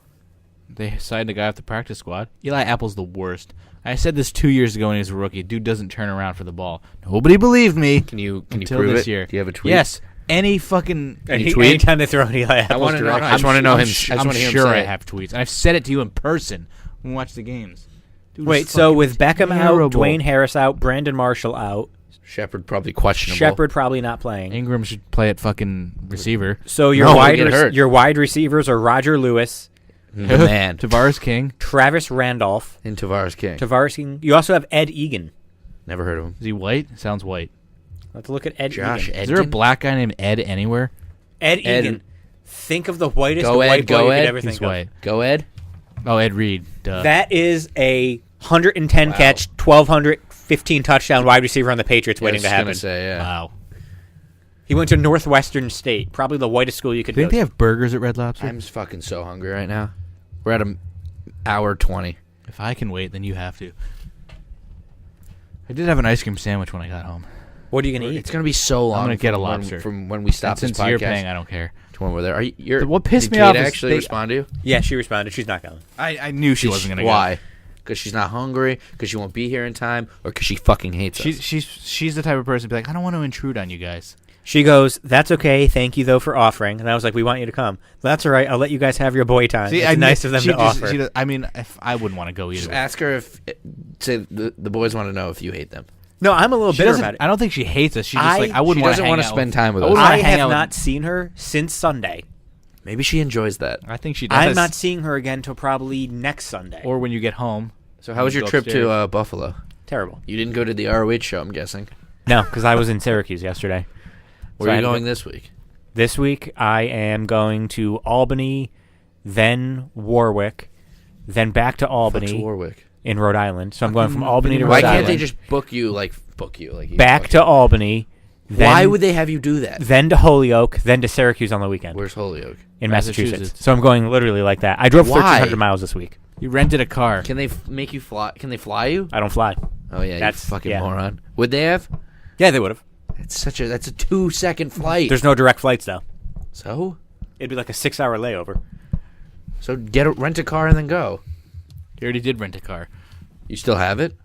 They signed a guy off the practice squad. Eli Apple's the worst. I said this 2 years ago when he was a rookie. Dude doesn't turn around for the ball. Nobody believed me. Can you until prove this it? year. Do you have a tweet? Yes. Any fucking tweet? Anytime they throw an Eli Apple's wanna know. direction. I just want to know him. I I'm just want to hear him sure say I it. have tweets. And I've said it to you in person when we watch the games. Dude, Wait, it's so fucking with Beckham terrible. out, Dwayne Harris out, Brandon Marshall out, Shepard probably questionable. Shepard probably not playing. Ingram should play at fucking receiver. So your No, wide he'll get hurt. your wide receivers are Roger Lewis, The man. Tavares King. Travis Randolph. And Tavares King. Tavares King. You also have Ed Egan. Never heard of him. Is he white? Sounds white. Let's look at Ed Josh Egan. Is there a black guy named Ed anywhere? Ed Egan. Think of the whitest Go Ed, white boy go you Ed. could ever He's think white. Go Ed. Oh, Ed Reed. Duh. of. That is a 110 Wow. catch, 1,215 touchdown wide receiver on the Patriots waiting to I was happen. gonna say, yeah. Wow. He went to Northwestern State, probably the whitest school you could Think go they to. have burgers at Red Lobster? I'm fucking so hungry right now. We're at an hour 20. If I can wait, then you have to. I did have an ice cream sandwich when I got home. What are you going to eat? It's gonna be so long. I'm gonna get a from lobster. from when we stop And this since you're podcast paying, I don't care. to when we're there. Are you? What pissed did me off Kate is actually they- respond to you? Yeah, she responded. She's not going. I knew she wasn't gonna Why? Because she's not hungry. Because she won't be here in time, or because she fucking hates go. us. She's the type of person to be like, I don't want to intrude on you guys. She goes, "That's okay. Thank you, though, for offering." And I was like, "We want you to come." "That's all right. I'll let you guys have your boy time." It's nice of them to offer. I mean, if I wouldn't want to go Just either. ask her if. Say the boys want to know if you hate them. No, I'm a little She bitter doesn't- about it. I don't think she hates us. She just like I She wouldn't want doesn't to want to spend time with I us. wouldn't wanna I hang have out not with- seen her since Sunday. Maybe she enjoys that. I think she does. I'm not seeing her again till probably next Sunday. Or when you get home. So how was your Go trip upstairs. to Buffalo? Terrible. You didn't go to the ROH show, I'm guessing. No, because I was in Syracuse yesterday. Where So I are had you to going go- this week? This week, I am going to Albany, then Warwick, then back to Fuck's Albany Warwick. in Rhode Island. So I'm going from Albany to Why Rhode can't Island. they just book you like you back fucking- to Albany? Then, Why would they have you do that? then to Holyoke, then to Syracuse on the weekend Where's Holyoke? in Massachusetts. Massachusetts. So I'm going literally like that. I drove Why? 1,300 miles this week. You rented a car. Can they make you fly? Can they fly you? I don't fly. Oh yeah, That's- you fucking yeah. moron. Would they have? Yeah, they would have. That's a 2-second flight. There's no direct flights though. So It'd be like a 6-hour layover. rent a car and then go. You already did rent a car. You still have it?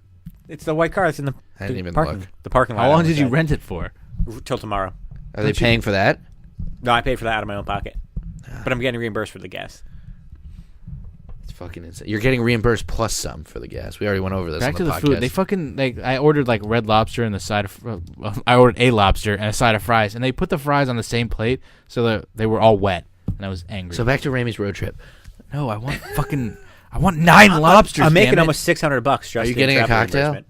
It's the white car that's in the, I didn't the even parking. look. The parking lot. How long on the did you side. rent it for? Till tomorrow. Are they paying for that? No, I paid for that out of my own pocket. But I'm getting reimbursed for the gas. It's fucking insane. You're getting reimbursed plus some for the gas. We already went over this. Back on to the podcast. food. They fucking like. I ordered like red lobster and the side of. I ordered a lobster and a side of fries, and they put the fries on the same plate, so that they were all wet, and I was angry. So back to Ramey's road trip. no, I want fucking. I want 9 lobsters. I'm making damn it. almost $600 just. Are you in getting a travel cocktail? reimbursement.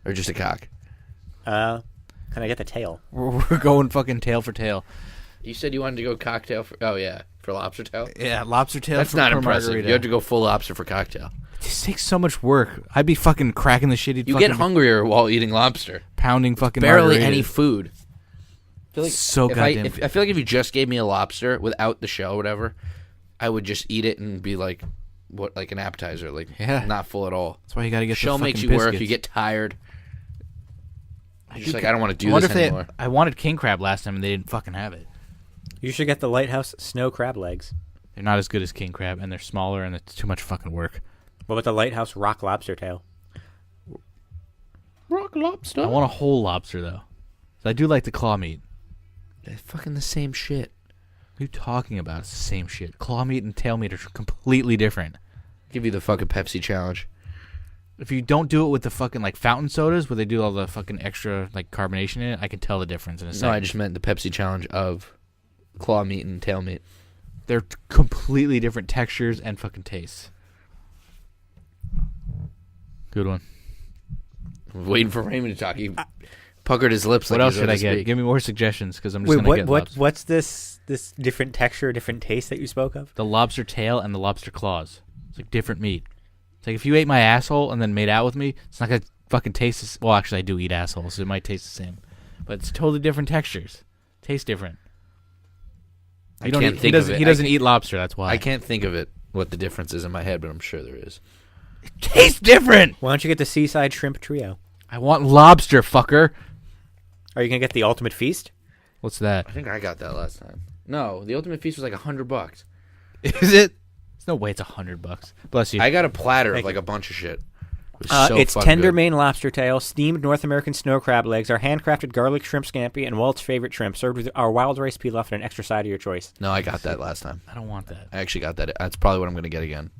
Or just a cock? Can I get the tail? We're going fucking tail for tail. You said you wanted to go cocktail for. Oh yeah, for lobster tail. Yeah, lobster tail. That's for, not for impressive. margarita. You have to go full lobster for cocktail. This takes so much work. I'd be fucking cracking the shitty. You fucking get hungrier while eating lobster. pounding fucking Barely margaritas. any food. I feel like So if I goddamn. feel like if you just gave me a lobster without the shell or whatever, I would just eat it and be like, like an appetizer, like Yeah. not full at all. That's why you got to get Shell the makes you fucking work. biscuits. You get tired. You're just like, I don't want to I do wonder this if anymore. I wanted king crab last time and they didn't fucking have it. You should get the Lighthouse snow crab legs. They're not as good as king crab, and they're smaller, and it's too much fucking work. What about the Lighthouse rock lobster tail? Rock lobster. I want a whole lobster though. So I do like the claw meat. It's fucking the same shit. What are you talking about? It's the same shit. Claw meat and tail meat are completely different. Give you the fucking Pepsi challenge. If you don't do it with the fucking like fountain sodas where they do all the fucking extra like carbonation in it, I can tell the difference in a second. No, I just meant the Pepsi challenge of claw meat and tail meat. They're completely different textures and fucking tastes. Good one. I'm waiting for Raymond to talk. He puckered his lips. What like else he's should going I to get? speak. Give me more suggestions because I'm just gonna get lobster. What's this different texture, different taste that you spoke of? The lobster tail and the lobster claws. It's like different meat. It's like if you ate my asshole and then made out with me, it's not gonna fucking taste. Well, actually, I do eat assholes, so it might taste the same, but it's totally different textures. Tastes different. I can't think of it. He doesn't eat lobster. That's why. I can't think of it. What the difference is in my head, but I'm sure there is. Tastes different. Why don't you get the Seaside Shrimp Trio? I want lobster, fucker. Are you gonna get the Ultimate Feast? What's that? I think I got that last time. No, the Ultimate Feast was like $100. Is it? There's no way it's $100. Bless you. I got a platter Thank of like you. a bunch of shit. It was so It's fucking tender good. Maine lobster tail, steamed North American snow crab legs, our handcrafted garlic shrimp scampi, and Walt's favorite shrimp, served with our wild rice pilaf and an extra side of your choice. No, I got that last time. I don't want that. I actually got that. That's probably what I'm gonna get again.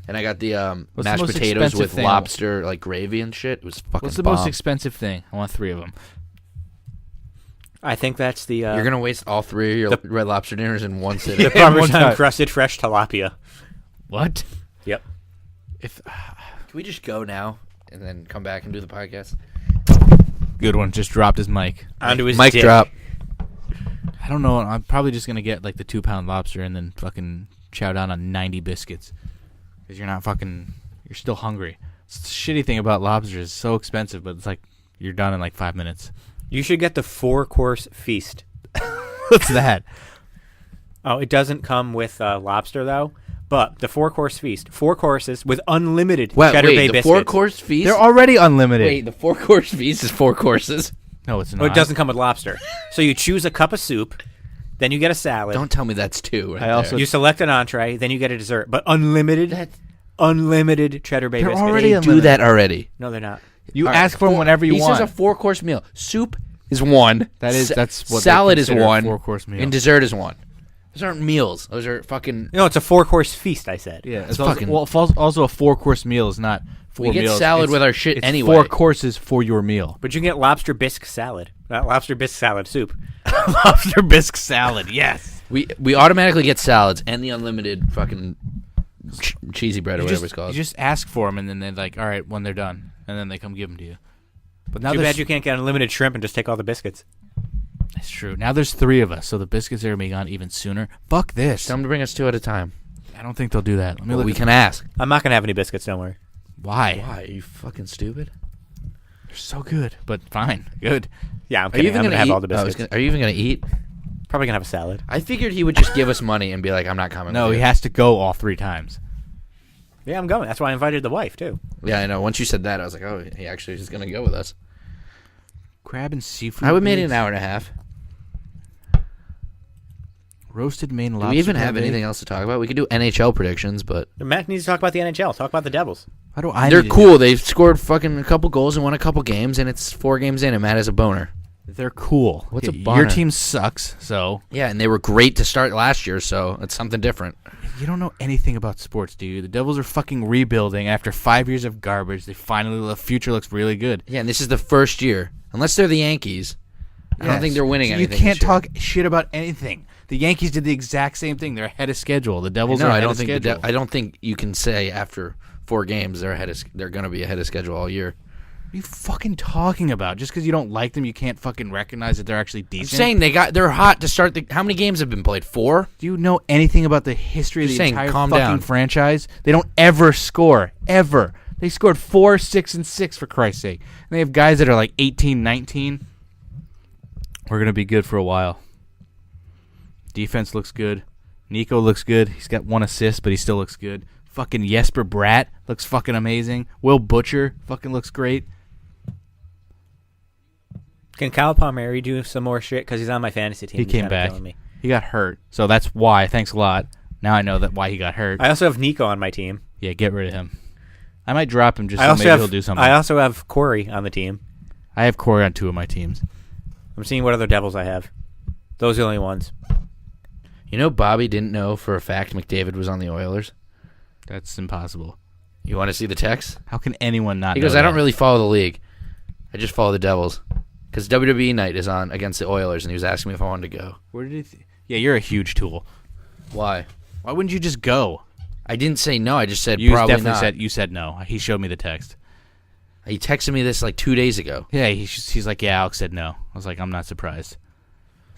And I got the What's the mashed most potatoes expensive with thing? lobster like gravy and shit. It was fucking What's the bomb. most expensive thing? I want 3 of them. I think that's the You're gonna waste all 3 of your the- Red Lobster dinners in one sitting. the one Parmesan time. crusted fresh tilapia. What? Yep. If Can we just go now and then come back and do the podcast? good one, just dropped his mic. Onto his Mic dick. drop. I don't know. I'm probably just gonna get like the 2-pound lobster and then fucking chow down on 90 biscuits because you're still hungry. It's the shitty thing about lobster is it's so expensive, but it's like you're done in like 5 minutes. You should get the 4-course feast. What's that? Oh, it doesn't come with lobster though. But the 4-course feast, 4 courses with unlimited Cheddar Bay the biscuits. 4-course feast? They're already unlimited. Wait, the 4-course feast is 4 courses? No, it's not. Well, it doesn't come with lobster. So you choose a cup of soup, then you get a salad. Don't tell me that's 2 right I also- there. You select an entree, then you get a dessert. But unlimited Cheddar Bay They're biscuits. already They do unlimited. that already. No, they're not. You All right, ask for them whenever you he want. says a 4-course meal. Soup is 1. That's what they salad is consider a 1. 4-course meal. And dessert is 1. Those aren't meals. Those are fucking. No, it's a 4-course feast, I said. Yeah, It's also, fucking- also a 4-course meal is not 4 We get meals. salad It's- with our shit it's anyway. 4 courses for your meal. But you can get lobster bisque salad. Not lobster bisque salad soup. Lobster bisque salad, yes. We automatically get salads and the unlimited fucking cheesy bread or whatever it's called. You just ask for them, and then they're like, all right, when they're done. And then they come give them to you. But now Too there's- bad you can't get unlimited shrimp and just take all the biscuits. That's true. Now there's 3 of us, so the biscuits are going to be gone even sooner. Fuck this. Tell them to bring us 2 at a time. I don't think they'll do that. Let me Well, look we at- can ask. I'm not going to have any biscuits, don't worry. Why? Why? Are you fucking stupid? They're so good. But fine. Good. Yeah, I'm Are you kidding. even I'm going going to to have eat? all the biscuits. Are you even going to eat? Probably going to have a salad. I figured he would just give us money and be like, I'm not coming. No, with he you. has to go all 3 times. Yeah, I'm going. That's why I invited the wife, too. Yeah, I know. Once you said that, I was like, oh, he actually is going to go with us. Crab and seafood. I would made it beads, an hour and a half. Roasted Maine Do lobster. we even have gravy. anything else to talk about? We could do NHL predictions, but Matt needs to talk about the NHL. Talk about the Devils. How do I? they're need to cool. They've scored fucking a couple goals and won a couple games, and it's 4 games in, and Matt has a boner. They're cool. What's a Your boner? team sucks, so Yeah, and they were great to start last year, so it's something different. you don't know anything about sports, do you? The Devils are fucking rebuilding after 5 years of garbage. The future looks really good. Yeah, and this is the first year. Unless they're the Yankees, I don't think they're winning So anything. You can't this year. talk shit about anything. The Yankees did the exact same thing. They're ahead of schedule. The Devils No, are I ahead don't of think schedule. I don't think you can say after 4 games they're going to be ahead of schedule all year. What are you fucking talking about? Just because you don't like them, you can't fucking recognize that they're actually I'm decent? saying they're hot to start the. How many games have been played? 4. Do you know anything about the history of Just the saying, entire calm fucking down. franchise? They don't ever score. Ever. They scored 4, 6, and 6, for Christ's sake. And they have guys that are like 18, 19. We're going to be good for a while. Defense looks good. Nico looks good. He's got 1 assist, but he still looks good. Fucking Jesper Bratt looks fucking amazing. Will Butcher fucking looks great. Can Kyle Palmieri do some more shit? Because he's on my fantasy team. He He's came kinda back. killing me. He got hurt. So that's why. Thanks a lot. Now I know that why he got hurt. I also have Nico on my team. Yeah, get rid of him. I might drop him just I so also maybe have he'll do something. I also have Corey on the team. I have Corey on 2 of my teams. I'm seeing what other Devils I have. Those are the only ones. You know, Bobby didn't know for a fact McDavid was on the Oilers. That's impossible. You want to see the text? How can anyone not He know goes, I don't that? really follow the league. I just follow the Devils. Because WWE night is on against the Oilers, and he was asking me if I wanted to go. Where did he Yeah, you're a huge tool. Why? Why wouldn't you just go? I didn't say no. I just said You probably definitely not. said you said no. He showed me the text. He texted me this like 2 days ago. Yeah, he's like, yeah, Alex said no. I was like, I'm not surprised.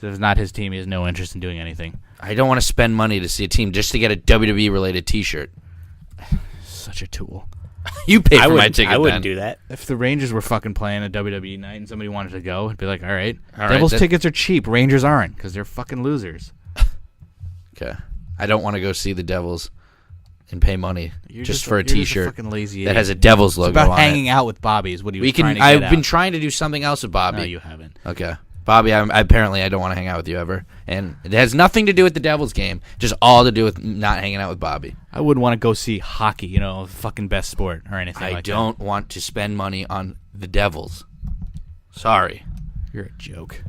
So if it's not his team, he has no interest in doing anything. I don't want to spend money to see a team just to get a WWE related T-shirt. Such a tool. You pay I for my wouldn't, ticket. I wouldn't then. do that. If the Rangers were fucking playing a WWE night and somebody wanted to go, it'd be like, all right. All right, Devils that- tickets are cheap. Rangers aren't because they're fucking losers. Okay. I don't want to go see the Devils and pay money You're just for a you're just T-shirt fucking lazy that has a idiot. Devils It's logo about on hanging it. out with Bobby is what he was We can. trying to I've get been out. trying to do something else with Bobby. No, you haven't. Okay. Bobby, apparently I don't want to hang out with you ever. And it has nothing to do with the Devils game, just all to do with not hanging out with Bobby. I wouldn't want to go see hockey, the fucking best sport or anything I like don't want to spend money on the Devils. Sorry. that. You're a joke.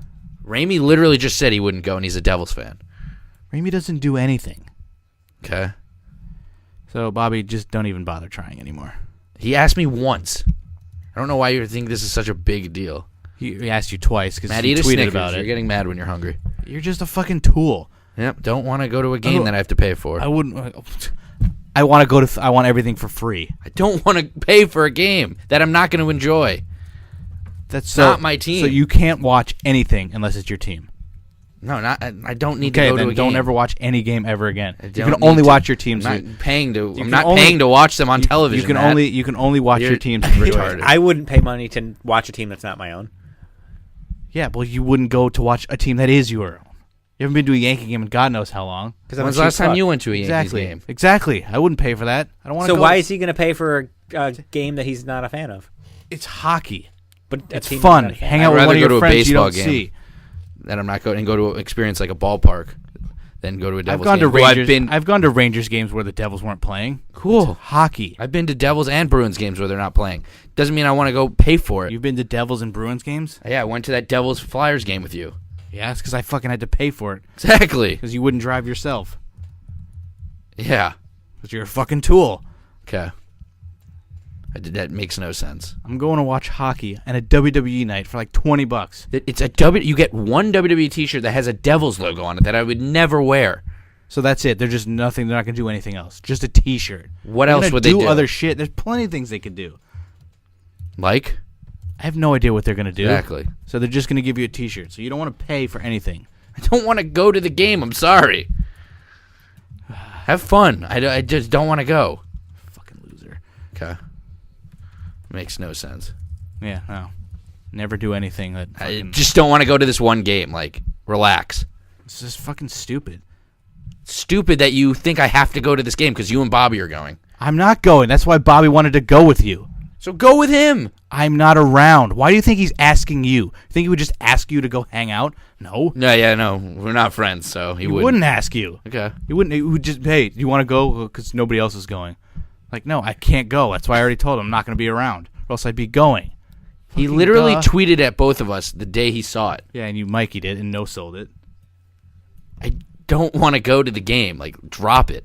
Ramey literally just said he wouldn't go, and he's a Devils fan. Ramey doesn't do anything. Okay. So, Bobby, just don't even bother trying anymore. He asked me once. I don't know why you think this is such a big deal. He asked you twice because Matt, you eat a tweeted Snickers. about You're it. getting mad when you're hungry. You're just a fucking tool. Yep. Don't want to go to a game Oh, that I have to pay for. I wouldn't. I want to go to. I want everything for free. I don't want to pay for a game that I'm not going to enjoy. That's not my team. So you can't watch anything unless it's your team. No, not. I don't need Okay, to go to then a game. don't ever watch any game ever again. You don't can need only to. watch your teams. I'm not paying to. You I'm can not only- paying to watch them on television. You can Matt. only watch You're your teams. retarded. I wouldn't pay money to watch a team that's not my own. Yeah, well, you wouldn't go to watch a team that is your own. You haven't been to a Yankee game in God knows how long. When's the last time you went to a Yankees game? Exactly. I wouldn't pay for that. I don't want to. So go. why is he going to pay for a game that he's not a fan of? It's hockey. But a It's team fun. he's not a fan Hang I'd out with rather one of go your to a friends you baseball don't game. see. That I'm not going and go to experience like a ballpark, then go to a I've Devils gone to game. Well, Rangers. I've gone to Rangers games where the Devils weren't playing. Cool. It's hockey. I've been to Devils and Bruins games where they're not playing. Doesn't mean I want to go pay for it. You've been to Devils and Bruins games? Yeah, I went to that Devils Flyers game with you. Yeah, it's because I fucking had to pay for it. Exactly. Because you wouldn't drive yourself. Yeah. Because you're a fucking tool. Okay. That makes no sense. I'm going to watch hockey and a WWE night for like $20. It's a You get one WWE T-shirt that has a Devils logo on it that I would never wear. So that's it. They're just nothing. They're not going to do anything else. Just a T-shirt. What They're else gonna would they do? Other shit. There's plenty of things they could do. Like? I have no idea what they're going to do. Exactly. So they're just going to give you a T-shirt. So you don't want to pay for anything. I don't want to go to the game. I'm sorry. Have fun. I just don't want to go. Fucking loser. Okay. Makes no sense. Yeah, no. Never do anything that I fucking... just don't want to go to this one game. Like, relax. It's just fucking stupid. Stupid that you think I have to go to this game because you and Bobby are going. I'm not going. That's why Bobby wanted to go with you. So go with him. I'm not around. Why do you think he's asking you? Think he would just ask you to go hang out? No. No. We're not friends, so he wouldn't ask you. Okay. He wouldn't. He would just, hey, do you want to go? Because nobody else is going. Like, no, I can't go. That's why I already told him I'm not going to be around, or else I'd be going. He Fucking literally duh. tweeted at both of us the day he saw it. Yeah, and you Mikey'd it and no-sold it. I don't want to go to the game. Like, drop it.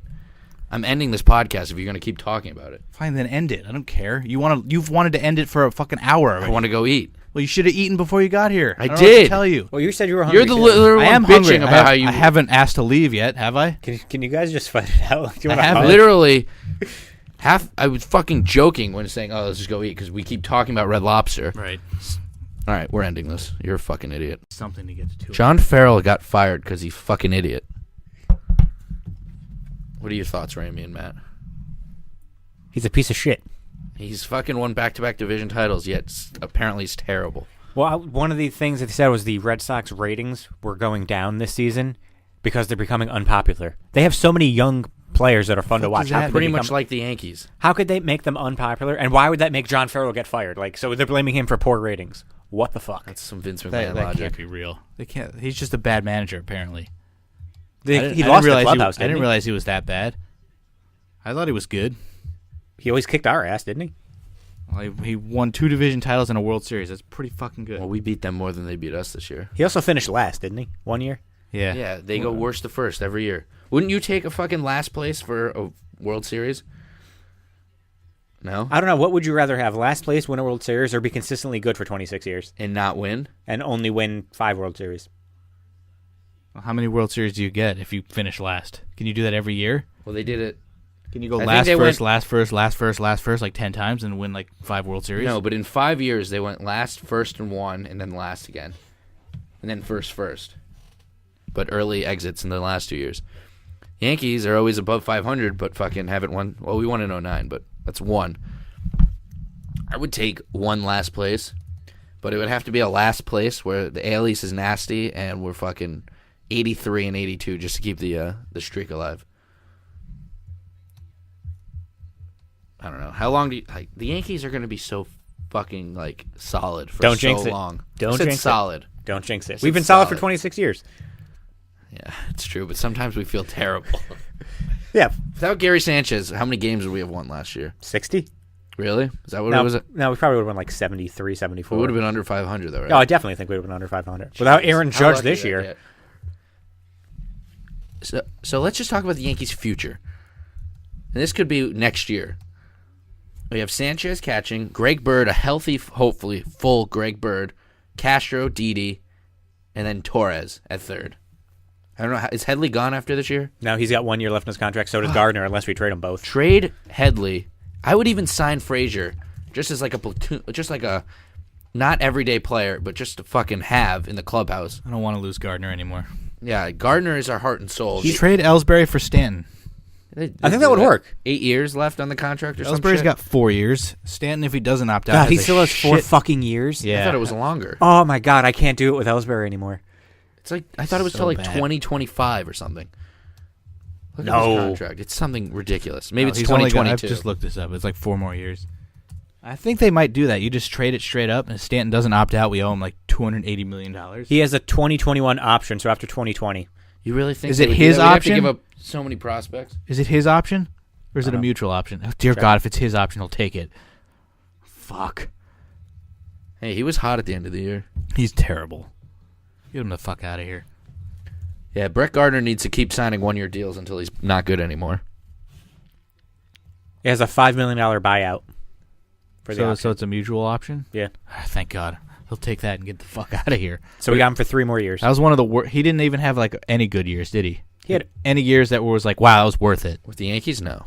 I'm ending this podcast if you're going to keep talking about it. Fine, then end it. I don't care. You've wanted to end it for a fucking hour already. I want to go eat. Well, you should have eaten before you got here. I don't know what did. to tell you. Well, you said you were hungry. You're the too. literal I one am bitching hungry. about how you... I haven't asked to leave yet, have I? Can you guys just fight it out? Do you wanna I have fight? literally... I was fucking joking when saying, "Oh, let's just go eat," because we keep talking about Red Lobster. Right. All right, we're ending this. You're a fucking idiot. Something to get to. John Farrell got fired because he's fucking idiot. What are your thoughts, Ramy and Matt? He's a piece of shit. He's fucking won back-to-back division titles, yet apparently he's terrible. Well, one of the things that they said was the Red Sox ratings were going down this season because they're becoming unpopular. They have so many young players that are fun to fuck watch. is that? How could Pretty they much become- like the Yankees. How could they make them unpopular? And why would that make John Farrell get fired? Like, so they're blaming him for poor ratings. What the fuck? That's some Vince McMahon That logic. can't be real. They can't. He's just a bad manager, apparently. He I lost didn't the realize clubhouse, I didn't didn't he? realize he was that bad. I thought he was good. He always kicked our ass, didn't he? Well, he won 2 division titles and a World Series. That's pretty fucking good. Well, we beat them more than they beat us this year. He also finished last, didn't he? 1 year? Yeah. Yeah, they go worst to first every year. Wouldn't you take a fucking last place for a World Series? No? I don't know. What would you rather have? Last place, win a World Series, or be consistently good for 26 years And not win? and only win 5 World Series? Well, how many World Series do you get if you finish last? Can you do that every year? Well, they did it. Can you go I think last they first, went- last first, last first, last first like 10 times and win like 5 World Series? No, but in 5 years, they went last, first, and won, and then last again. And then first. But early exits in the last 2 years. Yankees are always above 500, but fucking haven't won. Well, we won in 09, but that's one. I would take one last place, but it would have to be a last place where the AL East is nasty and we're fucking 83 and 82 just to keep the streak alive. I don't know. How long do you... Like, the Yankees are going to be so fucking, like, solid for Don't so jinx it. long. Don't I said jinx it. solid. Don't jinx it. This We've is been solid for solid. 26 years. Yeah, it's true, but sometimes we feel terrible. Yeah. Without Gary Sanchez, how many games would we have won last year? 60? Really? Is that what No, it was? no, we probably would have won like 73, 74. We would have been under 500, though, right? No, I definitely think we would have been under 500. Without Aaron How Judge lucky this did I year. get? So let's just talk about the Yankees' future. And this could be next year. We have Sanchez catching, Greg Bird, a healthy, hopefully full Greg Bird, Castro, Didi, and then Torres at third. I don't know. Is Headley gone after this year? No, he's got 1 year left in his contract. So does Gardner, unless we trade them both. Trade Headley. I would even sign Frazier just as like a platoon, just like a not everyday player, but just to fucking have in the clubhouse. I don't want to lose Gardner anymore. Yeah, Gardner is our heart and soul. Trade Ellsbury for Stanton. I think that would work. 8 years left on the contract or something. Ellsbury's got 4 years. Stanton, if he doesn't opt out, God, has he a still has 4 shit- fucking years? Yeah. I thought it was longer. Oh, my God. I can't do it with Ellsbury anymore. It's like I thought it was So till like bad. 2025 or something. Look at No. his contract. It's something ridiculous. Maybe No, it's he's only got- 2022. I've just looked this up. It's like 4 more years. I think they might do that. You just trade it straight up, and if Stanton doesn't opt out, we owe him like $280 million. He has a 2021 option, so after 2020. You really think Is they it would do his that? We'd have option? to give up so many prospects. Is it his option, or is I it a don't know. mutual option? Oh, dear Check. God, if it's his option, he'll take it. Fuck. Hey, he was hot at the end of the year. He's terrible. Get him the fuck out of here. Yeah, Brett Gardner needs to keep signing 1 year deals until he's not good anymore. He has a $5 million buyout. For the So option. it's a mutual option? Yeah. Ah, thank God. He'll take that and get the fuck out of here. So we got him for 3 more years. That was one of the worst. He didn't even have like any good years, did he? He had, Any years that was like, wow, that was worth it. With the Yankees, no.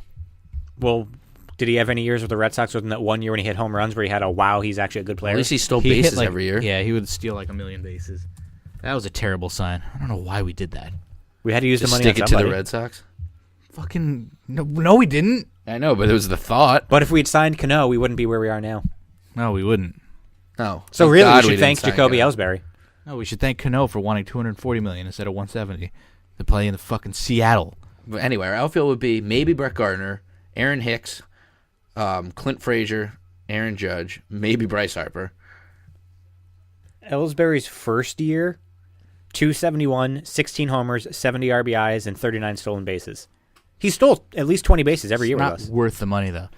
well, did he have any years with the Red Sox within that 1 year when he hit home runs where he had a wow, he's actually a good player? At least he stole He hit, bases like- every year. Yeah, he would steal like 1 million bases. That was a terrible sign. I don't know why we did that. We had to use Just the money stick on it to somebody. the Red Sox. Fucking no, we didn't. I know, but it was the thought. But if we had signed Cano, we wouldn't be where we are now. No, we wouldn't. No. So Thank really, God we should didn't thank sign Jacoby Cano. Ellsbury. No, we should thank Cano for wanting $240 million instead of $170 to play in the fucking Seattle. But anyway, our outfield would be maybe Brett Gardner, Aaron Hicks, Clint Frazier, Aaron Judge, maybe Bryce Harper. Ellsbury's first year, 271, 16 homers, 70 RBIs, and 39 stolen bases. He stole at least 20 bases every year It's with not us. worth the money though.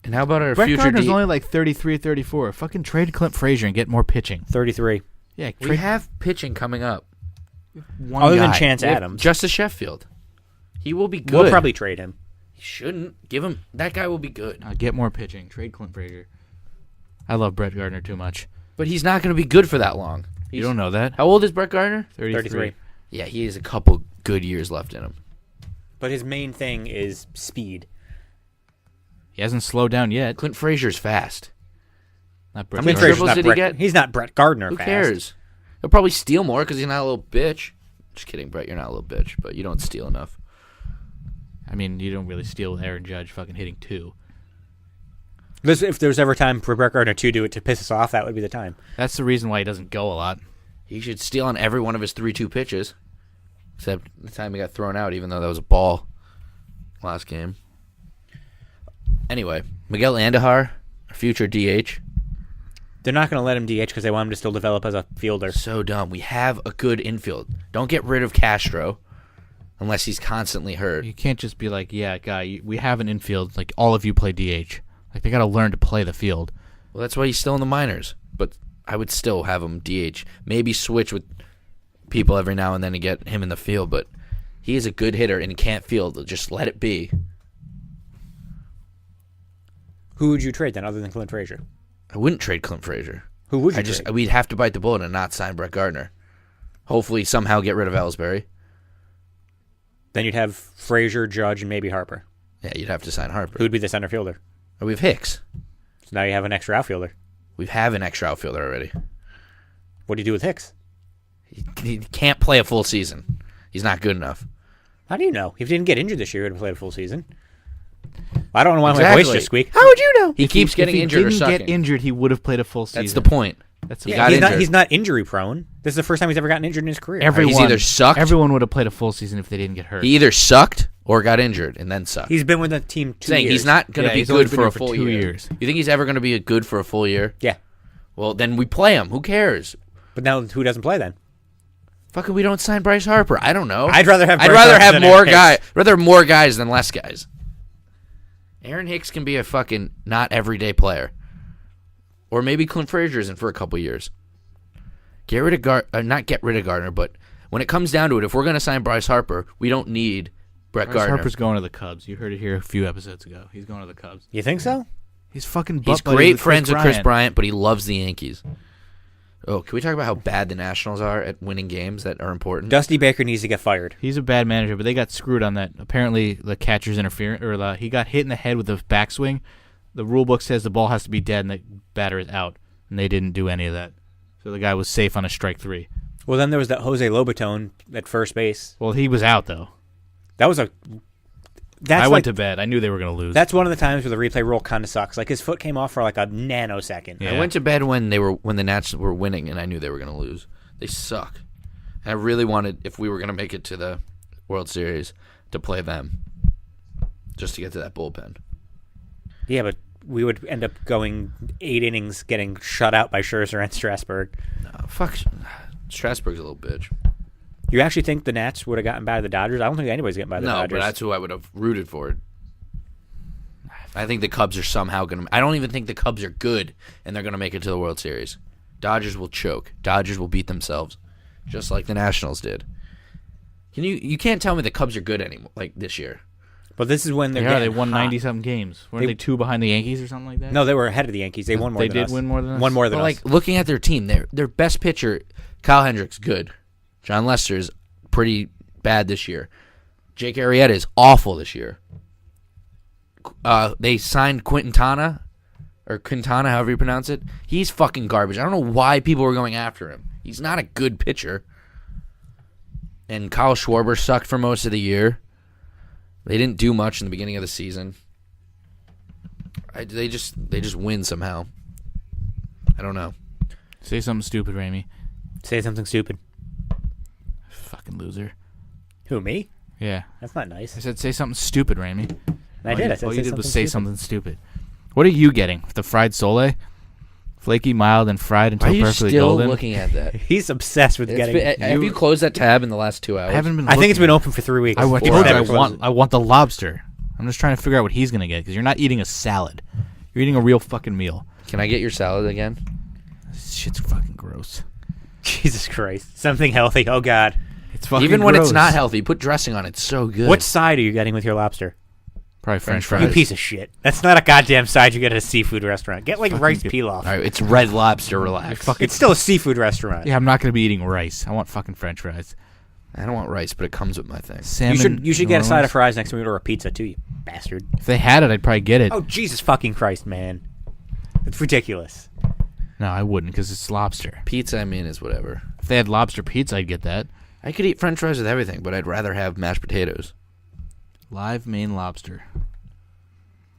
And how about our Brett future Gardner's D? only like 33, 34. Fucking trade Clint Frazier and get more pitching. 33. Yeah, We trade have pitching coming up. one Other than guy. Chance We have Adams. Justice Sheffield. He will be good. We'll probably trade him. He shouldn't. Give him. That guy will be good. Get more pitching. Trade Clint Frazier. I love Brett Gardner too much. But he's not going to be good for that long. You don't know that? How old is Brett Gardner? 33. Yeah, he has a couple good years left in him. But his main thing is speed. He hasn't slowed down yet. Clint Frazier's fast. Not Brett How many Clint Gardner. Frazier's dribbles not did he Brett, get? He's not Brett Gardner Who fast. cares? He'll probably steal more because he's not a little bitch. Just kidding, Brett. You're not a little bitch, but you don't steal enough. I mean, you don't really steal with Aaron Judge fucking hitting 2. If there's ever time for Brett Gardner to do it to piss us off, that would be the time. That's the reason why he doesn't go a lot. He should steal on every one of his 3-2 pitches, except the time he got thrown out, even though that was a ball last game. Anyway, Miguel Andujar, our future DH. They're not going to let him DH because they want him to still develop as a fielder. So dumb. We have a good infield. Don't get rid of Castro unless he's constantly hurt. You can't just be like, yeah, guy, we have an infield. Like, all of you play DH. Like, they got to learn to play the field. Well, that's why he's still in the minors. But I would still have him DH. Maybe switch with people every now and then to get him in the field. But he is a good hitter and he can't field. Just let it be. Who would you trade then other than Clint Frazier? I wouldn't trade Clint Frazier. Who would you trade? We'd have to bite the bullet and not sign Brett Gardner. Hopefully somehow get rid of Ellsbury. Then you'd have Frazier, Judge, and maybe Harper. Yeah, you'd have to sign Harper. Who'd be the center fielder? Or we have Hicks. So now you have an extra outfielder. We have an extra outfielder already. What do you do with Hicks? He can't play a full season. He's not good enough. How do you know? If he didn't get injured this year, he would have played a full season. I don't know why my Exactly. voice just squeaked. How would you know? He keeps getting injured or If he sucking. didn't get injured, he would have played a full season. That's the point. That's He a- got injured. He's not injury prone. This is the first time he's ever gotten injured in his career. He's either sucked- Everyone would have played a full season if they didn't get hurt. He either sucked or got injured and then sucked. He's been with the team 2 saying years. he's not going to Yeah, be he's only good been for here a for full 2 year. years. You think he's ever going to be good for a full year? Yeah. Well, then we play him. Who cares? But now who doesn't play then? Fucking, we don't sign Bryce Harper. I don't know. I'd rather have I'd Bryce rather Harper have than more Aaron guys. Hicks. Rather more guys than less guys. Aaron Hicks can be a fucking not everyday player, or maybe Clint Frazier isn't for a couple years. Get rid of not get rid of Gardner, but when it comes down to it, if we're going to sign Bryce Harper, we don't need Brett Bryce Gardner. Harper's going to the Cubs. You heard it here a few episodes ago. He's going to the Cubs. You think so? He's fucking. He's butt buddies great with friends with Chris Bryant, but he loves the Yankees. Oh, can we talk about how bad the Nationals are at winning games that are important? Dusty Baker needs to get fired. He's a bad manager, but they got screwed on that. Apparently, the catcher's interference, or he got hit in the head with the backswing. The rule book says the ball has to be dead and the batter is out, and they didn't do any of that. So the guy was safe on a strike 3. Well, then there was that Jose Lobaton at first base. Well, he was out though. That was a. I went to bed. I knew they were going to lose. That's one of the times where the replay rule kind of sucks. Like his foot came off for like a nanosecond. Yeah. I went to bed when the Nats were winning, and I knew they were going to lose. They suck. And I really wanted, if we were going to make it to the World Series, to play them, just to get to that bullpen. Yeah, but we would end up going 8 innings, getting shut out by Scherzer and Strasburg. No, fuck, Strasburg's a little bitch. You actually think the Nats would have gotten by the Dodgers? I don't think anybody's getting by the Dodgers. No, but that's who I would have rooted for. I think the Cubs are somehow going to... I don't even think the Cubs are good, and they're going to make it to the World Series. Dodgers will choke. Dodgers will beat themselves, just like the Nationals did. You can't tell me the Cubs are good anymore, like this year. But this is when they're they getting won hot. 90-something games. Weren't they 2 behind the Yankees or something like that? No, they were ahead of the Yankees. They won more They than us. did win more than us? One more than But us. like looking at their team, their best pitcher, Kyle Hendricks, good. John Lester is pretty bad this year. Jake Arrieta is awful this year. They signed Quintana, however you pronounce it. He's fucking garbage. I don't know why people were going after him. He's not a good pitcher. And Kyle Schwarber sucked for most of the year. They didn't do much in the beginning of the season. They just win somehow. I don't know. Say something stupid, Ramey. Say something stupid. Fucking loser. Who, me? Yeah. That's not nice. I said say something stupid, Ramey. I did. I said all say you did something was say stupid. something stupid. What are you getting? The fried sole? Flaky, mild, and fried until Are you perfectly still golden? looking at that? He's obsessed with getting. Have you closed that tab in the last 2 hours? I haven't been I think it's looking. been open for 3 weeks. I told you Never I closed it. want the lobster. I'm just trying to figure out what he's going to get because you're not eating a salad. You're eating a real fucking meal. Can I get your salad again? This shit's fucking gross. Jesus Christ. Something healthy. Oh, God. It's fucking Even when gross. it's not healthy, put dressing on it. It's so good. What side are you getting with your lobster? Probably French French You fries. piece of shit. That's not a goddamn side you get at a seafood restaurant. Get like Fucking rice good. pilaf. All right, it's Red Lobster. Relax. It's still a seafood restaurant. Yeah, I'm not going to be eating rice. I want fucking French fries. I don't want rice, but it comes with my thing. Salmon. You should New get a side Orleans. of fries next time we order a pizza too, you bastard. If they had it, I'd probably get it. Oh Jesus fucking Christ, man. It's ridiculous. No, I wouldn't because it's lobster. Pizza, I mean, is whatever. If they had lobster pizza, I'd get that. I could eat French fries with everything, but I'd rather have mashed potatoes. Live Maine lobster.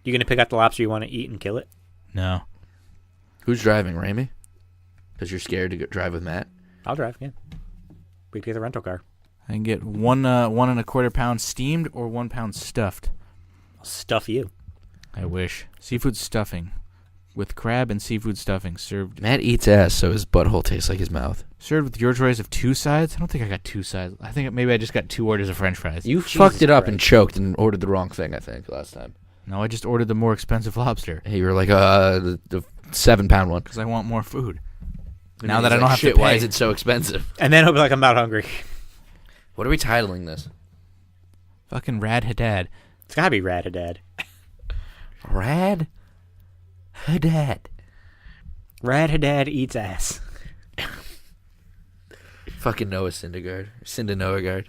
You gonna pick out the lobster you want to eat and kill it? No. Who's driving, Ramey? Because you're scared to drive with Matt. I'll drive, yeah. We can get the rental car. I can get 1.25 pounds steamed or 1 pound stuffed. I'll stuff you. I wish. Seafood stuffing. With crab and seafood stuffing served Matt eats ass, so his butthole tastes like his mouth. with your choice of 2 sides. I don't think I got 2 sides. I think maybe I just got 2 orders of French fries. You Jesus fucked it up Christ. and choked and ordered the wrong thing, I think, last time. No, I just ordered the more expensive lobster Hey, you were like, the 7-pound one. because I want more food. And Now he's that I don't like, have shit, to pay. why is it so expensive? And then he'll be like, I'm not hungry. What are we titling this? Fucking Rad Haddad. It's gotta be Rad Haddad. Rad Haddad. Rad Haddad eats ass. Fucking Noah Syndergaard. Syndergaard.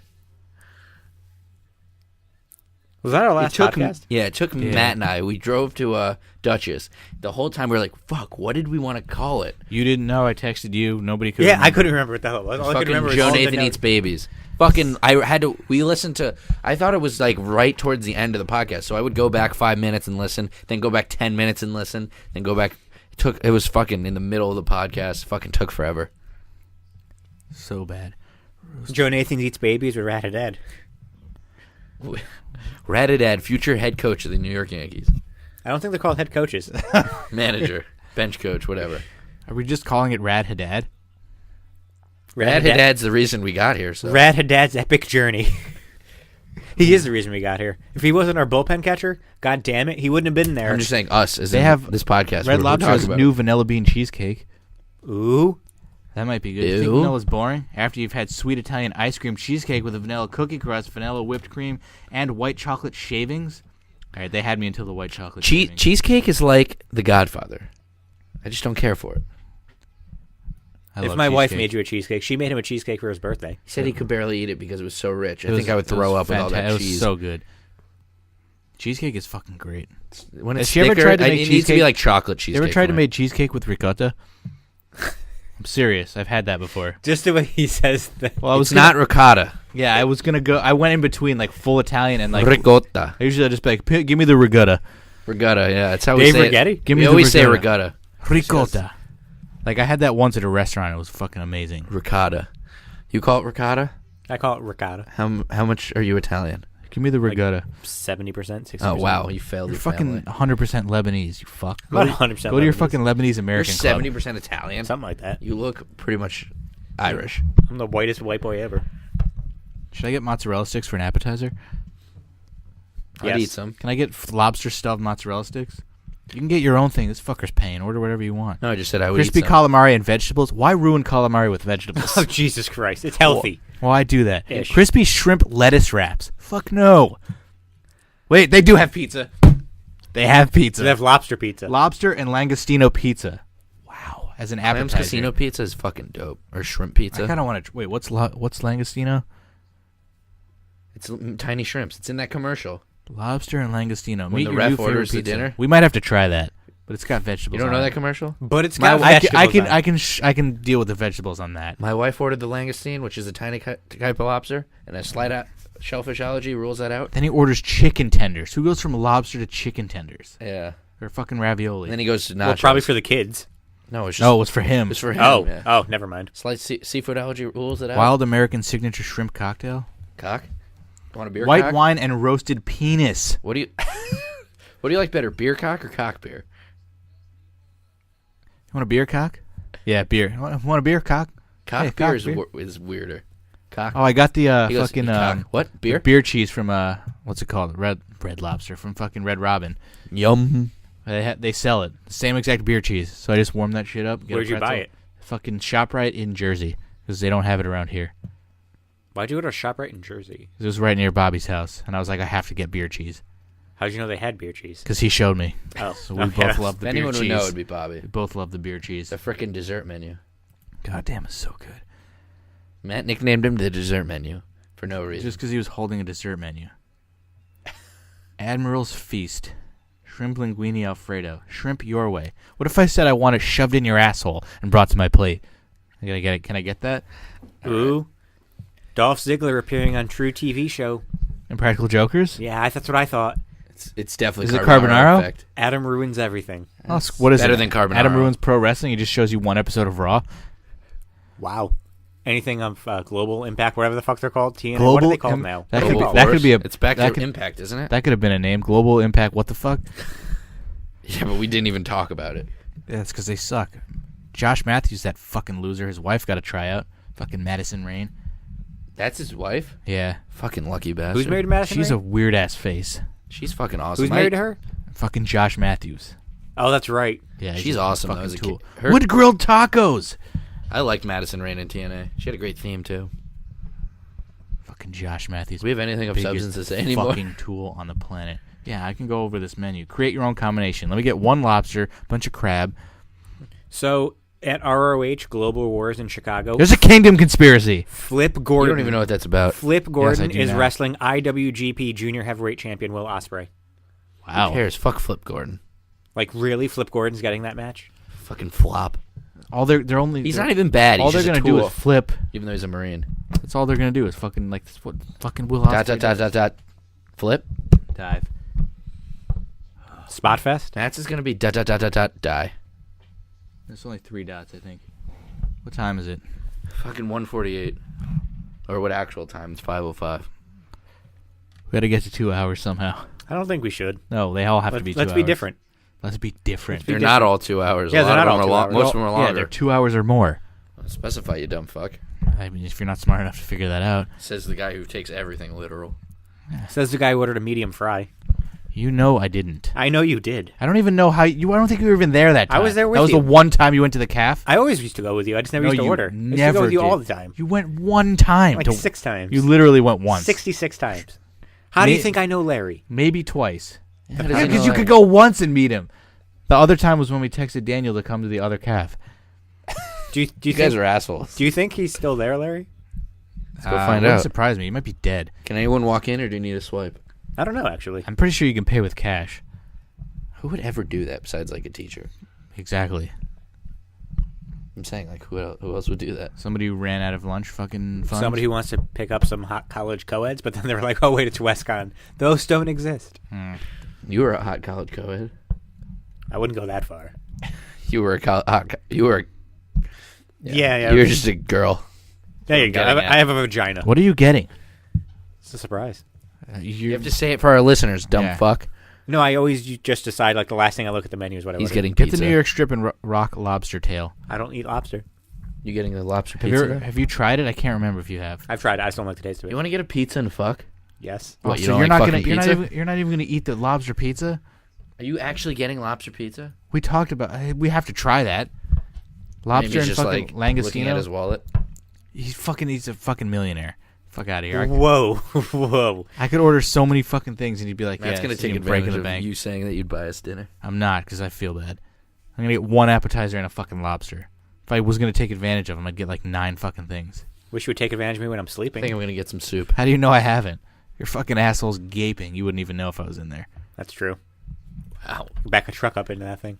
Was that our last podcast? It took Matt and I. We drove to Duchess. The whole time we were like, fuck, what did we want to call it? You didn't know I texted you. Nobody could Yeah, remember. I couldn't remember what the hell it was. All I could Fucking remember Joe was all the Nathan notes. Eats Babies. Fucking, we listened to, I thought it was like right towards the end of the podcast. So I would go back 5 minutes and listen, then go back 10 minutes and listen, then go back. It was fucking in the middle of the podcast. Fucking took forever. So bad. Joe Nathan Eats Babies with Rad Haddad. Radadad, future head coach of the New York Yankees. I don't think they're called head coaches. Manager, bench coach, whatever. Are we just calling it Rad Haddad? Rad Haddad's the reason we got here. So. Rad Haddad's epic journey. He is the reason we got here. If he wasn't our bullpen catcher, god damn it, he wouldn't have been there. I'm just saying us as They in have this podcast. Red What Lobster are we has talking new about? vanilla bean cheesecake. Ooh. That might be good. You think Ew. vanilla's boring? After you've had sweet Italian ice cream cheesecake with a vanilla cookie crust, vanilla whipped cream, and white chocolate shavings? All right, they had me until the white chocolate shavings. Cheesecake is like The Godfather. I just don't care for it. I If love my wife cheesecake. made you a cheesecake, she made him a cheesecake for his birthday. He said he could barely eat it because it was so rich. I It think was- I would it throw was up with all that fanta- It was cheese. so good. Cheesecake is fucking great. When Has it's she ever thicker, tried to it make needs to be cheesecake? like chocolate cheesecake. You ever tried for to me. make cheesecake with ricotta? I'm serious. I've had that before. Just the way he says that. Well, I was It's not ricotta. Yeah, I was gonna go. I went in between like full Italian and like. Ricotta. I usually just be like, "Give me the ricotta." Regatta, yeah. That's how we Dave say Rigetti? it. Give me we the always say ricotta. regatta. Ricotta. Like I had that once at a restaurant. It was fucking amazing. Ricotta. You call it ricotta? I call it ricotta. How much are you Italian? Give me the ricotta. 70%, 60%. Oh wow, you failed You're your fucking family. 100% Lebanese. You fuck. About Go 100% to your Lebanese. fucking Lebanese You're American club. 70% Italian. Something like that. You look pretty much Irish. I'm the whitest white boy ever. Should I get mozzarella sticks for an appetizer? I'd Yes. eat some. Can I get lobster stuffed mozzarella sticks? You can get your own thing. This fucker's paying. Order whatever you want. No, I just said I would Crispy eat some. calamari and vegetables. Why ruin calamari with vegetables? Oh, Jesus Christ. It's healthy. Why do that? Ish. Crispy shrimp lettuce wraps. Fuck no. Wait, they do have pizza. They have pizza. They have lobster pizza. Lobster and langostino pizza. Wow, as an Clams appetizer. Casino pizza is fucking dope. Or shrimp pizza. I kind of want to. Wait, what's langostino? It's tiny shrimps. It's in that commercial. Lobster and langostino. When Meet the your ref new favorite orders the pizza. dinner? We might have to try that, but it's got vegetables. You don't on know it. that commercial? But it's got I vegetables on it. I can deal with the vegetables on that. My wife ordered the langostine, which is a tiny type of lobster, and a slight shellfish allergy rules that out. Then he orders chicken tenders. Who goes from lobster to chicken tenders? Yeah. Or fucking ravioli? And then he goes to nachos. Well, probably for the kids. No, it's just No, it was for him. it's for him. Oh, yeah. oh, never mind. Slight seafood allergy rules it out. Wild American signature shrimp cocktail. Cock. You want a beer White cock? wine and roasted penis. What do you What do you like better, beer cock or cock beer? You want a beer cock? Yeah, beer. Want a beer cock? Cock Hey, beer, cock is, beer. is weirder. Cock. Oh, I got the He goes, fucking cock. What beer? beer cheese from what's it called? Red Lobster from fucking Red Robin. Yum. They sell it. The same exact beer cheese. So I just warmed that shit up. get a Where'd you buy pretzel. it? Fucking ShopRite in Jersey because they don't have it around here. Why'd you go to a ShopRite in Jersey? 'Cause it was right near Bobby's house, and I was like, I have to get beer cheese How'd you know they had beer cheese? because he showed me. Oh, So we okay. both love If the beer anyone would cheese. know, it'd be Bobby. We both love the beer cheese. The frickin' dessert menu. God damn, it's so good. Matt nicknamed him the dessert menu for no reason. Just because he was holding a dessert menu. Admiral's Feast. Shrimp linguine Alfredo. Shrimp your way. What if I said I want it shoved in your asshole and brought to my plate? I gotta get it. Can I get that? Ooh. Dolph Ziggler appearing on True TV show. Impractical Jokers? Yeah, that's what I thought. It's definitely Is it carbonaro? effect. Adam ruins everything. Oh, what is better it? than carbonaro. Adam ruins pro wrestling. He just shows you one episode of Raw. Wow. Anything of Global Impact, whatever the fuck they're called, TNA. What are they called now? That What are could they be- called? that could be a. It's back that to could- Impact, isn't it? That could have been a name. Global Impact. What the fuck? Yeah, but we didn't even talk about it. Yeah, that's because they suck. Josh Matthews, that fucking loser. His wife got a tryout. Fucking Madison Rain. That's his wife? Yeah. Fucking lucky bastard. Who's married to Madison She's Rae? a weird ass face. She's fucking awesome. Who's married to her? Fucking Josh Matthews. Oh, that's right. Yeah, he's She's a awesome, though, fucking as a tool. kid. Her- Wood grilled tacos. I liked Madison Rain in TNA. She had a great theme, too. Fucking Josh Matthews. Do we have anything of biggest substance to say anymore? fucking tool on the planet. Yeah, I can go over this menu. Create your own combination. Let me get one lobster, bunch of crab. So, at ROH Global Wars in Chicago, There's a kingdom conspiracy. Flip You Gordon. don't even know what that's about. Flip Gordon do is now. wrestling IWGP Junior Heavyweight Champion Will Ospreay. Wow. Who cares? Fuck Flip Gordon. Like, really? Flip Gordon's getting that match? Fucking flop. All they're only He's they're- not even bad. all He's they're just gonna a do tool, is flip. even though he's a Marine. That's all they're gonna do is fucking like this, what fucking Will Dot, Ospreay dot, dot, dot, dot. Flip. dive. Spotfest? That's just going to be dot, dot, dot, dot, dot, die. There's only 3 dots, I think. What time is it? Fucking 148. Or what actual time? It's 5:05. We gotta get to 2 hours somehow. I don't think we should. No, they all have to be 2 Let's hours. be different. Let's be different. Be They're different. not all 2 hours. Yeah, a they're lot not of all them 2 are hours. Most of them are Yeah, longer. they're 2 hours or more. Specify, you dumb fuck. I mean, if you're not smart enough to figure that out. Says the guy who takes everything literal. Says the guy who ordered a medium fry. You know I didn't. I know you did. I don't even know how you. I don't think you were even there that time. I was there with That was you. the one time you went to the calf. I always used to go with you. I just never No, used to you order. I used to never go with you all did. the time. You went one time. Like to, 6 times. You literally went once. 66 times. How do you think I know Larry? Maybe twice. How does he Because know you that? could go once and meet him. The other time was when we texted Daniel to come to the other calf. Do you You guys are assholes. Do you think he's still there, Larry? Let's go find wouldn't out. surprise me. He might be dead. Can anyone walk in, or do you need a swipe? I don't know, actually. I'm pretty sure you can pay with cash. Who would ever do that besides like a teacher? Exactly. I'm saying, like, who else would do that? Somebody who ran out of lunch fucking funds. Somebody who wants to pick up some hot college co-eds, but then they're like, oh, wait, it's WestCon. Those don't exist. You were a hot college co-ed. I wouldn't go that far. You were you were. Yeah. You were just a girl. There you go. I have a vagina. What are you getting? It's a surprise. You have to say it for our listeners, dumb fuck. No, I always just decide, like, the last thing I look at the menu is what I He's order. getting Get pizza. the New York strip and rock lobster tail. I don't eat lobster. You getting the lobster Have pizza? you tried it? I can't remember if you have. I've tried it. I just don't like the taste of it. You want to get a pizza and fuck? Yes. What, you so don't you're like not fucking gonna pizza? you're not even gonna eat the lobster pizza? Are you actually getting lobster pizza? We talked about. We have to try that. Lobster Maybe he's and just fucking like looking at langostino. his wallet. He's a fucking millionaire. Fuck out of here. Whoa. Whoa. I could order so many fucking things and he'd be like, Matt's yeah, gonna it's take gonna break in advantage the of bank. you saying that you'd buy us dinner. I'm not, because I feel bad. I'm gonna get one appetizer and a fucking lobster. If I was gonna take advantage of him, I'd get like 9 fucking things. Wish you would take advantage of me when I'm I sleeping. think I'm gonna get some soup. How do you know I haven't? Your fucking asshole's gaping. You wouldn't even know if I was in there. That's true. Wow. Back a truck up into that thing.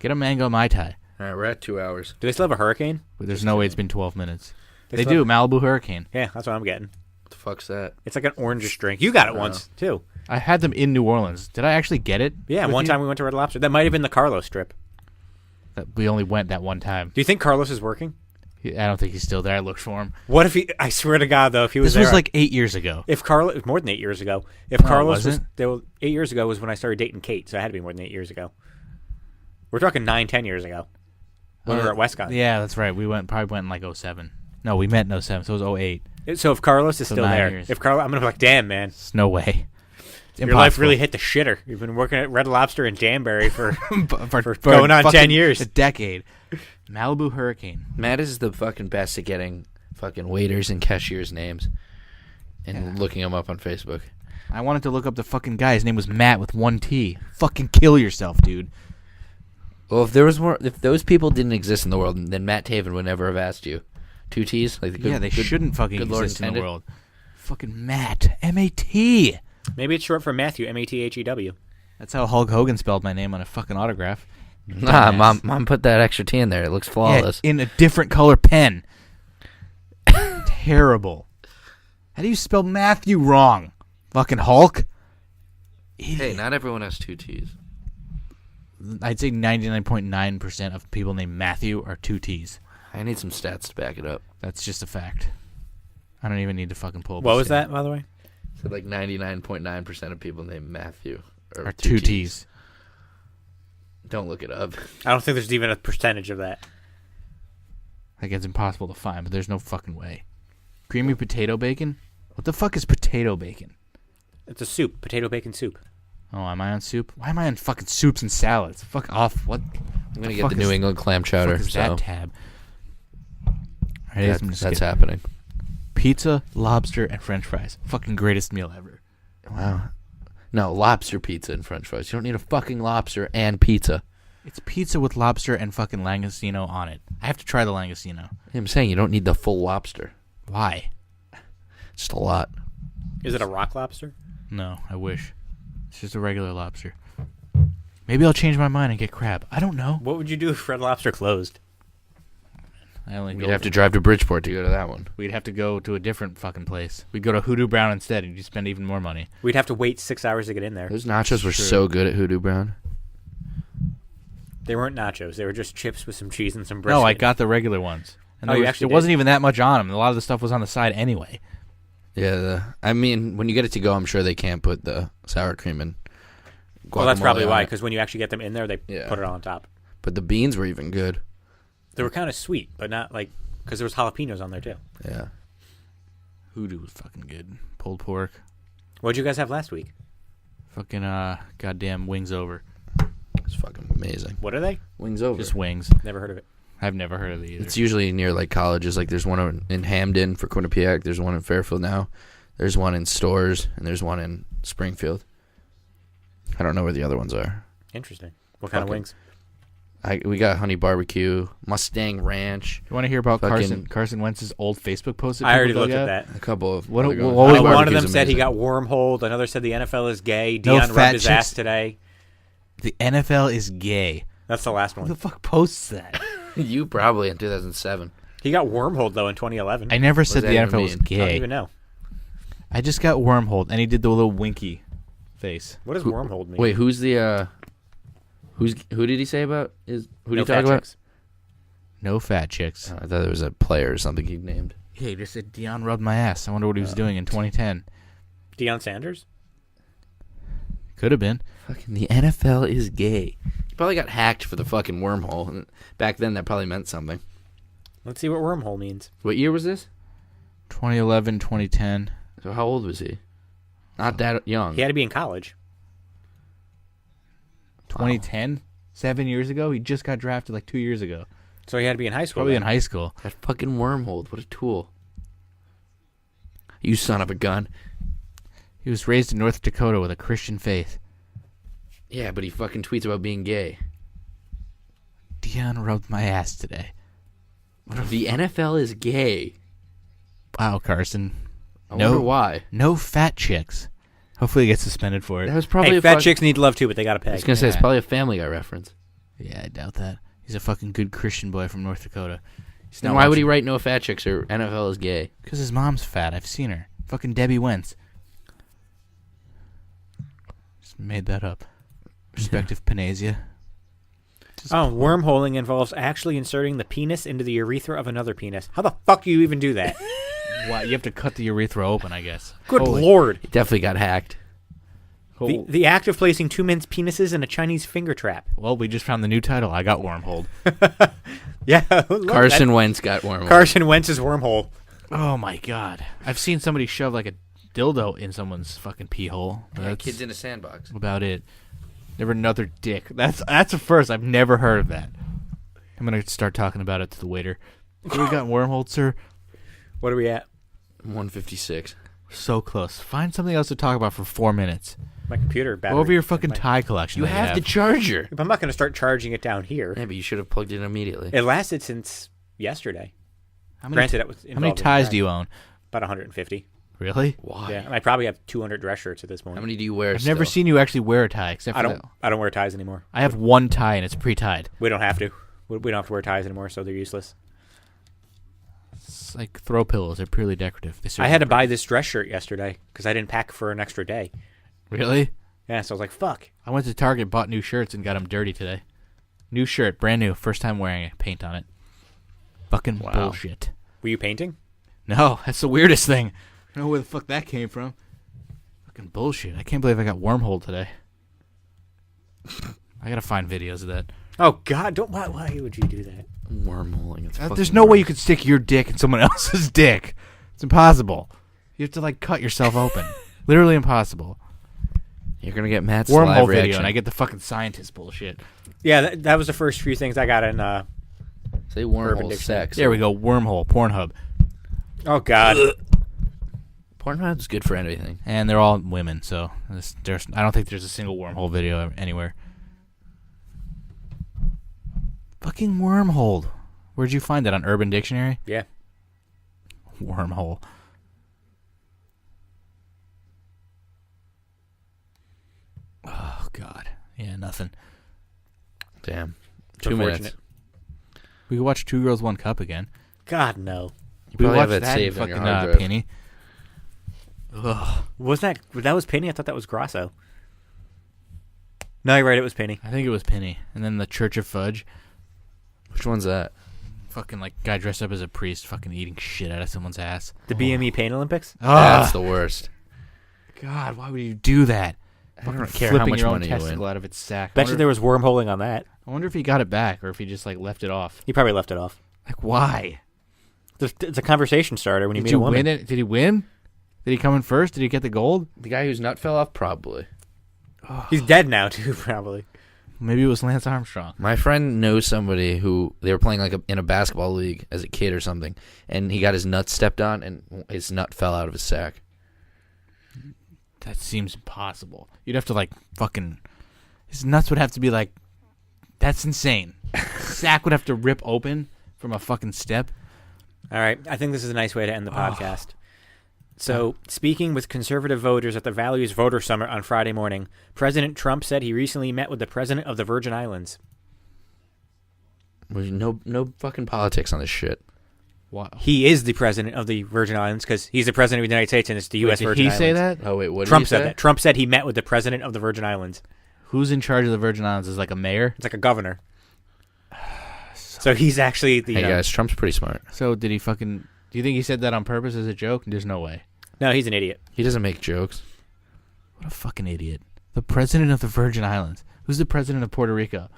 Get a mango Mai Tai. All right, we're at 2 hours. Do they still have a hurricane? But there's no way it's been 12 minutes. They still do. have- Malibu Hurricane. Yeah, that's what I'm getting. What the fuck's that? It's like an orange drink. You got it once, too. I had them in New Orleans. Did I actually get it? Yeah, with one you? time we went to Red Lobster. That might have been the Carlos trip. We only went that one time. Do you think Carlos is working? I don't think he's still there. I looked for him. What if he... I swear to God, though, if he was This was there... like 8 years ago. If Carlos... More than 8 years ago. If Carlos was was... it? There was, 8 years ago was when I started dating Kate, so it had to be more than 8 years ago. We're talking 9-10 years ago. When we were at WestCon. Yeah, that's right. We probably went in like 07. No, we met in 07, so it was 08. So if Carlos is So still 9 there... years. If Carlos... I'm going to be like, damn, man. There's no way. It's Your life impossible. really hit the shitter. You've been working at Red Lobster in Danbury for... for going on 10 fucking years. A decade. Malibu Hurricane. Matt is the fucking best at getting fucking waiters and cashiers' names and looking them up on Facebook. I wanted to look up the fucking guy. His name was Matt with 1 T. Fucking kill yourself, dude. Well, if those people didn't exist in the world, then Matt Taven would never have asked you. 2 T's? Like the good, Yeah, they good- shouldn't fucking good Lord exist in the intended. world. Fucking Matt. M-A-T. Maybe it's short for Matthew. M-A-T-H-E-W. That's how Hulk Hogan spelled my name on a fucking autograph. Nah, Dumbass. mom put that extra T in there. It looks Yeah, flawless. in a different color pen. Terrible. How do you spell Matthew wrong? Fucking Hulk? Hey, not everyone has 2 T's. I'd say 99.9% of people named Matthew are 2 T's. I need some stats to back it up. That's just a fact. I don't even need to fucking pull up What a was stat. that, by the way? So like 99.9% of people named Matthew Are 2 T's. Don't look it up. I don't think there's even a percentage of that. Like, it's impossible to find, but there's no fucking way. Creamy potato bacon? What the fuck is potato bacon? It's a soup. Potato bacon soup. Oh, am I on soup? Why am I on fucking soups and salads? Fuck off. What? I'm gonna the get fuck the New is- England clam chowder. Fuck is So that tab? Alright, that's happening. Pizza, lobster, and French fries. Fucking greatest meal ever. Wow. No, lobster pizza and French fries. You don't need a fucking lobster and pizza. It's pizza with lobster and fucking langostino on it. I have to try the langostino. I'm saying you don't need the full lobster. Why? It's just a lot. Is it a rock lobster? No, I wish. It's just a regular lobster. Maybe I'll change my mind and get crab. I don't know. What would you do if Red Lobster closed? I only You'd go have to drive to Bridgeport to go to that one. We'd have to go to a different fucking place. We'd go to Hoodoo Brown instead, and you'd spend even more money. We'd have to wait 6 hours to get in there. Those nachos were True. so good at Hoodoo Brown. They weren't nachos. They were just chips with some cheese and some brisket. No, I got the regular ones. And Oh, there you was- actually there wasn't did? even that much on them. A lot of the stuff was on the side anyway. Yeah, I mean, when you get it to go, I'm sure they can't put the sour cream in. Well, that's probably guacamole why, on it. because when you actually get them in there, they Yeah. put it on top. But the beans were even good. They were kind of sweet, but not like... Because there was jalapenos on there, too. Yeah. Hoodoo was fucking good. Pulled pork. What'd you guys have last week? Fucking, goddamn wings over. It's fucking amazing. What are they? Wings over. Just wings. Never heard of it. I've never heard of it either. It's usually near like colleges. Like there's one in Hamden for Quinnipiac. There's one in Fairfield now. There's one in Stores, and there's one in Springfield. I don't know where the other ones are. Interesting. What kind of Fucking- wings? We got Honey Barbecue, Mustang Ranch, You want to hear about Fucking- Carson Wentz's old Facebook post? that I already people looked dug at out? that. a couple of. What- other what- ones. what was Honey One of Barbecue's them said he amazing. got wormholed. Another said the NFL is gay. No Dion fat rubbed his chicks. ass today. The NFL is gay. That's the last Who the one. fuck posts that? You probably in 2007. He got wormholed, though, in 2011. I never said does the that NFL even was mean? I don't gay. even know. I just got wormholed, and he did the little winky face. What does wormholed mean? Wait, who did he say about? Who did No he fat talk about? chicks. No fat chicks. I thought it was a player or something he named. Yeah, he just said Dion rubbed my ass. I wonder what he was doing in 2010. Deion Sanders? Could have been. Fucking the NFL is gay. He probably got hacked for the fucking wormhole. And back then, that probably meant something. Let's see what wormhole means. What year was this? 2011, 2010. So how old was he? Not that young. He had to be in college. 2010? 7 years ago? He just got drafted like 2 years ago. So he had to be in high school. Probably then. in high school. That fucking wormhole. What a tool. You son of a gun. He was raised in North Dakota with a Christian faith. Yeah, but he fucking tweets about being gay. Dion rubbed my ass today. The NFL is gay. Wow, Carson. I No. wonder why. No fat chicks. Hopefully he gets suspended for it. That was probably Hey, a fat fuck- chicks need love too, but they got to I pay. was gonna say it's Yeah. probably a Family Guy reference. Yeah, I doubt that. He's a fucking good Christian boy from North Dakota. He's Then why would he write no fat chicks or NFL is gay? Because his mom's fat. I've seen her. Fucking Debbie Wentz. Just made that up. Respective Panacea. Oh, wormholing involves actually inserting the penis into the urethra of another penis. How the fuck do you even do that? Wow, you have to cut the urethra open, I guess. Good Holy- lord. He definitely got hacked. The act of placing two men's penises in a Chinese finger trap. Well, we just found the new title. I got wormholed. Yeah. Look, Carson Wentz got wormhole. Carson Wentz's wormhole. Oh my god. I've seen somebody shove like a dildo in someone's fucking pee hole. Yeah, That's kids in a sandbox. about it. Never another dick. That's a first. I've never heard of that. I'm gonna start talking about it to the waiter. So we got wormholed, sir. What are we at? 156. So close. Find something else to talk about for 4 minutes. My computer battery. Go over your fucking My- tie collection. You that have the charger. I'm not going to start charging it down here. Yeah, but you should have plugged it in immediately. It lasted since yesterday. How many, Granted, it was how many involved in ties crime. do you own? About 150. Really? Why? Yeah, and I probably have 200 dress shirts at this point. How many do you wear? I've never still? seen you actually wear a tie except for that. I don't wear ties anymore. I have one tie and it's pre-tied. We don't have to. We don't have to wear ties anymore, so they're useless. It's like throw pillows. They're purely decorative. They serve I had no to buy purpose. this dress shirt yesterday because I didn't pack for an extra day. Really? Yeah, so I was like, fuck. I went to Target, bought new shirts, and got them dirty today. New shirt, brand new, first time wearing it. Paint on it. Fucking Wow. bullshit. Were you painting? No, that's the weirdest thing. I don't know where the fuck that came from. Fucking bullshit. I can't believe I got wormhole today. I gotta find videos of that. Oh, God. Don't. Why would you do that? Wormholing. It's There's fucking no way you gross. could stick your dick in someone else's dick. It's impossible. You have to like cut yourself open. Literally impossible. You're gonna get Matt's Wormhole live video, reaction. and I get the fucking scientist bullshit. Yeah, that was the first few things I got in. Say Urban wormhole Dictionary. sex. There we go. Wormhole, Pornhub, Oh, God. Pornhub's good for anything. and they're all women. So I don't think there's a single wormhole video anywhere. Fucking wormhole. Where'd you find that on Urban Dictionary? Yeah. Wormhole. Oh God. Yeah, nothing. Damn. It's 2 minutes. unfortunate. We could watch Two Girls, One Cup again. God, no. You We probably have watched that that in saved on your fucking hard drive. Penny. Ugh. Wasn't that was Penny? I thought that was Grasso. No, you're right. It was Penny. I think it was Penny. And then the Church of Fudge. Which one's that? Fucking like guy dressed up as a priest fucking eating shit out of someone's ass. The BME Pain Olympics? That's the worst. God, why would you do that? I don't Fucking care how flipping much your own money you win. testicle out of its sack. Bet you there was wormholing on that. I wonder if he got it back or if he just like left it off. He probably left it off. Like why? It's a conversation starter when you Did meet you a woman. win it? Did he win? Did he come in first? Did he get the gold? The guy whose nut fell off, probably. He's dead now, too, probably. Maybe it was Lance Armstrong. My friend knows somebody who they were playing like in a basketball league as a kid or something, and he got his nut stepped on, and his nut fell out of his sack. That seems impossible. You'd have to like fucking. His nuts would have to be like. That's insane. Sack would have to rip open from a fucking step. All right. I think this is a nice way to end the podcast. So, speaking with conservative voters at the Values Voter Summit on Friday morning, President Trump said he recently met with the president of the Virgin Islands. No fucking politics on this shit. Wow. He is the president of the Virgin Islands because he's the president of the United States and it's the U.S. Virgin Did Islands. he say that? Oh wait, what did Trump he said say? that. Trump said he met with the president of the Virgin Islands. Who's in charge of the Virgin Islands? Is like a mayor? It's like a governor. So he's actually the... Hey guys, Trump's pretty smart. So did he fucking... Do you think he said that on purpose as a joke? There's no way. No, he's an idiot. He doesn't make jokes. What a fucking idiot. The president of the Virgin Islands. Who's the president of Puerto Rico?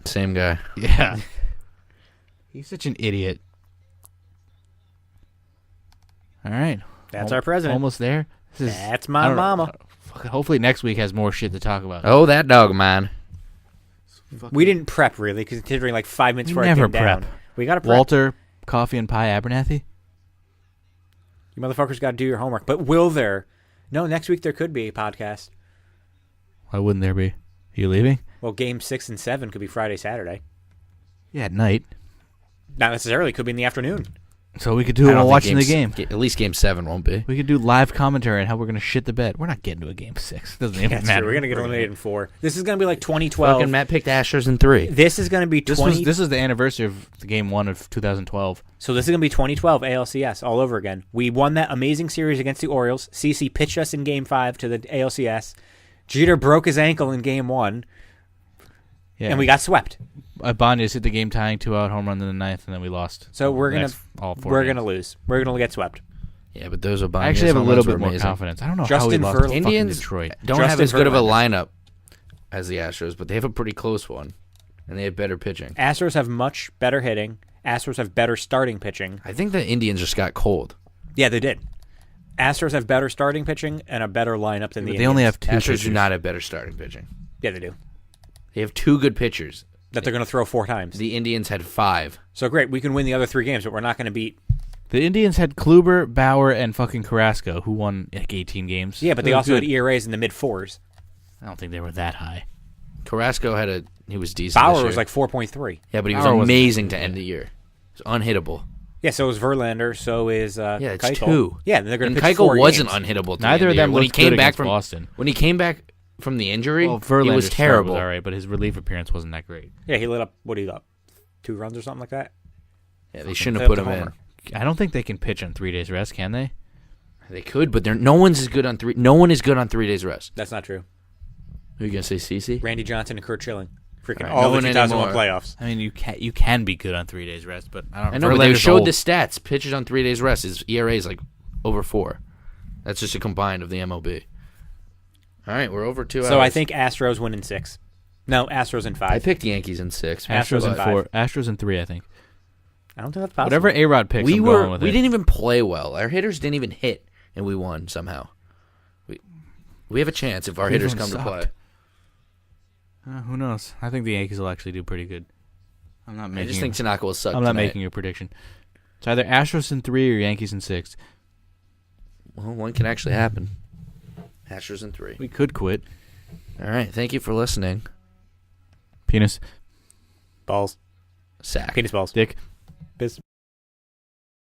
Same guy. Yeah. He's such an idiot. All right. That's our president. Almost there. That's my mama. Hopefully next week has more shit to talk about. Oh, that dog, man. We didn't prep, really, because considering like 5 minutes We before I never came down. prep. We got to prep. Walter, Coffee and Pie Abernathy? You motherfuckers got to do your homework. But will there? No, next week there could be a podcast. Why wouldn't there be? Are you leaving? Well, Game 6 and 7 could be Friday, Saturday. Yeah, at night. Not necessarily. Could be in the afternoon. So we could do it I while don't watching the think game. At least game 7 won't be. We could do live commentary on how we're going to shit the bed. We're not getting to a game 6. Doesn't even That's matter. true. We're going to get eliminated in 4. This is going to be like 2012. Fucking Matt picked Astros in 3. This is going to be 20... This is the anniversary of the game 1 of 2012. So this is going to be 2012 ALCS all over again. We won that amazing series against the Orioles. CeCe pitched us in Game 5 to the ALCS. Jeter broke his ankle in Game 1. Yeah. And we got swept. Ibanez hit the game tying 2-out home run in the ninth, and then we lost. So we're the gonna next- all four we're games. gonna lose. We're gonna get swept. Yeah, but those are I actually have a little bit more confidence. I don't know how we Justin lost to Verlander. fucking Indians Detroit. don't have Justin as good of a Verlander. lineup as the Astros, but they have a pretty close one, and they have better pitching. Astros have much better hitting. Astros have better starting pitching. I think the Indians just got cold. Yeah, they did. Astros have better starting pitching and a better lineup than the But Indians. they only have two Astros pitchers. do not have better starting pitching. Yeah, they do. They have 2 good pitchers. That they're going to throw 4 times. The Indians had 5. So great, we can win the other 3 games, but we're not going to beat... The Indians had Kluber, Bauer, and fucking Carrasco, who won like 18 games. Yeah, but they were also good. had ERAs in the mid-4s. I don't think they were that high. Carrasco he was decent. Bauer this was year. like 4.3. Yeah, but he was Bauer wasn't amazing that to good, end the year. He was unhittable. Yeah, so is Verlander, so is it's Keuchel. 2. Yeah, they're going And to pitch Keuchel 4 wasn't games. unhittable. To Neither the of end them when he looked came good back against from Boston. When he came back from the injury, Well, he Verlander's was terrible. Was all right, but his relief appearance wasn't that great. Yeah, he lit up, what he lit up? 2 runs or something like that? Yeah, they shouldn't Fucking have put him homer. in. I don't think they can pitch on 3 days rest, can they? They could, but no one is good on 3 days rest. That's not true. Who are you gonna say, CeCe? Randy Johnson and Kurt Schilling. Freaking All right, all no the one 2001 anymore. playoffs. I mean, you can be good on 3 days rest, but I don't I know, but they Verlander's showed old. the stats. Pitchers on 3 days rest, his ERA is like over 4. That's just a combined of the MLB. All right, we're over 2 hours. So I think Astros win in 6. No, Astros in 5. I picked Yankees in 6. Astros in in five. 4. Astros in 3, I think. I don't think that's possible. Whatever A-Rod picks, We I'm going with it. didn't even play well. Our hitters didn't even hit, and we won somehow. We have a chance if our hitters come Cleveland to play. sucked. Who knows? I think the Yankees will actually do pretty good. I'm not I making. just think Tanaka will suck. I'm not tonight. making a prediction. It's either Astros in 3 or Yankees in 6. Well, one can actually happen. Astros in 3. We could quit. All right, thank you for listening. Penis, balls. Sack. Penis balls. dick. Biz.